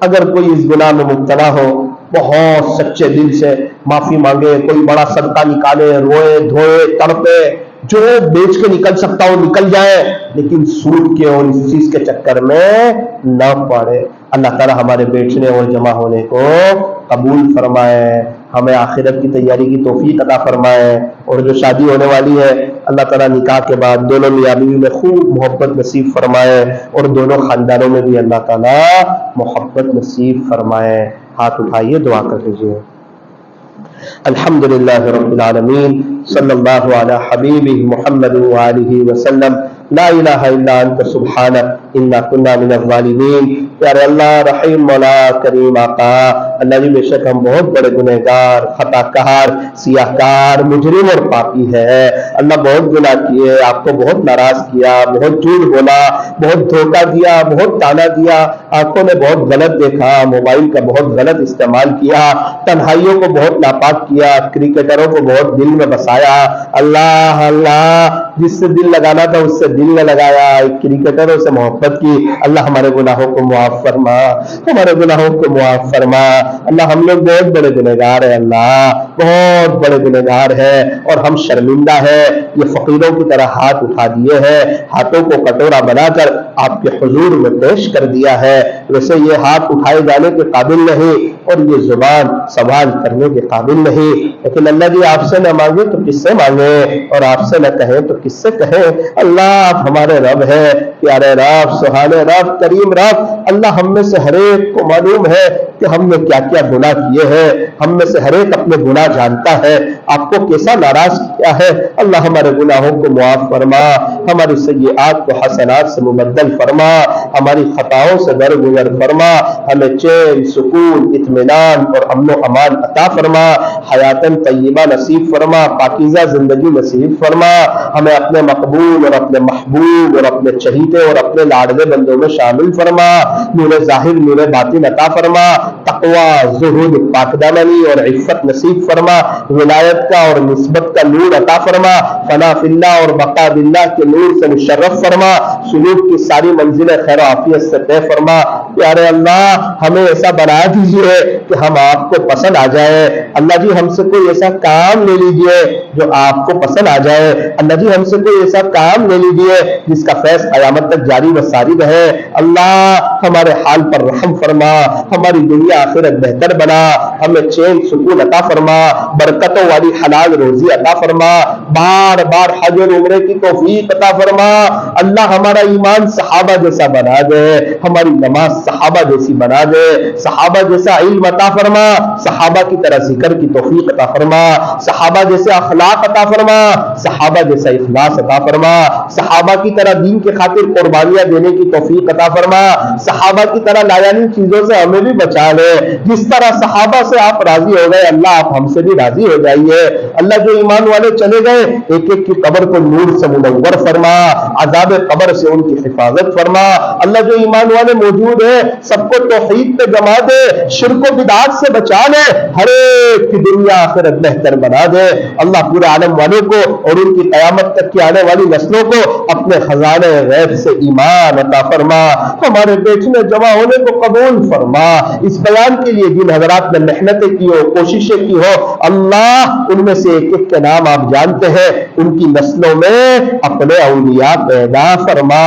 اگر کوئی اس گناہ میں مبتلا ہو, بہت سچے دل سے معافی مانگے, کوئی بڑا صدقہ نکالے, روئے دھوئے تڑپے, جو بیچ کے نکل سکتا ہو نکل جائے, لیکن سود کے اور اس چیز کے چکر میں نہ پڑے. اللہ تعالی ہمارے بیچنے اور جمع ہونے کو قبول فرمائے, ہمیں آخرت کی تیاری کی توفیق عطا فرمائے. اور جو شادی ہونے والی ہے, اللہ تعالیٰ نکاح کے بعد دونوں میاں بیوی میں خوب محبت نصیب فرمائے, اور دونوں خاندانوں میں بھی اللہ تعالیٰ محبت نصیب فرمائے. ہاتھ اٹھائیے, دعا کر لیجیے. الحمدللہ رب العالمین, صلی اللہ علی حبیبہ محمد وآلہ وسلم. لا الہ الا انت سبحانک انا کنا من الظالمین. پیارے اللہ, رحیم مولا, کریم آقا, اللہ جی بے شک ہم بہت بڑے گنہگار, خطا کار, سیاہ کار, مجرم اور پاپی ہے. اللہ بہت گناہ کیے, آپ کو بہت ناراض کیا, بہت جھوٹ بولا, بہت دھوکہ دیا, بہت تانا دیا, آنکھوں نے بہت غلط دیکھا, موبائل کا بہت غلط استعمال کیا, تنہائیوں کو بہت ناپاک کیا, کرکٹروں کو بہت دل میں بسایا. اللہ اللہ, جس سے دل لگانا تھا اس سے دل نہ لگایا, کرکٹروں سے محبت کی. اللہ ہمارے گناہوں کو معاف فرما, ہمارے گناہوں کو معاف فرما. اللہ ہم لوگ بہت بڑے گنہگار ہیں, اللہ بہت بڑے گنہگار ہیں, اور ہم شرمندہ ہیں. یہ فقیروں کی طرح ہاتھ اٹھا دیے ہیں, ہاتھوں کو کٹورا بنا کر آپ کے حضور میں پیش کر دیا ہے. ویسے یہ ہاتھ اٹھائے جانے کے قابل نہیں, اور یہ زبان سوال کرنے کے قابل نہیں, لیکن اللہ جی آپ سے نہ مانگے تو کس سے مانگے, اور آپ سے نہ کہیں تو کس سے کہیں. اللہ آپ ہمارے رب ہیں, پیارے رب, سہانے رب, کریم رب. اللہ ہم میں سے ہر ایک کو معلوم ہے کہ ہم نے کیا کیا گناہ کیے ہیں, ہم میں سے ہر ایک اپنے گناہ جانتا ہے, آپ کو کیسا ناراض کیا ہے. اللہ ہمارے گناہوں کو معاف فرما, ہماری سیئات کو حسنات سے مبدل فرما, ہماری خطاؤں سے درگزر فرما, ہمیں چین, سکون, اطمینان اور امن و امان عطا فرما, حیاتاً طیبہ نصیب فرما, پاکیزہ زندگی نصیب فرما. ہمیں اپنے مقبول اور اپنے محبوب اور اپنے چہیتے اور اپنے لاڈلے بندوں میں شامل فرما. نور ظاہر نور باطن عطا فرما, تقوی, زہد, پاکدامنی اور عفت نصیب فرما, ولایت کا اور نسبت کا نور عطا فرما, فنا فی اللہ اور بقا باللہ کے نور سے مشرف فرما, سلوک کی ساری منزلیں خیر و عافیت سے طے فرما. پیارے اللہ ہمیں ایسا بنا دیجیے کہ ہم آپ کو پسند آ جائے. اللہ جی ہم سے کوئی ایسا کام لے لیجیے جو آپ کو پسند آ جائے. اللہ جی ہم سے کوئی ایسا کام لے لیجیے جس کا فیض قیامت تک جاری و ساری رہے. اللہ ہمارے حال پر رحم فرما, ہماری دنیا آخرت بہتر بنا, ہمیں چین سکون عطا فرما, برکتوں والی حلال روزی عطا فرما, بار بار حج اور عمرے کی توفیق عطا فرما. اللہ ہمارا ایمان صحابہ جیسا بنا دے, ہماری نماز صحابہ جیسی بنا دے, صحابہ جیسا علم عطا فرما, صحابہ کی طرح ذکر کی توفیق عطا فرما, صحابہ جیسے اخلاق عطا فرما, صحابہ جیسا اخلاص عطا فرما, صحابہ کی طرح دین کے خاطر قربانیاں دینے کی توفیق عطا فرما, صحابہ کی طرح لایانی چیزوں سے ہمیں بھی بچا لے. جس طرح صحابہ سے آپ راضی ہو گئے, اللہ آپ ہم سے بھی راضی ہو جائیے. اللہ جو ایمان والے چلے گئے, ایک ایک کی قبر کو نور سے منور فرما, عذاب قبر سے ان کی حفاظت فرما. اللہ جو ایمان والے موجود ہیں سب کو توحید پہ جما دے, شرک و بدعات سے بچا لے, ہر ایک کی دنیا آخرت بہتر بنا دے. اللہ پورے عالم والوں کو اور ان کی قیامت تک کی آنے والی نسلوں کو اپنے خزانے غیب سے ایمان عطا فرما, ہمارے بیچنے جمع ہونے کو قبول فرما. اس بیان کے لیے جن حضرات نے محنتیں کی ہو, کوششیں کی ہو, اللہ ان میں سے ایک ایک کے نام آپ جانتے ہیں, ان کی نسلوں میں اپنے اولیاء پیدا فرما.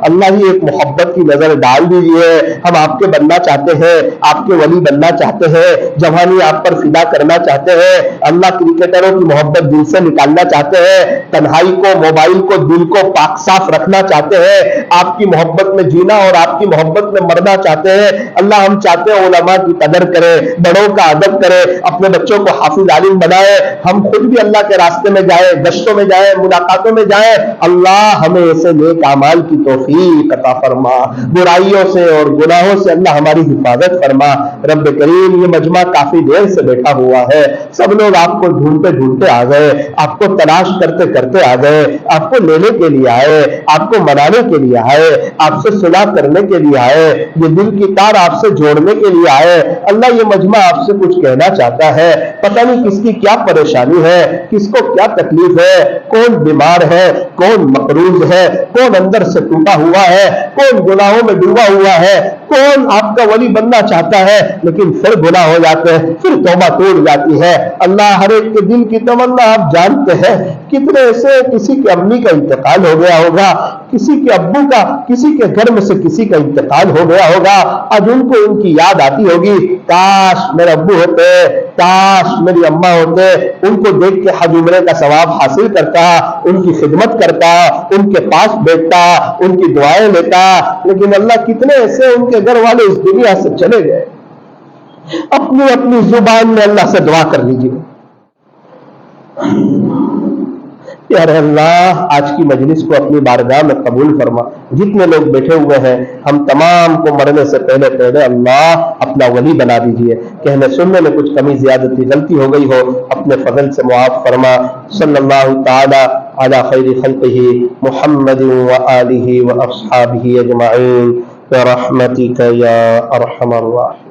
اللہ ہی ایک محبت کی نظر ڈال دیجیے، ہم آپ کے بننا چاہتے ہیں، آپ کے ولی بننا چاہتے ہیں، جوانی آپ پر فدا کرنا چاہتے ہیں، اللہ کرکٹروں کی محبت دل سے نکالنا چاہتے ہیں، تنہائی کو، موبائل کو، دل کو پاک صاف رکھنا چاہتے ہیں، آپ کی محبت میں جینا اور آپ کی محبت میں مرنا چاہتے ہیں۔ اللہ ہم چاہتے ہیں علماء کی قدر کرے، بڑوں کا ادب کرے، اپنے بچوں کو حافظ عالم بنائے، ہم خود بھی اللہ کے راستے میں جائیں، گشتوں میں جائیں، ملاقاتوں میں جائیں۔ اللہ ہمیں ایسے نیک اعمال کی توفیق عطا فرما، برائیوں سے اور گناہوں سے اللہ ہماری حفاظت فرما۔ رب کریم، یہ مجمع کافی دیر سے بیٹھا ہوا ہے، سب لوگ آپ کو ڈھونڈتے ڈھونڈتے آ گئے، آپ کو تلاش کرتے کرتے آ گئے، آپ کو لینے کے لیے آئے، آپ کو منانے کے لیے آئے، آپ سے صلح کرنے کے لیے آئے، یہ دل کی تار آپ سے جوڑنے کے لیے آئے۔ اللہ یہ مجمع آپ سے کچھ کہنا چاہتا ہے، پتہ نہیں کس کی کیا پریشانی ہے، کس کو کیا تکلیف ہے، کون بیمار ہے، کون مقروض ہے، کون اندر سے ٹوٹا ہوا ہے، کون گناہوں میں ڈوبا ہوا ہے، کون آپ کا ولی بننا چاہتا ہے لیکن پھر گناہ ہو جاتے ہیں، پھر توبہ ٹوٹ جاتی ہے۔ اللہ ہر ایک کے دل کی تمنا آپ جانتے ہیں، کتنے ایسے کسی کے امی کا انتقال ہو گیا ہوگا، کسی کے ابو کا، کسی کے گھر میں سے کسی کا انتقال ہو گیا ہوگا، آج ان کو ان کی یاد آتی ہوگی، کاش میرے ابو ہوتے، کاش میری اماں ہوتے، ان کو دیکھ کے حج عمرے کا ثواب حاصل کرتا، ان کی خدمت کرتا، ان کے پاس بیٹھتا، ان کی دعائیں لیتا۔ لیکن اللہ کتنے ایسے ان کے گھر والے اس دنیا سے چلے گئے۔ اپنی اپنی زبان میں اللہ سے دعا کر لیجیے، یا اللہ آج کی مجلس کو اپنی بارگاہ میں قبول فرما۔ جتنے لوگ بیٹھے ہوئے ہیں ہم تمام کو مرنے سے پہلے پہلے اللہ اپنا ولی بنا دیجئے، کہنے سننے میں کچھ کمی زیادتی غلطی ہو گئی ہو اپنے فضل سے معاف فرما۔ صلی اللہ تعالی علی خیر خلقہ محمد وآلہ واصحابہ اجمعین برحمتک یا ارحم الراحمین۔